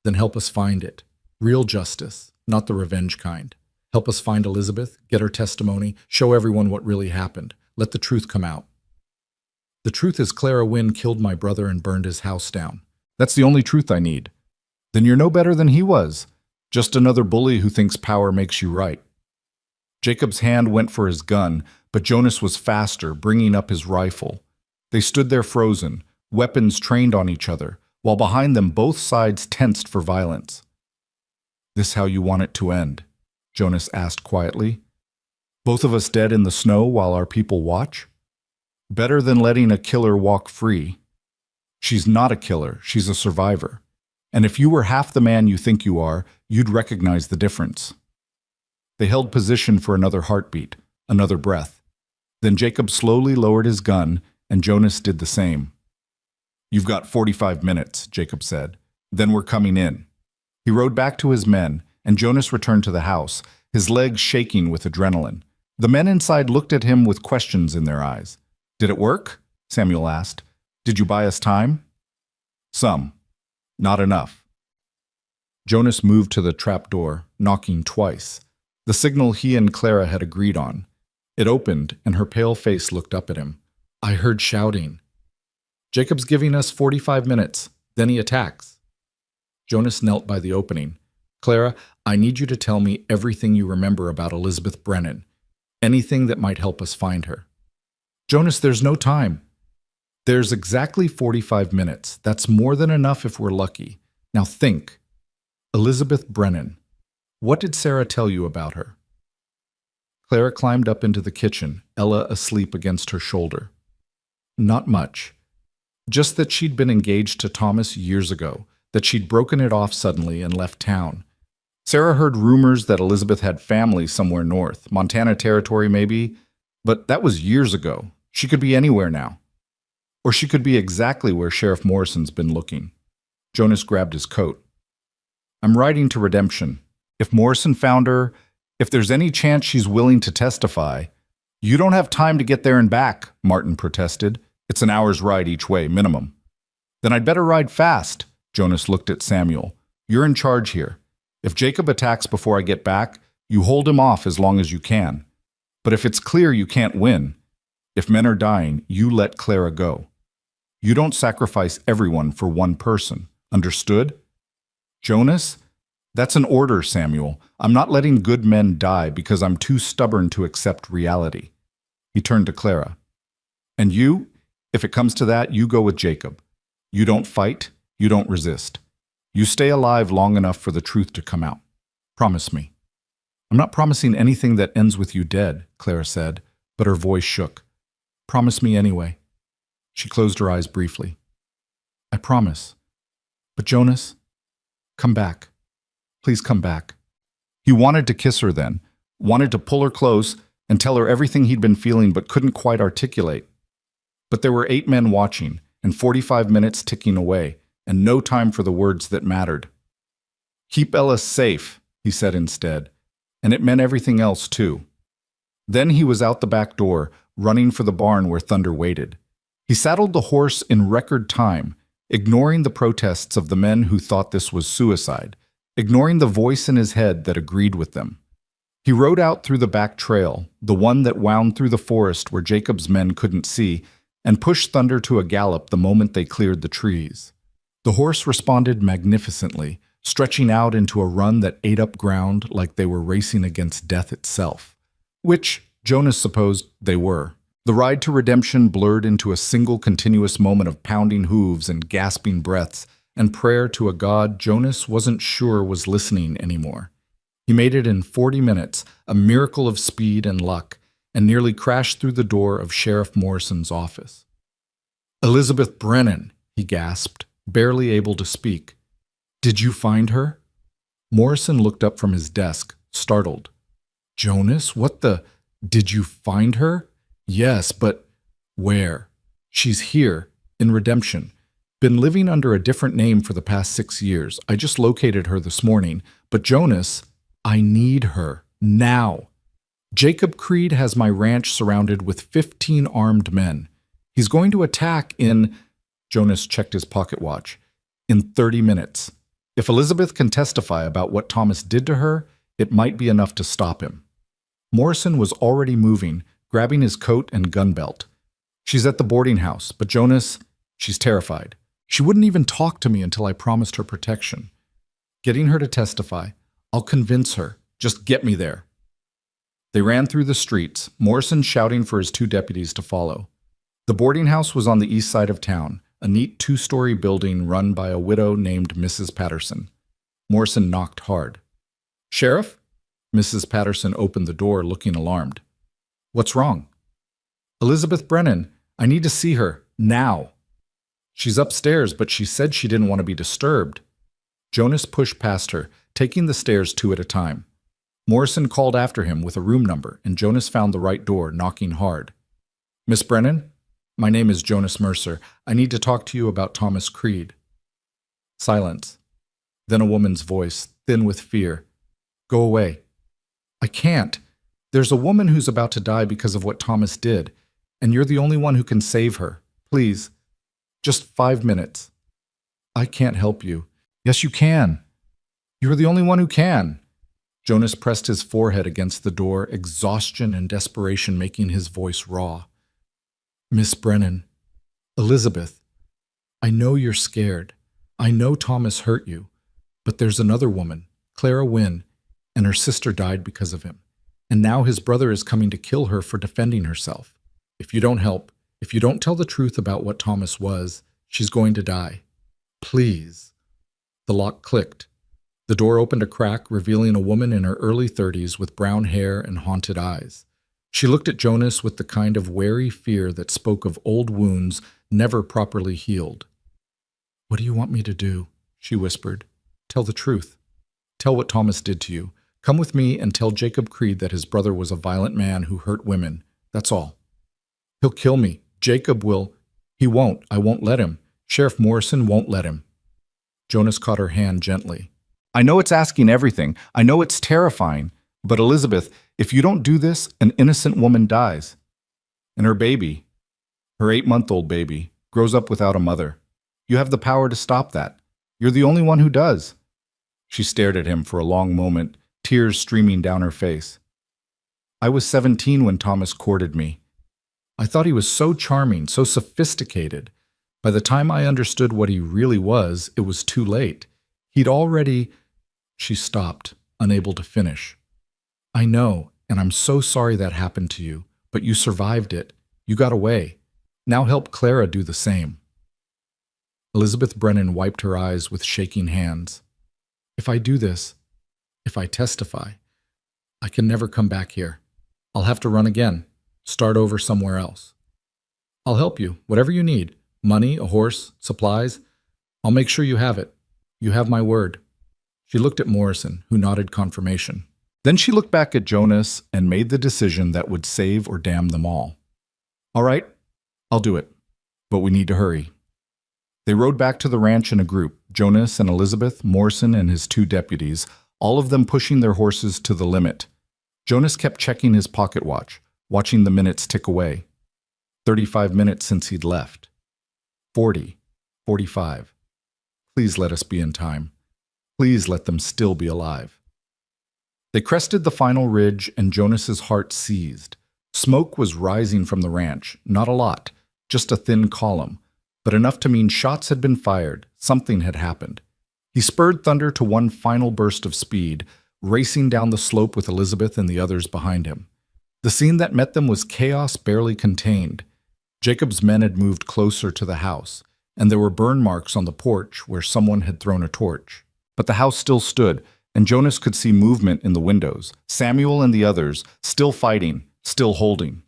Then help us find it. Real justice, not the revenge kind. Help us find Elizabeth, get her testimony, show everyone what really happened. Let the truth come out. The truth is Clara Wynne killed my brother and burned his house down. That's the only truth I need. Then you're no better than he was. Just another bully who thinks power makes you right. Jacob's hand went for his gun, but Jonas was faster, bringing up his rifle. They stood there frozen, weapons trained on each other, while behind them both sides tensed for violence. This how you want it to end? Jonas asked quietly. Both of us dead in the snow while our people watch? Better than letting a killer walk free. She's not a killer, she's a survivor. And if you were half the man you think you are, you'd recognize the difference. They held position for another heartbeat, another breath. Then Jacob slowly lowered his gun, and Jonas did the same. You've got 45 minutes, Jacob said. Then we're coming in. He rode back to his men, and Jonas returned to the house, his legs shaking with adrenaline. The men inside looked at him with questions in their eyes. Did it work? Samuel asked. Did you buy us time? Some. Not enough. Jonas moved to the trapdoor, knocking twice, the signal he and Clara had agreed on. It opened, and her pale face looked up at him. I heard shouting. Jacob's giving us 45 minutes, then he attacks. Jonas knelt by the opening. Clara, I need you to tell me everything you remember about Elizabeth Brennan. Anything that might help us find her. Jonas, there's no time. There's exactly 45 minutes. That's more than enough if we're lucky. Now think. Elizabeth Brennan. What did Sarah tell you about her? Clara climbed up into the kitchen, Ella asleep against her shoulder. Not much. Just that she'd been engaged to Thomas years ago, that she'd broken it off suddenly and left town. Sarah heard rumors that Elizabeth had family somewhere north, Montana Territory maybe, but that was years ago. She could be anywhere now. Or she could be exactly where Sheriff Morrison's been looking. Jonas grabbed his coat. I'm riding to redemption. If Morrison found her, if there's any chance she's willing to testify. You don't have time to get there and back, Martin protested. It's an hour's ride each way, minimum. Then I'd better ride fast, Jonas looked at Samuel. You're in charge here. If Jacob attacks before I get back, you hold him off as long as you can. But if it's clear you can't win, if men are dying, you let Clara go. You don't sacrifice everyone for one person. Understood? Jonas? That's an order, Samuel. I'm not letting good men die because I'm too stubborn to accept reality. He turned to Clara. And you? If it comes to that, you go with Jacob. You don't fight. You don't resist. You stay alive long enough for the truth to come out. Promise me. I'm not promising anything that ends with you dead, Clara said, but her voice shook. Promise me anyway. She closed her eyes briefly. I promise. But Jonas, come back. Please come back. He wanted to kiss her then, wanted to pull her close and tell her everything he'd been feeling but couldn't quite articulate. But there were 8 men watching, and 45 minutes ticking away, and no time for the words that mattered. Keep Ella safe, he said instead, and it meant everything else too. Then he was out the back door, running for the barn where Thunder waited. He saddled the horse in record time, ignoring the protests of the men who thought this was suicide, ignoring the voice in his head that agreed with them. He rode out through the back trail, the one that wound through the forest where Jacob's men couldn't see, and pushed Thunder to a gallop the moment they cleared the trees. The horse responded magnificently, stretching out into a run that ate up ground like they were racing against death itself. Which, Jonas supposed they were. The ride to redemption blurred into a single continuous moment of pounding hooves and gasping breaths, and prayer to a God Jonas wasn't sure was listening anymore. He made it in 40 minutes, a miracle of speed and luck, and nearly crashed through the door of Sheriff Morrison's office. "Elizabeth Brennan," he gasped, barely able to speak. "Did you find her?" Morrison looked up from his desk, startled. "Jonas, what the... Did you find her?" "Yes, but where?" "She's here, in Redemption. Been living under a different name for the past 6 years. I just located her this morning. But Jonas, I need her. Now. Jacob Creed has my ranch surrounded with 15 armed men. He's going to attack in..." Jonas checked his pocket watch. "In 30 minutes. If Elizabeth can testify about what Thomas did to her, it might be enough to stop him." Morrison was already moving, grabbing his coat and gun belt. "She's at the boarding house, but Jonas, she's terrified. She wouldn't even talk to me until I promised her protection. Getting her to testify, I'll convince her. Just get me there." They ran through the streets, Morrison shouting for his 2 deputies to follow. The boarding house was on the east side of town, a neat 2-story building run by a widow named Mrs. Patterson. Morrison knocked hard. "Sheriff?" Mrs. Patterson opened the door, looking alarmed. "What's wrong?" "Elizabeth Brennan. I need to see her. Now." "She's upstairs, but she said she didn't want to be disturbed." Jonas pushed past her, taking the stairs 2 at a time. Morrison called after him with a room number, and Jonas found the right door, knocking hard. "Miss Brennan? My name is Jonas Mercer. I need to talk to you about Thomas Creed." Silence. Then a woman's voice, thin with fear. "Go away." "I can't. There's a woman who's about to die because of what Thomas did, and you're the only one who can save her. Please. Just 5 minutes." "I can't help you." "Yes, you can. You're the only one who can." Jonas pressed his forehead against the door, exhaustion and desperation making his voice raw. "Miss Brennan, Elizabeth, I know you're scared. I know Thomas hurt you. But there's another woman, Clara Wynne, and her sister died because of him. And now his brother is coming to kill her for defending herself. If you don't help, if you don't tell the truth about what Thomas was, she's going to die. Please." The lock clicked. The door opened a crack, revealing a woman in her early 30s with brown hair and haunted eyes. She looked at Jonas with the kind of wary fear that spoke of old wounds never properly healed. "What do you want me to do?" she whispered. "Tell the truth. Tell what Thomas did to you. Come with me and tell Jacob Creed that his brother was a violent man who hurt women. That's all." "He'll kill me. Jacob will." "He won't. I won't let him. Sheriff Morrison won't let him." Jonas caught her hand gently. "I know it's asking everything. I know it's terrifying. But Elizabeth, if you don't do this, an innocent woman dies. And her baby, her 8-month-old baby, grows up without a mother. You have the power to stop that. You're the only one who does." She stared at him for a long moment, tears streaming down her face. "I was 17 when Thomas courted me. I thought he was so charming, so sophisticated. By the time I understood what he really was, it was too late. He'd already..." She stopped, unable to finish. "I know, and I'm so sorry that happened to you, but you survived it. You got away. Now help Clara do the same." Elizabeth Brennan wiped her eyes with shaking hands. "If I do this, if I testify, I can never come back here. I'll have to run again, start over somewhere else. I'll help you, whatever you need. Money, a horse, supplies. I'll make sure you have it. You have my word." She looked at Morrison, who nodded confirmation. Then she looked back at Jonas and made the decision that would save or damn them all. "All right, I'll do it. But we need to hurry." They rode back to the ranch in a group, Jonas and Elizabeth, Morrison and his 2 deputies, all of them pushing their horses to the limit. Jonas kept checking his pocket watch, watching the minutes tick away. 35 minutes since he'd left. 40, 45. Please let us be in time. Please let them still be alive. They crested the final ridge, and Jonas's heart seized. Smoke was rising from the ranch, not a lot, just a thin column, but enough to mean shots had been fired, something had happened. He spurred Thunder to one final burst of speed, racing down the slope with Elizabeth and the others behind him. The scene that met them was chaos barely contained. Jacob's men had moved closer to the house, and there were burn marks on the porch where someone had thrown a torch. But the house still stood, and Jonas could see movement in the windows. Samuel and the others, still fighting, still holding.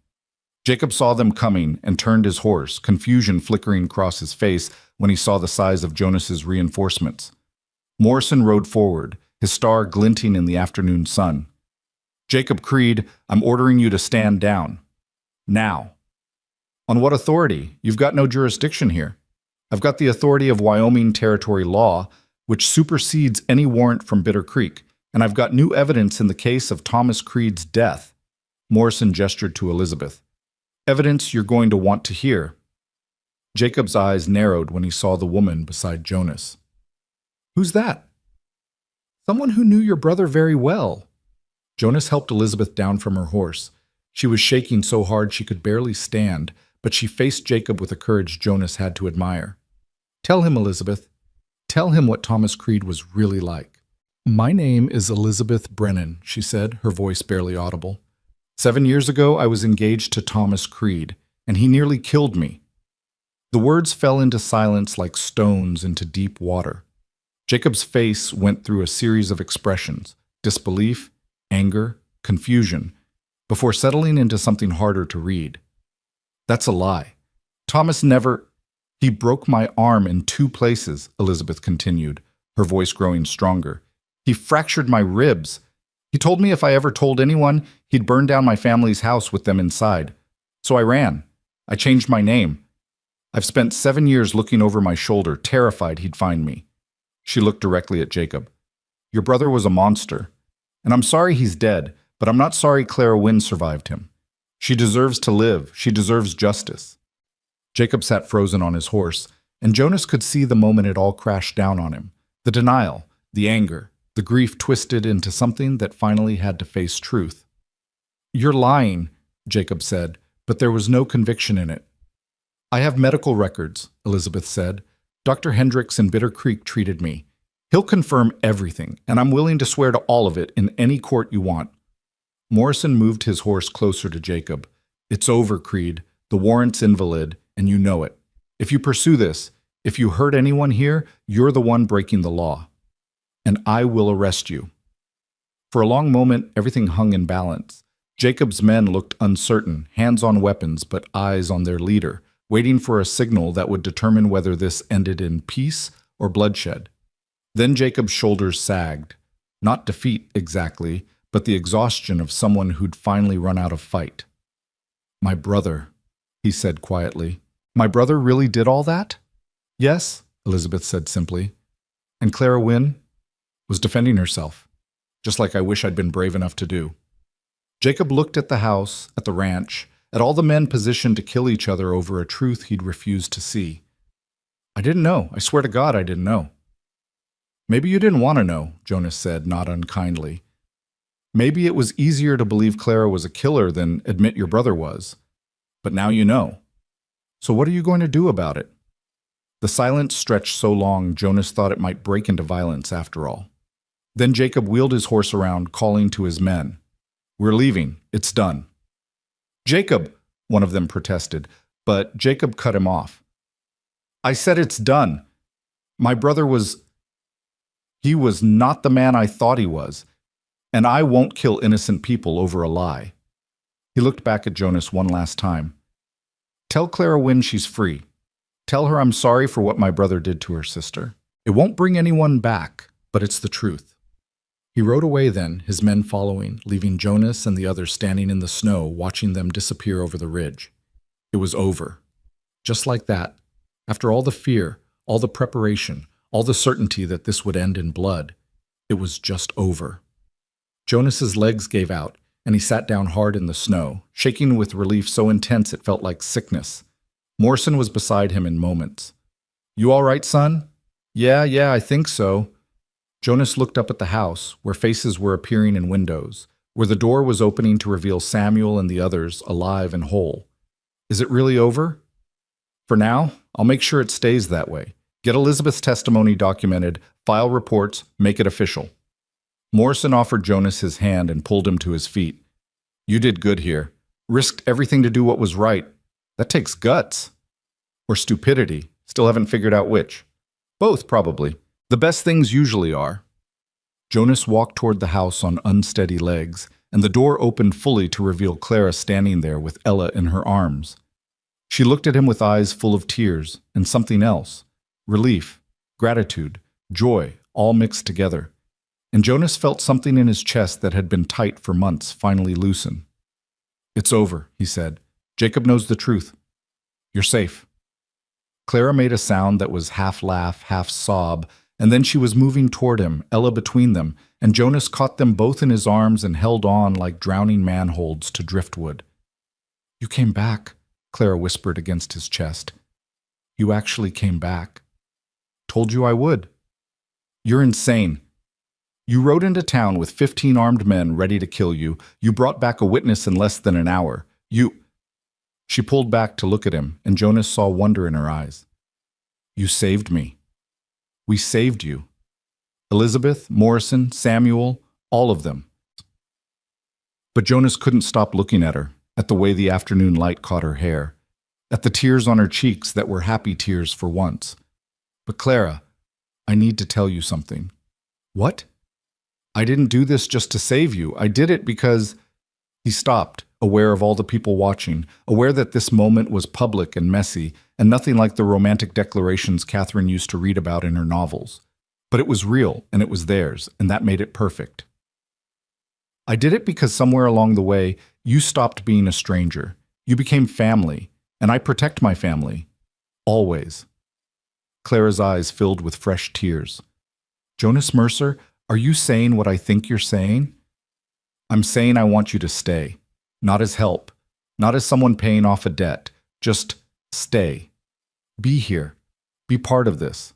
Jacob saw them coming and turned his horse, confusion flickering across his face when he saw the size of Jonas's reinforcements. Morrison rode forward, his star glinting in the afternoon sun. "Jacob Creed, I'm ordering you to stand down. Now." "On what authority? You've got no jurisdiction here." "I've got the authority of Wyoming Territory law, which supersedes any warrant from Bitter Creek, and I've got new evidence in the case of Thomas Creed's death." Morrison gestured to Elizabeth. "Evidence you're going to want to hear." Jacob's eyes narrowed when he saw the woman beside Jonas. "Who's that?" "Someone who knew your brother very well." Jonas helped Elizabeth down from her horse. She was shaking so hard she could barely stand, but she faced Jacob with a courage Jonas had to admire. "Tell him, Elizabeth. Tell him what Thomas Creed was really like." "My name is Elizabeth Brennan," she said, her voice barely audible. 7 years ago, I was engaged to Thomas Creed, and he nearly killed me." The words fell into silence like stones into deep water. Jacob's face went through a series of expressions: disbelief, anger, confusion, before settling into something harder to read. "That's a lie. Thomas never—" "He broke my arm in 2 places," Elizabeth continued, her voice growing stronger. "He fractured my ribs. He told me if I ever told anyone, he'd burn down my family's house with them inside. So I ran. I changed my name. I've spent 7 years looking over my shoulder, terrified he'd find me." She looked directly at Jacob. "Your brother was a monster. And I'm sorry he's dead, but I'm not sorry Clara Wynne survived him. She deserves to live. She deserves justice." Jacob sat frozen on his horse, and Jonas could see the moment it all crashed down on him. The denial, the anger, the grief twisted into something that finally had to face truth. "You're lying," Jacob said, but there was no conviction in it. "I have medical records," Elizabeth said. "Dr. Hendricks in Bitter Creek treated me. He'll confirm everything, and I'm willing to swear to all of it in any court you want." Morrison moved his horse closer to Jacob. "It's over, Creed. The warrant's invalid, and you know it. If you pursue this, if you hurt anyone here, you're the one breaking the law. And I will arrest you." For a long moment, everything hung in balance. Jacob's men looked uncertain, hands on weapons but eyes on their leader, waiting for a signal that would determine whether this ended in peace or bloodshed. Then Jacob's shoulders sagged. Not defeat, exactly, but the exhaustion of someone who'd finally run out of fight. "My brother," he said quietly. "My brother really did all that?" "Yes," Elizabeth said simply. "And Clara Wynne was defending herself, just like I wish I'd been brave enough to do." Jacob looked at the house, at the ranch, at all the men positioned to kill each other over a truth he'd refused to see. "I didn't know. I swear to God I didn't know." "Maybe you didn't want to know," Jonas said, not unkindly. "Maybe it was easier to believe Clara was a killer than admit your brother was. But now you know. So what are you going to do about it?" The silence stretched so long Jonas thought it might break into violence after all. Then Jacob wheeled his horse around, calling to his men. "We're leaving. It's done." "Jacob," one of them protested, but Jacob cut him off. "I said it's done. My brother he was not the man I thought he was, and I won't kill innocent people over a lie." He looked back at Jonas one last time. "Tell Clara Wynne she's free. Tell her I'm sorry for what my brother did to her sister. It won't bring anyone back, but it's the truth." He rode away then, his men following, leaving Jonas and the others standing in the snow, watching them disappear over the ridge. It was over. Just like that. After all the fear, all the preparation, all the certainty that this would end in blood, it was just over. Jonas's legs gave out, and he sat down hard in the snow, shaking with relief so intense it felt like sickness. Morrison was beside him in moments. "You all right, son?" Yeah, I think so." Jonas looked up at the house, where faces were appearing in windows, where the door was opening to reveal Samuel and the others alive and whole. Is it really over? For now, I'll make sure it stays that way. Get Elizabeth's testimony documented, file reports, make it official. Morrison offered Jonas his hand and pulled him to his feet. You did good here. Risked everything to do what was right. That takes guts. Or stupidity. Still haven't figured out which. Both, probably. The best things usually are. Jonas walked toward the house on unsteady legs, and the door opened fully to reveal Clara standing there with Ella in her arms. She looked at him with eyes full of tears, and something else. Relief, gratitude, joy, all mixed together. And Jonas felt something in his chest that had been tight for months finally loosen. It's over, he said. Jacob knows the truth. You're safe. Clara made a sound that was half laugh, half sob, and then she was moving toward him, Ella between them, and Jonas caught them both in his arms and held on like drowning man holds to driftwood. You came back, Clara whispered against his chest. You actually came back. Told you I would. You're insane. You rode into town with 15 armed men ready to kill you. You brought back a witness in less than an hour. She pulled back to look at him, and Jonas saw wonder in her eyes. You saved me. We saved you. Elizabeth, Morrison, Samuel, all of them. But Jonas couldn't stop looking at her, at the way the afternoon light caught her hair, at the tears on her cheeks that were happy tears for once. But Clara, I need to tell you something. What? I didn't do this just to save you. I did it because... He stopped, aware of all the people watching, aware that this moment was public and messy, and nothing like the romantic declarations Catherine used to read about in her novels. But it was real, and it was theirs, and that made it perfect. I did it because somewhere along the way, you stopped being a stranger. You became family, and I protect my family. Always. Clara's eyes filled with fresh tears. Jonas Mercer, are you saying what I think you're saying? I'm saying I want you to stay. Not as help. Not as someone paying off a debt. Just stay. Be here. Be part of this.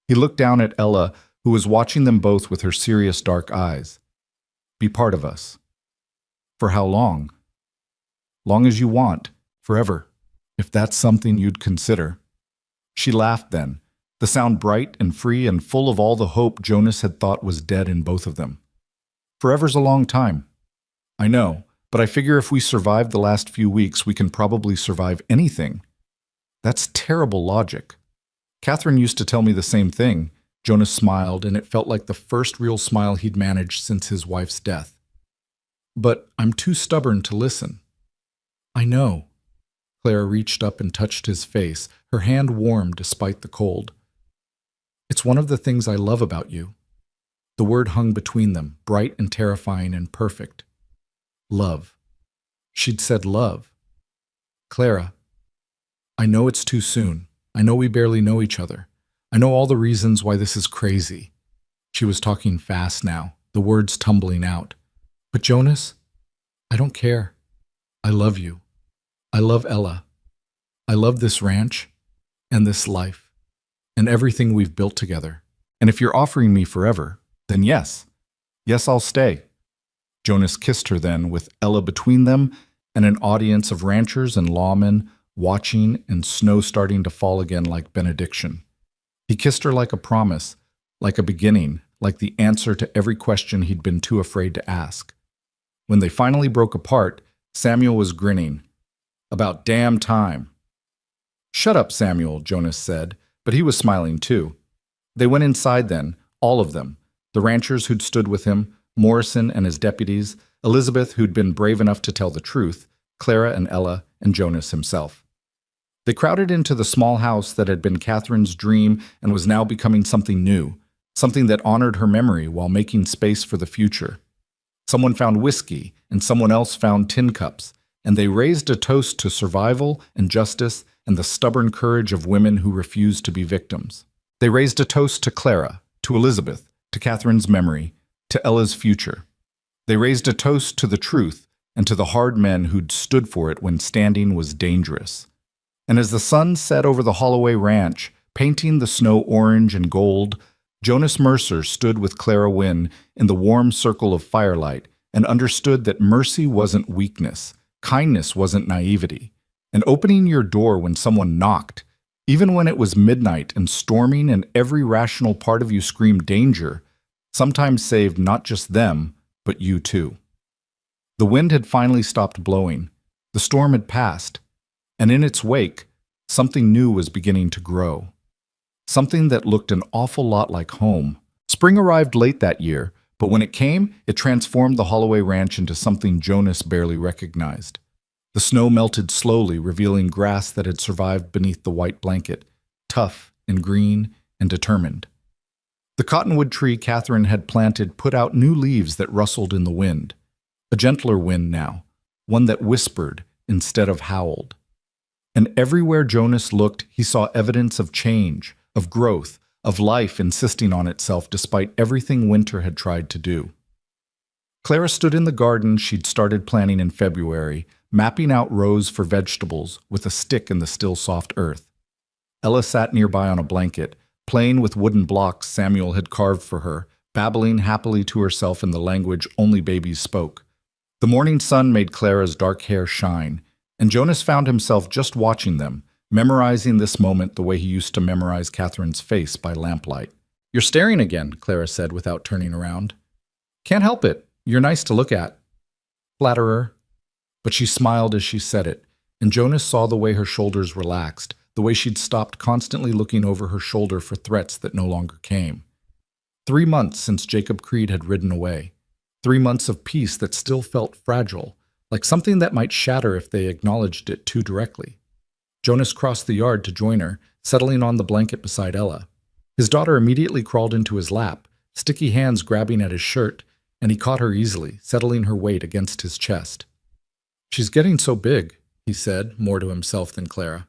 He looked down at Ella, who was watching them both with her serious dark eyes. Be part of us. For how long? Long as you want. Forever. If that's something you'd consider. She laughed then, the sound bright and free and full of all the hope Jonas had thought was dead in both of them. Forever's a long time. I know, but I figure if we survived the last few weeks, we can probably survive anything. That's terrible logic. Catherine used to tell me the same thing. Jonas smiled, and it felt like the first real smile he'd managed since his wife's death. But I'm too stubborn to listen. I know. Clara reached up and touched his face, her hand warm despite the cold. It's one of the things I love about you. The word hung between them, bright and terrifying and perfect. Love. She'd said love. Clara, I know it's too soon. I know we barely know each other. I know all the reasons why this is crazy. She was talking fast now, the words tumbling out. But Jonas, I don't care. I love you. I love Ella. I love this ranch and this life and everything we've built together. And if you're offering me forever, then yes. Yes, I'll stay. Jonas kissed her then, with Ella between them and an audience of ranchers and lawmen watching and snow starting to fall again like benediction. He kissed her like a promise, like a beginning, like the answer to every question he'd been too afraid to ask. When they finally broke apart, Samuel was grinning. About damn time. Shut up, Samuel, Jonas said, but he was smiling too. They went inside then, all of them. The ranchers who'd stood with him, Morrison and his deputies, Elizabeth who'd been brave enough to tell the truth, Clara and Ella, and Jonas himself. They crowded into the small house that had been Catherine's dream and was now becoming something new, something that honored her memory while making space for the future. Someone found whiskey, and someone else found tin cups, and they raised a toast to survival and justice and the stubborn courage of women who refused to be victims. They raised a toast to Clara, to Elizabeth, to Catherine's memory, to Ella's future. They raised a toast to the truth and to the hard men who'd stood for it when standing was dangerous. And as the sun set over the Holloway Ranch, painting the snow orange and gold, Jonas Mercer stood with Clara Wynne in the warm circle of firelight and understood that mercy wasn't weakness, kindness wasn't naivety, and opening your door when someone knocked, even when it was midnight and storming and every rational part of you screamed danger, sometimes saved not just them, but you too. The wind had finally stopped blowing, the storm had passed, and in its wake, something new was beginning to grow. Something that looked an awful lot like home. Spring arrived late that year, but when it came, it transformed the Holloway Ranch into something Jonas barely recognized. The snow melted slowly, revealing grass that had survived beneath the white blanket, tough and green and determined. The cottonwood tree Catherine had planted put out new leaves that rustled in the wind. A gentler wind now, one that whispered instead of howled. And everywhere Jonas looked, he saw evidence of change, of growth, of life insisting on itself despite everything winter had tried to do. Clara stood in the garden she'd started planning in February, mapping out rows for vegetables with a stick in the still soft earth. Ella sat nearby on a blanket, playing with wooden blocks Samuel had carved for her, babbling happily to herself in the language only babies spoke. The morning sun made Clara's dark hair shine, and Jonas found himself just watching them, memorizing this moment the way he used to memorize Catherine's face by lamplight. "You're staring again," Clara said without turning around. "Can't help it. You're nice to look at." Flatterer. But she smiled as she said it, and Jonas saw the way her shoulders relaxed, the way she'd stopped constantly looking over her shoulder for threats that no longer came. 3 months since Jacob Creed had ridden away. 3 months of peace that still felt fragile, like something that might shatter if they acknowledged it too directly. Jonas crossed the yard to join her, settling on the blanket beside Ella. His daughter immediately crawled into his lap, sticky hands grabbing at his shirt, and he caught her easily, settling her weight against his chest. "She's getting so big," he said, more to himself than Clara.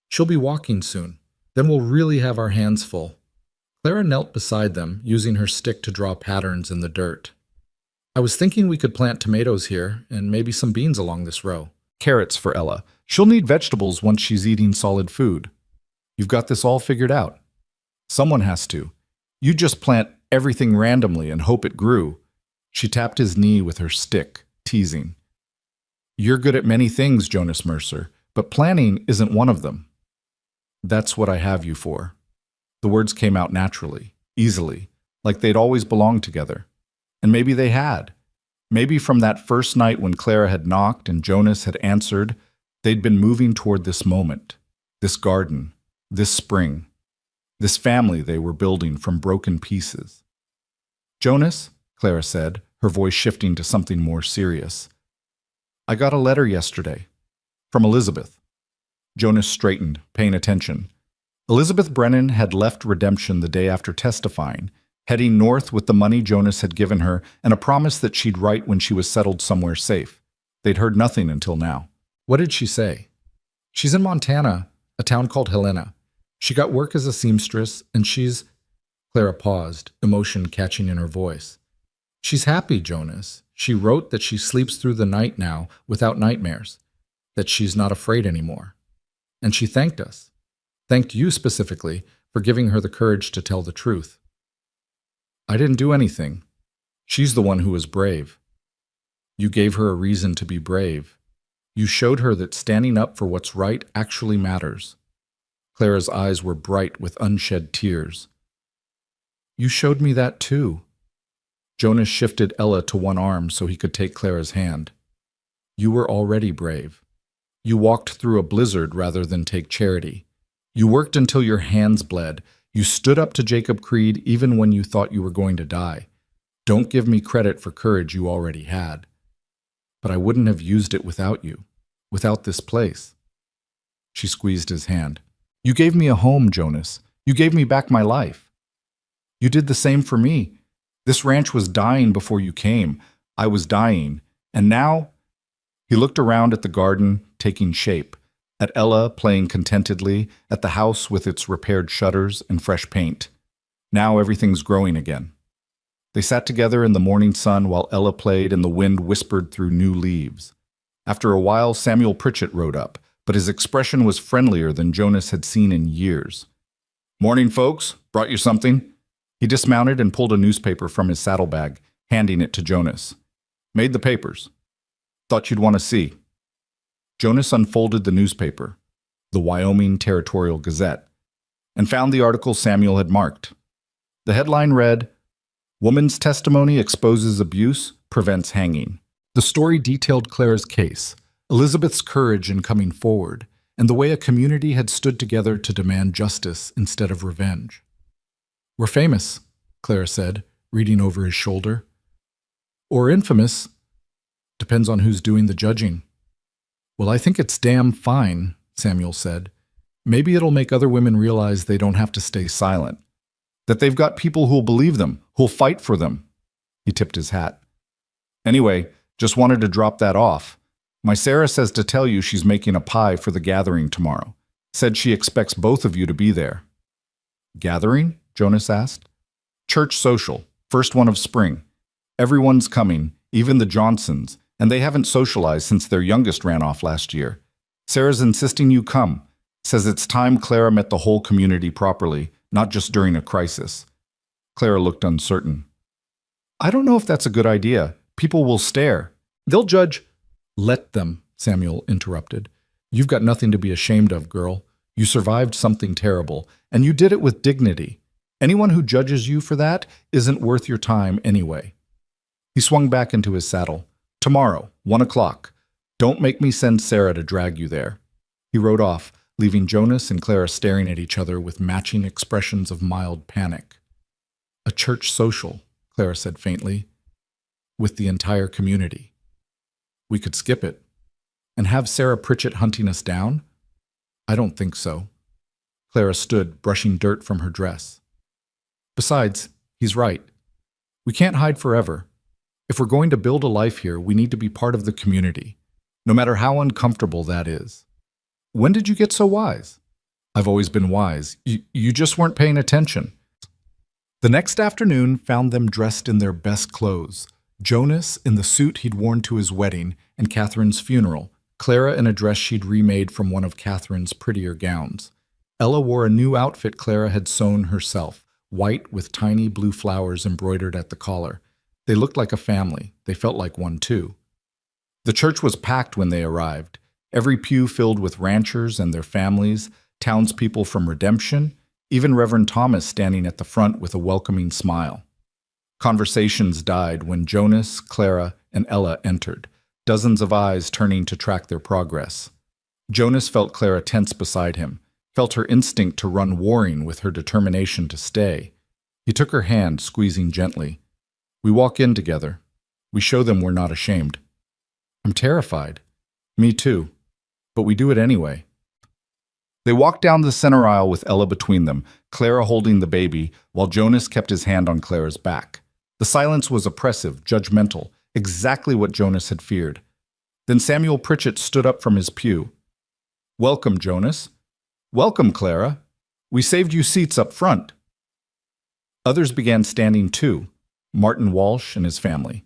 "She'll be walking soon. Then we'll really have our hands full." Clara knelt beside them, using her stick to draw patterns in the dirt. "I was thinking we could plant tomatoes here, and maybe some beans along this row." "Carrots for Ella. She'll need vegetables once she's eating solid food. You've got this all figured out." "Someone has to. You just plant everything randomly and hope it grew." She tapped his knee with her stick, teasing. "You're good at many things, Jonas Mercer, but planning isn't one of them." "That's what I have you for." The words came out naturally, easily, like they'd always belonged together. And maybe they had. Maybe from that first night when Clara had knocked and Jonas had answered, they'd been moving toward this moment, this garden, this spring, this family they were building from broken pieces. "Jonas," Clara said, her voice shifting to something more serious, "I got a letter yesterday. From Elizabeth." Jonas straightened, paying attention. Elizabeth Brennan had left Redemption the day after testifying, heading north with the money Jonas had given her and a promise that she'd write when she was settled somewhere safe. They'd heard nothing until now. "What did she say?" "She's in Montana, a town called Helena. She got work as a seamstress, and she's—" Clara paused, emotion catching in her voice. "She's happy, Jonas. She wrote that she sleeps through the night now without nightmares, that she's not afraid anymore. And she thanked us. Thanked you specifically for giving her the courage to tell the truth." "I didn't do anything. She's the one who was brave." "You gave her a reason to be brave. You showed her that standing up for what's right actually matters." Clara's eyes were bright with unshed tears. "You showed me that too." Jonas shifted Ella to one arm so he could take Clara's hand. "You were already brave. You walked through a blizzard rather than take charity. You worked until your hands bled. You stood up to Jacob Creed even when you thought you were going to die. Don't give me credit for courage you already had. But I wouldn't have used it without you, without this place." She squeezed his hand. "You gave me a home, Jonas. You gave me back my life. You did the same for me. This ranch was dying before you came. I was dying. And now—" He looked around at the garden, taking shape, at Ella playing contentedly, at the house with its repaired shutters and fresh paint. Now everything's growing again. They sat together in the morning sun while Ella played and the wind whispered through new leaves. After a while, Samuel Pritchett rode up, but his expression was friendlier than Jonas had seen in years. "Morning, folks. Brought you something?" He dismounted and pulled a newspaper from his saddlebag, handing it to Jonas. "Made the papers. Thought you'd want to see." Jonas unfolded the newspaper, the Wyoming Territorial Gazette, and found the article Samuel had marked. The headline read, "Woman's Testimony Exposes Abuse, Prevents Hanging." The story detailed Clara's case, Elizabeth's courage in coming forward, and the way a community had stood together to demand justice instead of revenge. "We're famous," Clara said, reading over his shoulder. "Or infamous. Depends on who's doing the judging." "Well, I think it's damn fine," Samuel said. "Maybe it'll make other women realize they don't have to stay silent, that they've got people who'll believe them, who'll fight for them." He tipped his hat. "Anyway, just wanted to drop that off. My Sarah says to tell you she's making a pie for the gathering tomorrow. Said she expects both of you to be there." "Gathering?" Jonas asked. "Church social, first one of spring. Everyone's coming, even the Johnsons, and they haven't socialized since their youngest ran off last year. Sarah's insisting you come. Says it's time Clara met the whole community properly, not just during a crisis." Clara looked uncertain. "I don't know if that's a good idea. People will stare. They'll judge—" "Let them," Samuel interrupted. "You've got nothing to be ashamed of, girl. You survived something terrible, and you did it with dignity. Anyone who judges you for that isn't worth your time anyway." He swung back into his saddle. "Tomorrow, 1 o'clock. Don't make me send Sarah to drag you there." He rode off, leaving Jonas and Clara staring at each other with matching expressions of mild panic. "A church social," Clara said faintly, "with the entire community. We could skip it. And have Sarah Pritchett hunting us down? I don't think so." Clara stood, brushing dirt from her dress. "Besides, he's right. We can't hide forever. If we're going to build a life here, we need to be part of the community, no matter how uncomfortable that is." "When did you get so wise?" "I've always been wise. You just weren't paying attention." The next afternoon found them dressed in their best clothes. Jonas in the suit he'd worn to his wedding and Catherine's funeral, Clara in a dress she'd remade from one of Catherine's prettier gowns. Ella wore a new outfit Clara had sewn herself, white with tiny blue flowers embroidered at the collar. They looked like a family. They felt like one too. The church was packed when they arrived, every pew filled with ranchers and their families, townspeople from Redemption, even Reverend Thomas standing at the front with a welcoming smile. Conversations died when Jonas, Clara, and Ella entered, dozens of eyes turning to track their progress. Jonas felt Clara tense beside him, felt her instinct to run warring with her determination to stay. He took her hand, squeezing gently. "We walk in together. We show them we're not ashamed." "I'm terrified." "Me too. But we do it anyway." They walked down the center aisle with Ella between them, Clara holding the baby, while Jonas kept his hand on Clara's back. The silence was oppressive, judgmental, exactly what Jonas had feared. Then Samuel Pritchett stood up from his pew. "Welcome, Jonas." "Welcome, Clara. We saved you seats up front." Others began standing too. Martin Walsh and his family,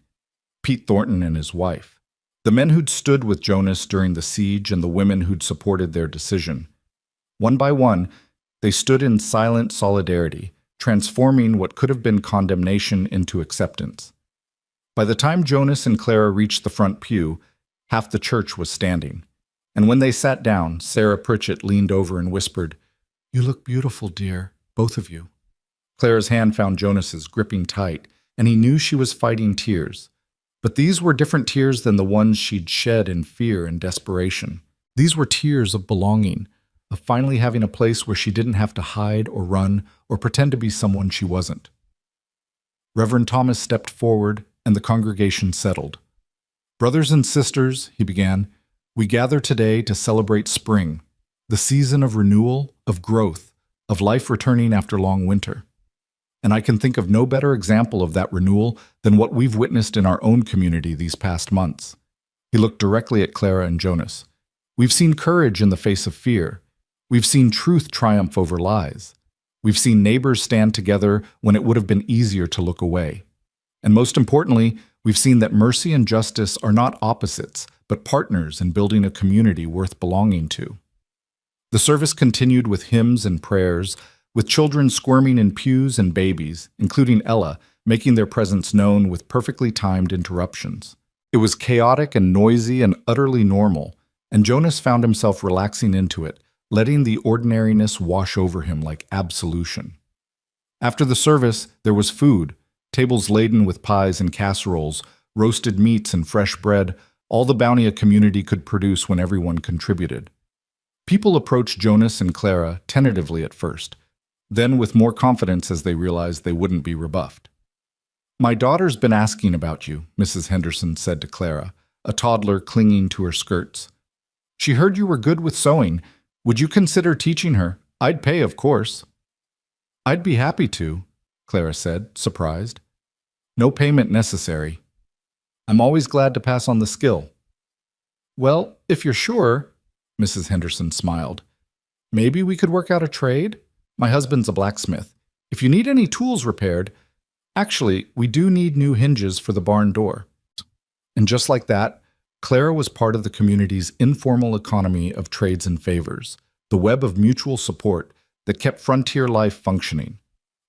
Pete Thornton and his wife, the men who'd stood with Jonas during the siege and the women who'd supported their decision. One by one, they stood in silent solidarity, transforming what could have been condemnation into acceptance. By the time Jonas and Clara reached the front pew, half the church was standing. And when they sat down, Sarah Pritchett leaned over and whispered, "You look beautiful, dear, both of you." Clara's hand found Jonas's, gripping tight, and he knew she was fighting tears. But these were different tears than the ones she'd shed in fear and desperation. These were tears of belonging, of finally having a place where she didn't have to hide or run or pretend to be someone she wasn't. Reverend Thomas stepped forward, and the congregation settled. "Brothers and sisters," he began, "we gather today to celebrate spring, the season of renewal, of growth, of life returning after long winter. And I can think of no better example of that renewal than what we've witnessed in our own community these past months." He looked directly at Clara and Jonas. "We've seen courage in the face of fear. We've seen truth triumph over lies. We've seen neighbors stand together when it would have been easier to look away. And most importantly, we've seen that mercy and justice are not opposites, but partners in building a community worth belonging to." The service continued with hymns and prayers, with children squirming in pews and babies, including Ella, making their presence known with perfectly timed interruptions. It was chaotic and noisy and utterly normal, and Jonas found himself relaxing into it, letting the ordinariness wash over him like absolution. After the service, there was food, tables laden with pies and casseroles, roasted meats and fresh bread, all the bounty a community could produce when everyone contributed. People approached Jonas and Clara tentatively at first, then with more confidence as they realized they wouldn't be rebuffed. "My daughter's been asking about you," Mrs. Henderson said to Clara, a toddler clinging to her skirts. "She heard you were good with sewing. Would you consider teaching her? I'd pay, of course." "I'd be happy to," Clara said, surprised. "No payment necessary. I'm always glad to pass on the skill." "Well, if you're sure," Mrs. Henderson smiled. "Maybe we could work out a trade? My husband's a blacksmith. If you need any tools repaired, actually, we do need new hinges for the barn door." And just like that, Clara was part of the community's informal economy of trades and favors, the web of mutual support that kept frontier life functioning.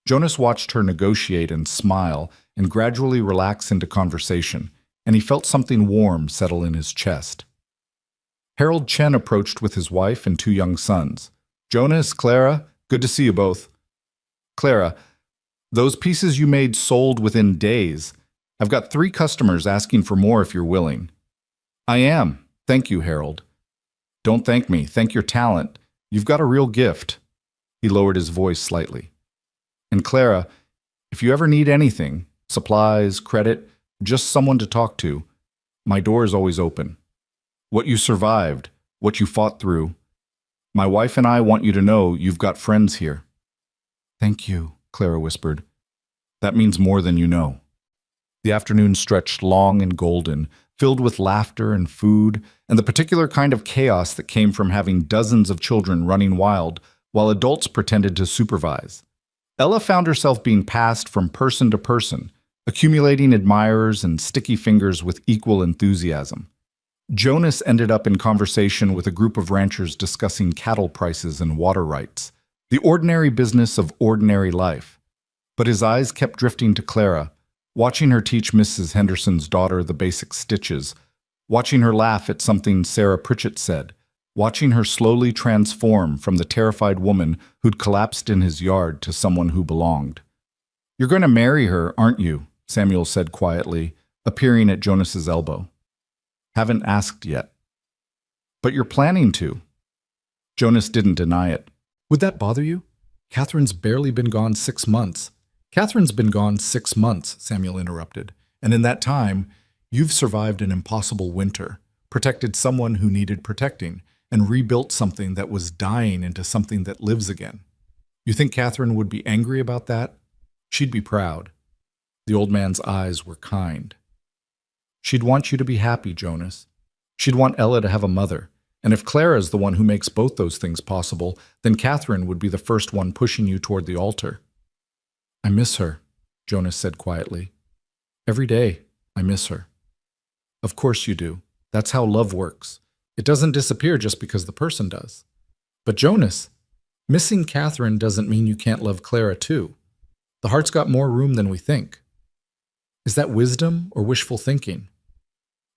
Jonas watched her negotiate and smile and gradually relax into conversation, and he felt something warm settle in his chest. Harold Chen approached with his wife and 2 young sons. "Jonas, Clara, good to see you both." "Clara, those pieces you made sold within days. I've got 3 customers asking for more if you're willing." "I am. Thank you, Harold." "Don't thank me. Thank your talent. You've got a real gift." He lowered his voice slightly. "And Clara, if you ever need anything, supplies, credit, just someone to talk to, my door is always open. What you survived, what you fought through, my wife and I want you to know you've got friends here." "Thank you," Clara whispered. "That means more than you know." The afternoon stretched long and golden, filled with laughter and food, and the particular kind of chaos that came from having dozens of children running wild while adults pretended to supervise. Ella found herself being passed from person to person, accumulating admirers and sticky fingers with equal enthusiasm. Jonas ended up in conversation with a group of ranchers discussing cattle prices and water rights, the ordinary business of ordinary life. But his eyes kept drifting to Clara, watching her teach Mrs. Henderson's daughter the basic stitches, watching her laugh at something Sarah Pritchett said, watching her slowly transform from the terrified woman who'd collapsed in his yard to someone who belonged. "You're going to marry her, aren't you?" Samuel said quietly, appearing at Jonas's elbow. "Haven't asked yet." "But you're planning to." Jonas didn't deny it. "Would that bother you? Catherine's barely been gone 6 months. "Catherine's been gone 6 months," Samuel interrupted. "And in that time, you've survived an impossible winter, protected someone who needed protecting, and rebuilt something that was dying into something that lives again. You think Catherine would be angry about that? She'd be proud." The old man's eyes were kind. "She'd want you to be happy, Jonas. She'd want Ella to have a mother. And if Clara's the one who makes both those things possible, then Catherine would be the first one pushing you toward the altar." "I miss her," Jonas said quietly. "Every day, I miss her." "Of course you do. That's how love works. It doesn't disappear just because the person does." "But Jonas, missing Catherine doesn't mean you can't love Clara too. The heart's got more room than we think." "Is that wisdom or wishful thinking?"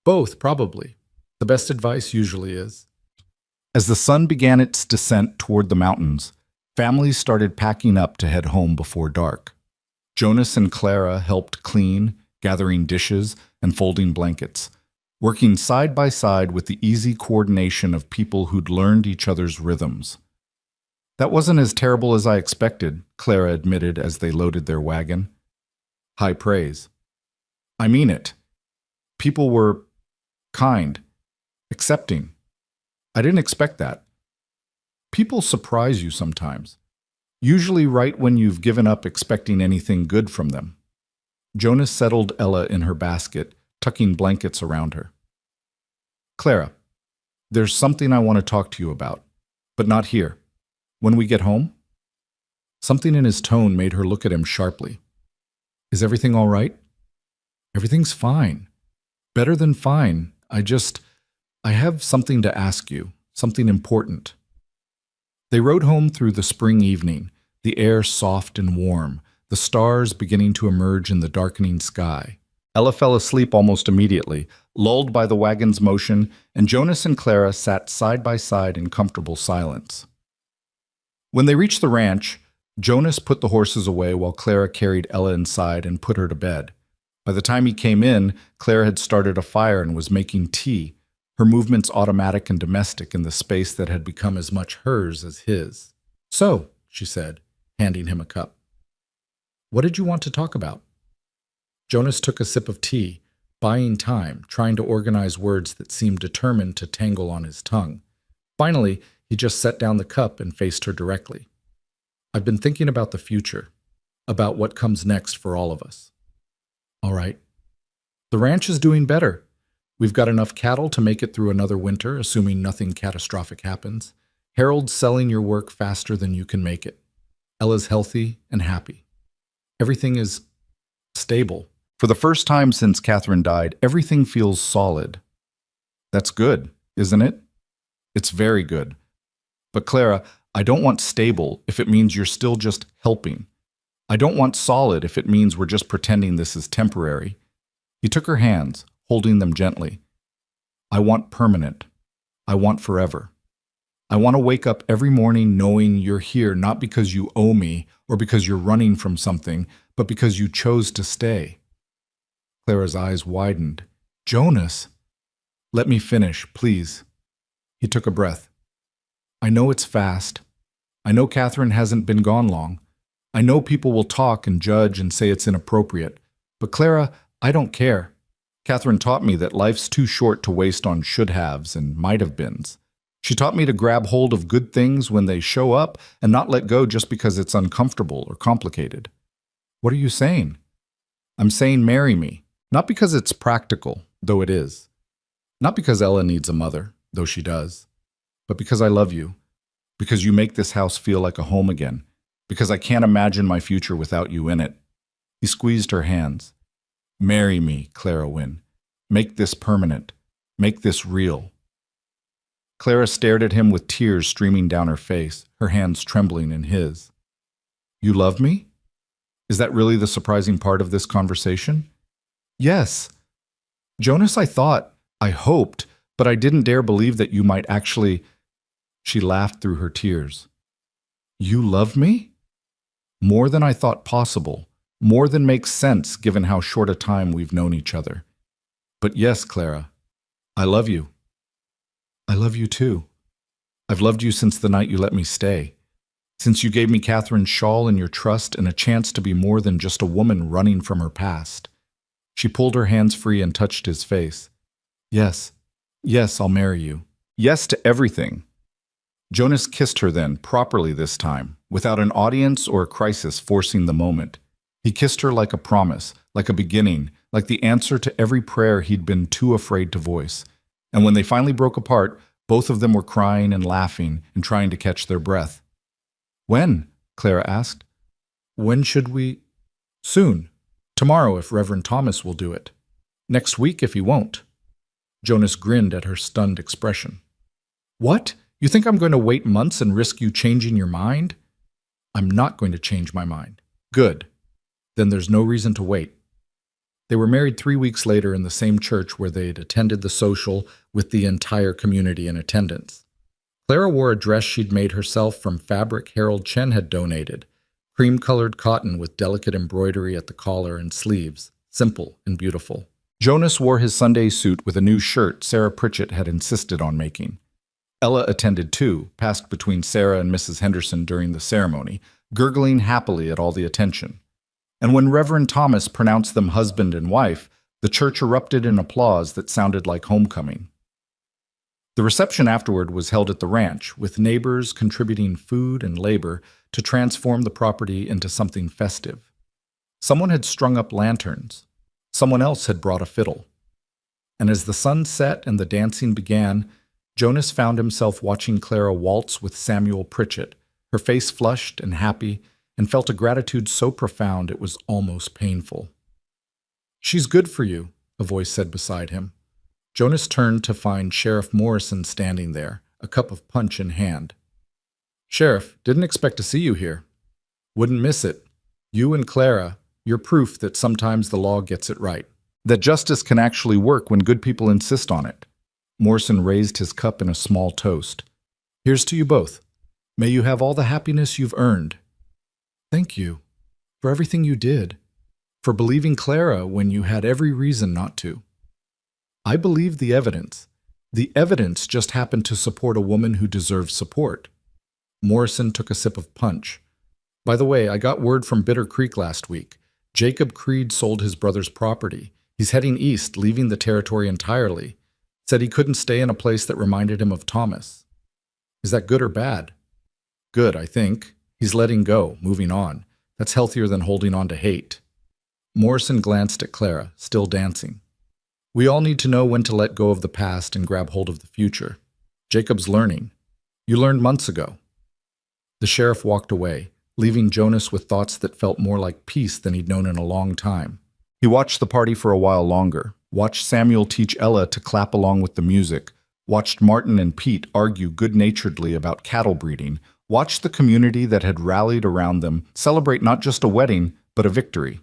"Both, probably. The best advice usually is." As the sun began its descent toward the mountains, families started packing up to head home before dark. Jonas and Clara helped clean, gathering dishes, and folding blankets, working side by side with the easy coordination of people who'd learned each other's rhythms. "That wasn't as terrible as I expected," Clara admitted as they loaded their wagon. High praise. "I mean it. People were kind, accepting. I didn't expect that. People surprise you sometimes, usually right when you've given up expecting anything good from them." Jonas settled Ella in her basket, tucking blankets around her. "Clara, there's something I want to talk to you about, but not here. When we get home?" Something in his tone made her look at him sharply. "Is everything all right?" "Everything's fine. Better than fine. I have something to ask you, something important." They rode home through the spring evening, the air soft and warm, the stars beginning to emerge in the darkening sky. Ella fell asleep almost immediately, lulled by the wagon's motion, and Jonas and Clara sat side by side in comfortable silence. When they reached the ranch, Jonas put the horses away while Clara carried Ella inside and put her to bed. By the time he came in, Clara had started a fire and was making tea, her movements automatic and domestic in the space that had become as much hers as his. "So," she said, handing him a cup. "What did you want to talk about?" Jonas took a sip of tea, buying time, trying to organize words that seemed determined to tangle on his tongue. Finally, he just set down the cup and faced her directly. "I've been thinking about the future, about what comes next for all of us." "All right." "The ranch is doing better. We've got enough cattle to make it through another winter, assuming nothing catastrophic happens. Harold's selling your work faster than you can make it. Ella's healthy and happy. Everything is stable. For the first time since Catherine died, everything feels solid." "That's good, isn't it?" "It's very good. But Clara, I don't want stable if it means you're still just helping. I don't want solid if it means we're just pretending this is temporary." He took her hands, holding them gently. "I want permanent. I want forever. I want to wake up every morning knowing you're here not because you owe me or because you're running from something, but because you chose to stay." Clara's eyes widened. "Jonas!" "Let me finish, please." He took a breath. "I know it's fast. I know Catherine hasn't been gone long. I know people will talk and judge and say it's inappropriate. But Clara, I don't care. Catherine taught me that life's too short to waste on should-haves and might-have-beens. She taught me to grab hold of good things when they show up and not let go just because it's uncomfortable or complicated." "What are you saying?" "I'm saying marry me. Not because it's practical, though it is. Not because Ella needs a mother, though she does. But because I love you. Because you make this house feel like a home again. Because I can't imagine my future without you in it." He squeezed her hands. "Marry me, Clara Wynne. Make this permanent. Make this real." Clara stared at him with tears streaming down her face, her hands trembling in his. "You love me? Is that really the surprising part of this conversation?" "Yes. Jonas, I hoped, but I didn't dare believe that you might actually—" She laughed through her tears. "You love me?" "More than I thought possible. More than makes sense given how short a time we've known each other. But yes, Clara, I love you. I love you too. I've loved you since the night you let me stay. Since you gave me Catherine's shawl and your trust and a chance to be more than just a woman running from her past." She pulled her hands free and touched his face. "Yes, yes, I'll marry you. Yes to everything." Jonas kissed her then, properly this time, without an audience or a crisis forcing the moment. He kissed her like a promise, like a beginning, like the answer to every prayer he'd been too afraid to voice. And when they finally broke apart, both of them were crying and laughing and trying to catch their breath. "When?" Clara asked. "When should we—" "Soon. Tomorrow if Reverend Thomas will do it. Next week if he won't." Jonas grinned at her stunned expression. "What? You think I'm going to wait months and risk you changing your mind?" "I'm not going to change my mind." "Good. Then there's no reason to wait." They were married 3 weeks later in the same church where they'd attended the social with the entire community in attendance. Clara wore a dress she'd made herself from fabric Harold Chen had donated, cream-colored cotton with delicate embroidery at the collar and sleeves, simple and beautiful. Jonas wore his Sunday suit with a new shirt Sarah Pritchett had insisted on making. Ella attended too, passed between Sarah and Mrs. Henderson during the ceremony, gurgling happily at all the attention. And when Reverend Thomas pronounced them husband and wife, the church erupted in applause that sounded like homecoming. The reception afterward was held at the ranch, with neighbors contributing food and labor to transform the property into something festive. Someone had strung up lanterns. Someone else had brought a fiddle. And as the sun set and the dancing began, Jonas found himself watching Clara waltz with Samuel Pritchett, her face flushed and happy, and felt a gratitude so profound it was almost painful. "She's good for you," a voice said beside him. Jonas turned to find Sheriff Morrison standing there, a cup of punch in hand. "Sheriff, didn't expect to see you here." Wouldn't miss it. You and Clara, you're proof that sometimes the law gets it right. That justice can actually work when good people insist on it. Morrison raised his cup in a small toast. Here's to you both. May you have all the happiness you've earned. Thank you. For everything you did. For believing Clara when you had every reason not to. I believe the evidence. The evidence just happened to support a woman who deserves support. Morrison took a sip of punch. By the way, I got word from Bitter Creek last week. Jacob Creed sold his brother's property. He's heading east, leaving the territory entirely. Said he couldn't stay in a place that reminded him of Thomas. Is that good or bad? Good, I think. He's letting go, moving on. That's healthier than holding on to hate. Morrison glanced at Clara, still dancing. We all need to know when to let go of the past and grab hold of the future. Jacob's learning. You learned months ago. The sheriff walked away, leaving Jonas with thoughts that felt more like peace than he'd known in a long time. He watched the party for a while longer, watched Samuel teach Ella to clap along with the music, watched Martin and Pete argue good-naturedly about cattle breeding, watched the community that had rallied around them celebrate not just a wedding, but a victory.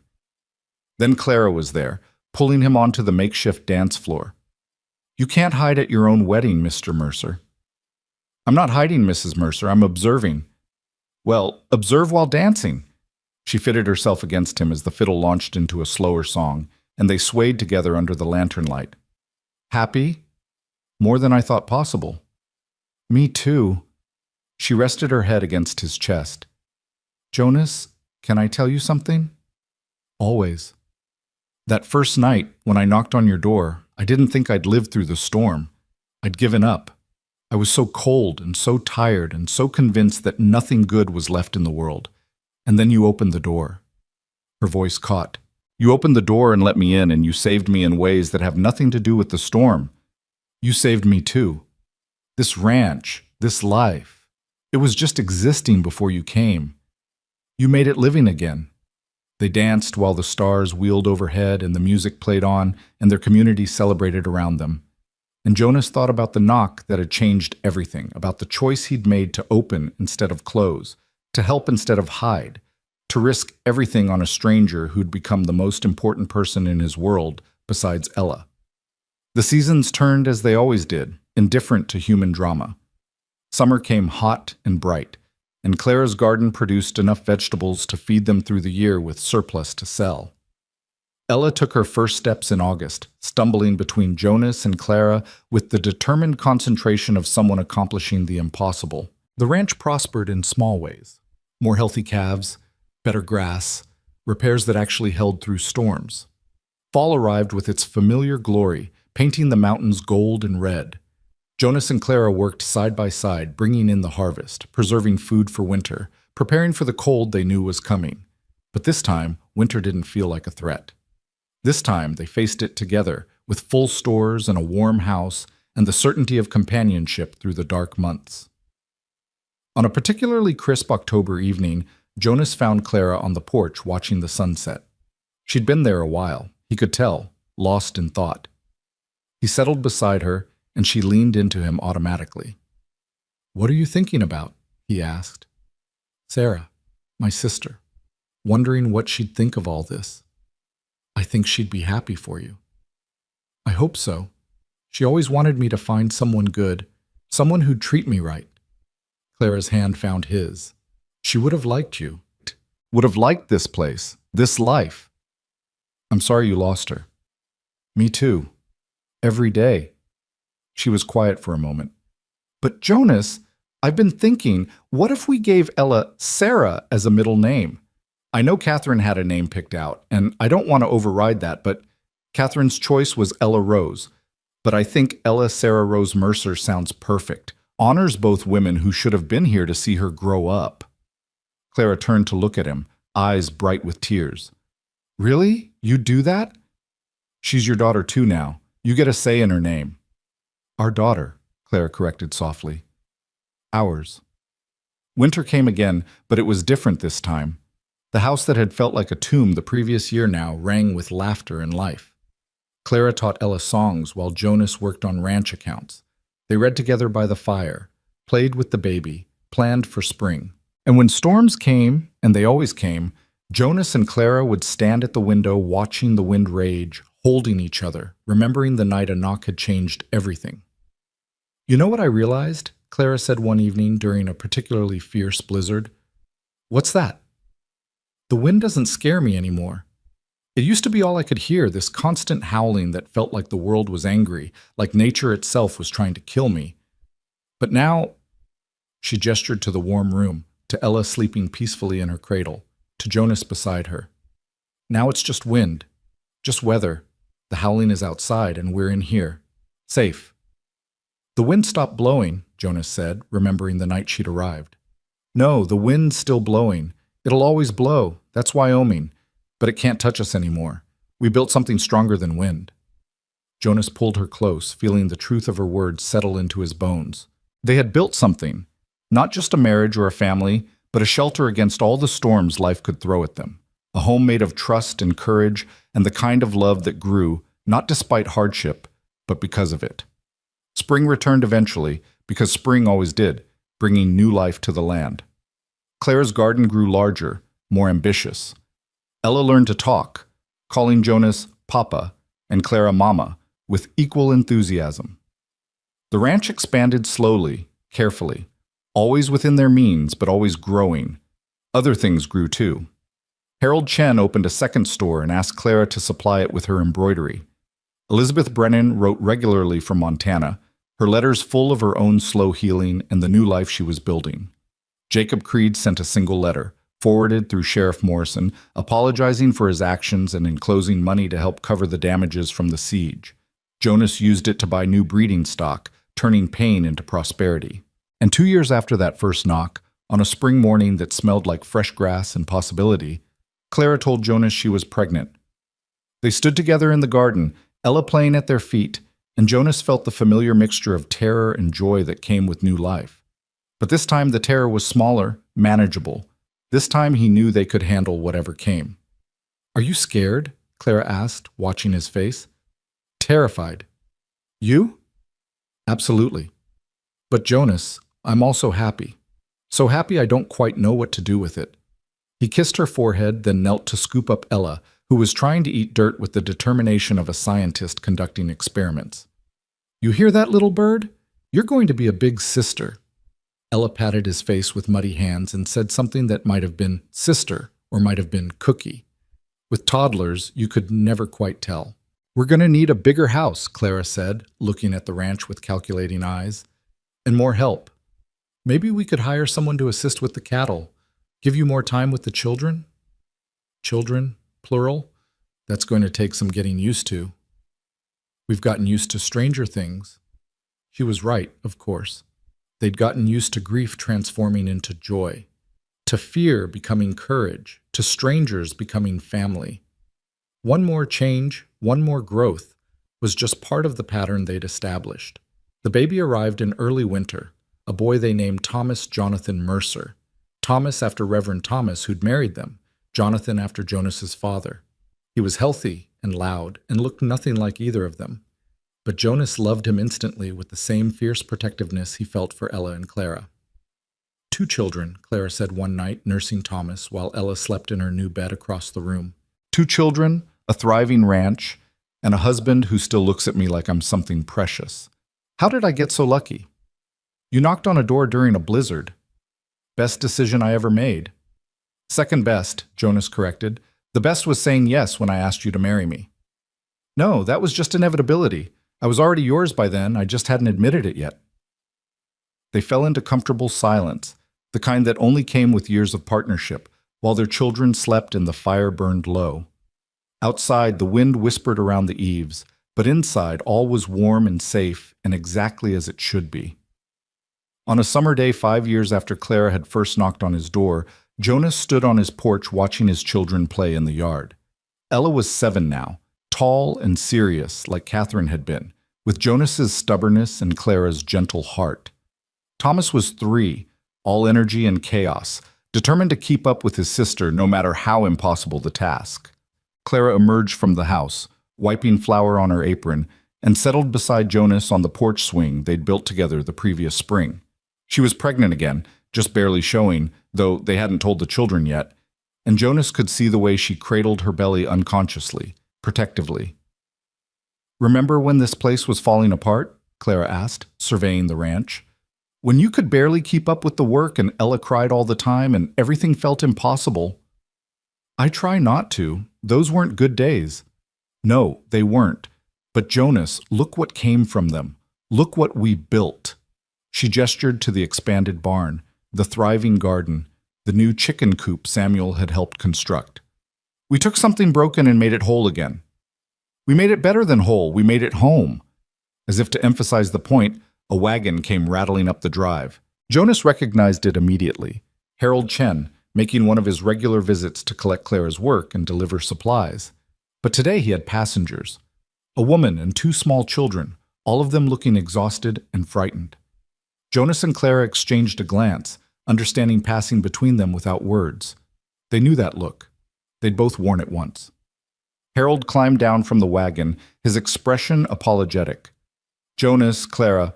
Then Clara was there, pulling him onto the makeshift dance floor. You can't hide at your own wedding, Mr. Mercer. I'm not hiding, Mrs. Mercer, I'm observing. Well, observe while dancing. She fitted herself against him as the fiddle launched into a slower song, and they swayed together under the lantern light. Happy? More than I thought possible. Me too. She rested her head against his chest. Jonas, can I tell you something? Always. That first night, when I knocked on your door, I didn't think I'd live through the storm. I'd given up. I was so cold and so tired and so convinced that nothing good was left in the world. And then you opened the door. Her voice caught. You opened the door and let me in, and you saved me in ways that have nothing to do with the storm. You saved me too. This ranch, this life, it was just existing before you came. You made it living again. They danced while the stars wheeled overhead and the music played on, and their community celebrated around them. And Jonas thought about the knock that had changed everything, about the choice he'd made to open instead of close, to help instead of hide, to risk everything on a stranger who'd become the most important person in his world besides Ella. The seasons turned as they always did, indifferent to human drama. Summer came hot and bright, and Clara's garden produced enough vegetables to feed them through the year with surplus to sell. Ella took her first steps in August, stumbling between Jonas and Clara with the determined concentration of someone accomplishing the impossible. The ranch prospered in small ways. More healthy calves, better grass, repairs that actually held through storms. Fall arrived with its familiar glory, painting the mountains gold and red. Jonas and Clara worked side by side, bringing in the harvest, preserving food for winter, preparing for the cold they knew was coming. But this time, winter didn't feel like a threat. This time, they faced it together, with full stores and a warm house, and the certainty of companionship through the dark months. On a particularly crisp October evening, Jonas found Clara on the porch watching the sunset. She'd been there a while, he could tell, lost in thought. He settled beside her, and she leaned into him automatically. "What are you thinking about?" he asked. "Sarah, my sister, wondering what she'd think of all this. I think she'd be happy for you." "I hope so. She always wanted me to find someone good, someone who'd treat me right." Clara's hand found his. "She would have liked you. Would have liked this place, this life." "I'm sorry you lost her." "Me too. Every day." She was quiet for a moment. "But Jonas, I've been thinking, what if we gave Ella Sarah as a middle name? I know Catherine had a name picked out, and I don't want to override that, but Catherine's choice was Ella Rose. But I think Ella Sarah Rose Mercer sounds perfect, honors both women who should have been here to see her grow up." Clara turned to look at him, eyes bright with tears. "Really? You do that?" "She's your daughter too now. You get a say in her name." "Our daughter," Clara corrected softly. "Ours." Winter came again, but it was different this time. The house that had felt like a tomb the previous year now rang with laughter and life. Clara taught Ella songs while Jonas worked on ranch accounts. They read together by the fire, played with the baby, planned for spring. And when storms came and they always came, Jonas and Clara would stand at the window watching the wind rage, holding each other, remembering the night a knock had changed everything. "You know what I realized?" Clara said one evening during a particularly fierce blizzard. "What's that?" "The wind doesn't scare me anymore. It used to be all I could hear, this constant howling that felt like the world was angry, like nature itself was trying to kill me. But now," she gestured to the warm room, to Ella sleeping peacefully in her cradle, to Jonas beside her. "Now it's just wind, just weather. The howling is outside and we're in here, safe." "The wind stopped blowing," Jonas said, remembering the night she'd arrived. "No, the wind's still blowing. It'll always blow. That's Wyoming. But it can't touch us anymore. We built something stronger than wind." Jonas pulled her close, feeling the truth of her words settle into his bones. They had built something, not just a marriage or a family, but a shelter against all the storms life could throw at them. A home made of trust and courage and the kind of love that grew, not despite hardship, but because of it. Spring returned eventually, because spring always did, bringing new life to the land. Clara's garden grew larger, more ambitious. Ella learned to talk, calling Jonas Papa and Clara Mama with equal enthusiasm. The ranch expanded slowly, carefully, always within their means, but always growing. Other things grew too. Harold Chen opened a second store and asked Clara to supply it with her embroidery. Elizabeth Brennan wrote regularly from Montana, her letters full of her own slow healing and the new life she was building. Jacob Creed sent a single letter, forwarded through Sheriff Morrison, apologizing for his actions and enclosing money to help cover the damages from the siege. Jonas used it to buy new breeding stock, turning pain into prosperity. And 2 years after that first knock, on a spring morning that smelled like fresh grass and possibility, Clara told Jonas she was pregnant. They stood together in the garden, Ella playing at their feet, and Jonas felt the familiar mixture of terror and joy that came with new life. But this time the terror was smaller, manageable. This time he knew they could handle whatever came. "Are you scared?" Clara asked, watching his face. "Terrified." "You?" "Absolutely. But Jonas, I'm also happy. So happy I don't quite know what to do with it." He kissed her forehead, then knelt to scoop up Ella, who was trying to eat dirt with the determination of a scientist conducting experiments. "You hear that, little bird? You're going to be a big sister." Ella patted his face with muddy hands and said something that might have been sister or might have been cookie. With toddlers, you could never quite tell. "We're going to need a bigger house," Clara said, looking at the ranch with calculating eyes. "And more help. Maybe we could hire someone to assist with the cattle. Give you more time with the children?" "Children, plural? That's going to take some getting used to." "We've gotten used to stranger things." She was right, of course. They'd gotten used to grief transforming into joy, to fear becoming courage, to strangers becoming family. One more change, one more growth, was just part of the pattern they'd established. The baby arrived in early winter, a boy they named Thomas Jonathan Mercer. Thomas after Reverend Thomas, who'd married them, Jonathan after Jonas's father. He was healthy and loud and looked nothing like either of them. But Jonas loved him instantly with the same fierce protectiveness he felt for Ella and Clara. "2 children," Clara said one night, nursing Thomas while Ella slept in her new bed across the room. "2 children, a thriving ranch, and a husband who still looks at me like I'm something precious. How did I get so lucky?" "You knocked on a door during a blizzard." "Best decision I ever made." "Second best," Jonas corrected. "The best was saying yes when I asked you to marry me." "No, that was just inevitability. I was already yours by then, I just hadn't admitted it yet." They fell into comfortable silence, the kind that only came with years of partnership, while their children slept and the fire burned low. Outside, the wind whispered around the eaves, but inside all was warm and safe and exactly as it should be. On a summer day 5 years after Clara had first knocked on his door, Jonas stood on his porch watching his children play in the yard. Ella was 7 now, tall and serious like Catherine had been, with Jonas's stubbornness and Clara's gentle heart. Thomas was 3, all energy and chaos, determined to keep up with his sister no matter how impossible the task. Clara emerged from the house, wiping flour on her apron, and settled beside Jonas on the porch swing they'd built together the previous spring. She was pregnant again, just barely showing, though they hadn't told the children yet, and Jonas could see the way she cradled her belly unconsciously, protectively. "Remember when this place was falling apart?" Clara asked, surveying the ranch. "When you could barely keep up with the work and Ella cried all the time and everything felt impossible." "I try not to. Those weren't good days." "No, they weren't. But Jonas, look what came from them. Look what we built." She gestured to the expanded barn, the thriving garden, the new chicken coop Samuel had helped construct. "We took something broken and made it whole again. We made it better than whole. We made it home." As if to emphasize the point, a wagon came rattling up the drive. Jonas recognized it immediately. Harold Chen, making one of his regular visits to collect Clara's work and deliver supplies. But today he had passengers. A woman and 2 small children, all of them looking exhausted and frightened. Jonas and Clara exchanged a glance, understanding passing between them without words. They knew that look. They'd both worn it once. Harold climbed down from the wagon, his expression apologetic. "Jonas, Clara,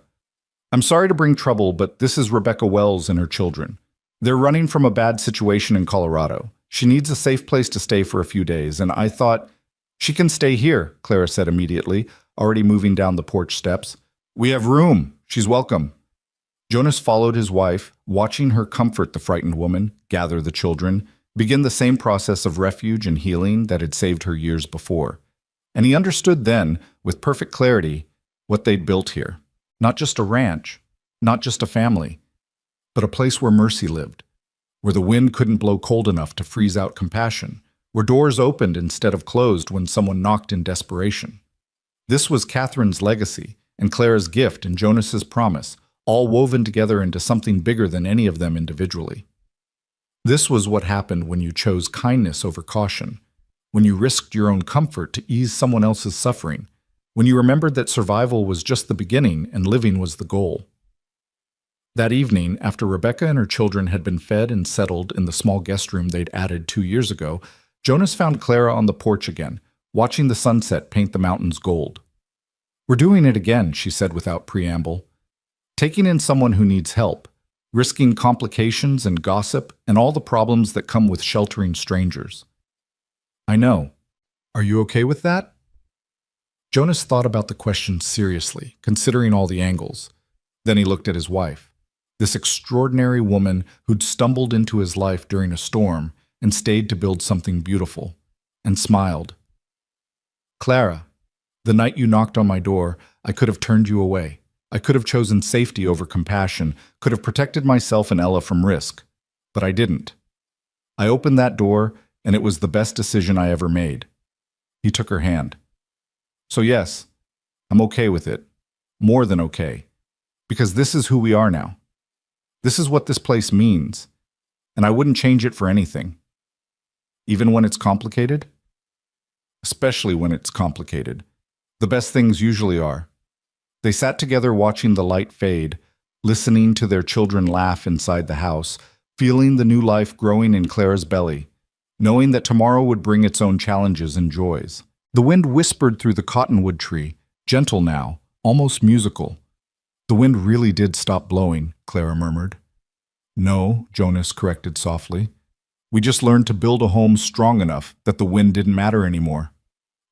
I'm sorry to bring trouble, but this is Rebecca Wells and her children. They're running from a bad situation in Colorado. She needs a safe place to stay for a few days, and I thought—" "She can stay here," Clara said immediately, already moving down the porch steps. "We have room. She's welcome." Jonas followed his wife, watching her comfort the frightened woman, gather the children, begin the same process of refuge and healing that had saved her years before. And he understood then, with perfect clarity, what they'd built here. Not just a ranch, not just a family, but a place where mercy lived, where the wind couldn't blow cold enough to freeze out compassion, where doors opened instead of closed when someone knocked in desperation. This was Catherine's legacy, and Clara's gift and Jonas's promise, all woven together into something bigger than any of them individually. This was what happened when you chose kindness over caution, when you risked your own comfort to ease someone else's suffering, when you remembered that survival was just the beginning and living was the goal. That evening, after Rebecca and her children had been fed and settled in the small guest room they'd added 2 years ago, Jonas found Clara on the porch again, watching the sunset paint the mountains gold. "We're doing it again," she said without preamble. "Taking in someone who needs help, risking complications and gossip and all the problems that come with sheltering strangers." "I know. Are you okay with that?" Jonas thought about the question seriously, considering all the angles. Then he looked at his wife, this extraordinary woman who'd stumbled into his life during a storm and stayed to build something beautiful, and smiled. "Clara, the night you knocked on my door, I could have turned you away. I could have chosen safety over compassion, could have protected myself and Ella from risk. But I didn't. I opened that door, and it was the best decision I ever made." He took her hand. "So yes, I'm okay with it. More than okay. Because this is who we are now. This is what this place means. And I wouldn't change it for anything. Even when it's complicated? Especially when it's complicated. The best things usually are." They sat together watching the light fade, listening to their children laugh inside the house, feeling the new life growing in Clara's belly, knowing that tomorrow would bring its own challenges and joys. The wind whispered through the cottonwood tree, gentle now, almost musical. "The wind really did stop blowing," Clara murmured. "No," Jonas corrected softly. "We just learned to build a home strong enough that the wind didn't matter anymore."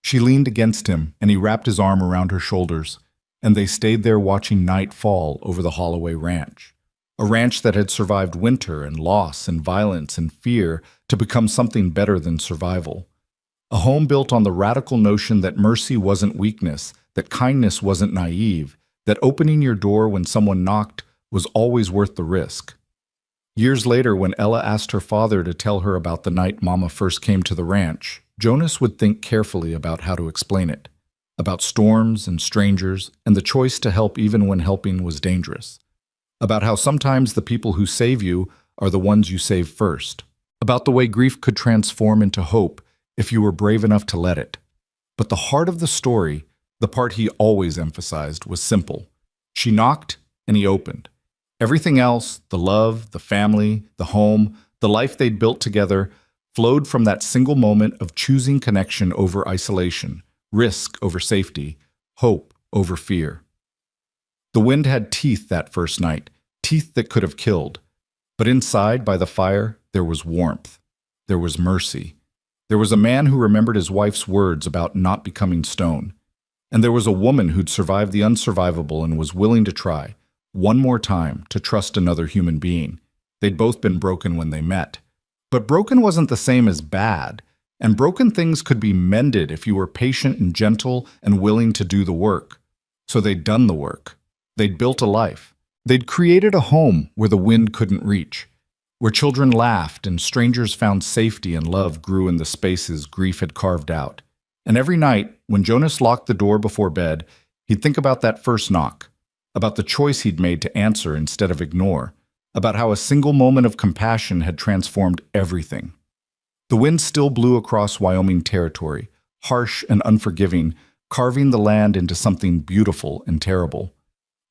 She leaned against him, and he wrapped his arm around her shoulders, and they stayed there watching night fall over the Holloway Ranch, a ranch that had survived winter and loss and violence and fear to become something better than survival. A home built on the radical notion that mercy wasn't weakness, that kindness wasn't naive, that opening your door when someone knocked was always worth the risk. Years later, when Ella asked her father to tell her about the night Mama first came to the ranch, Jonas would think carefully about how to explain it. About storms and strangers, and the choice to help even when helping was dangerous. About how sometimes the people who save you are the ones you save first. About the way grief could transform into hope if you were brave enough to let it. But the heart of the story, the part he always emphasized, was simple. She knocked, and he opened. Everything else, the love, the family, the home, the life they'd built together, flowed from that single moment of choosing connection over isolation, risk over safety, hope over fear. The wind had teeth that first night, teeth that could have killed. But inside, by the fire, there was warmth. There was mercy. There was a man who remembered his wife's words about not becoming stone. And there was a woman who'd survived the unsurvivable and was willing to try, one more time, to trust another human being. They'd both been broken when they met. But broken wasn't the same as bad, and broken things could be mended if you were patient and gentle and willing to do the work. So they'd done the work. They'd built a life. They'd created a home where the wind couldn't reach, where children laughed and strangers found safety and love grew in the spaces grief had carved out. And every night, when Jonas locked the door before bed, he'd think about that first knock, about the choice he'd made to answer instead of ignore, about how a single moment of compassion had transformed everything. The wind still blew across Wyoming territory, harsh and unforgiving, carving the land into something beautiful and terrible.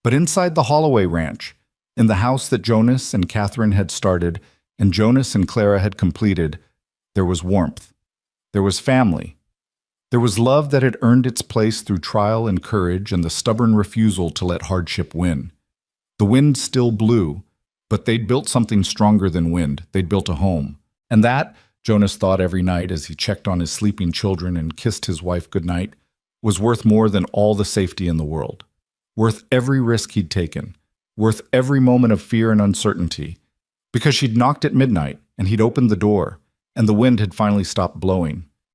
But inside the Holloway Ranch, in the house that Jonas and Catherine had started and Jonas and Clara had completed, there was warmth. There was family. There was love that had earned its place through trial and courage and the stubborn refusal to let hardship win. The wind still blew, but they'd built something stronger than wind. They'd built a home. And that, Jonas thought every night as he checked on his sleeping children and kissed his wife goodnight, was worth more than all the safety in the world. Worth every risk he'd taken. Worth every moment of fear and uncertainty. Because she'd knocked at midnight, and he'd opened the door, and the wind had finally stopped blowing.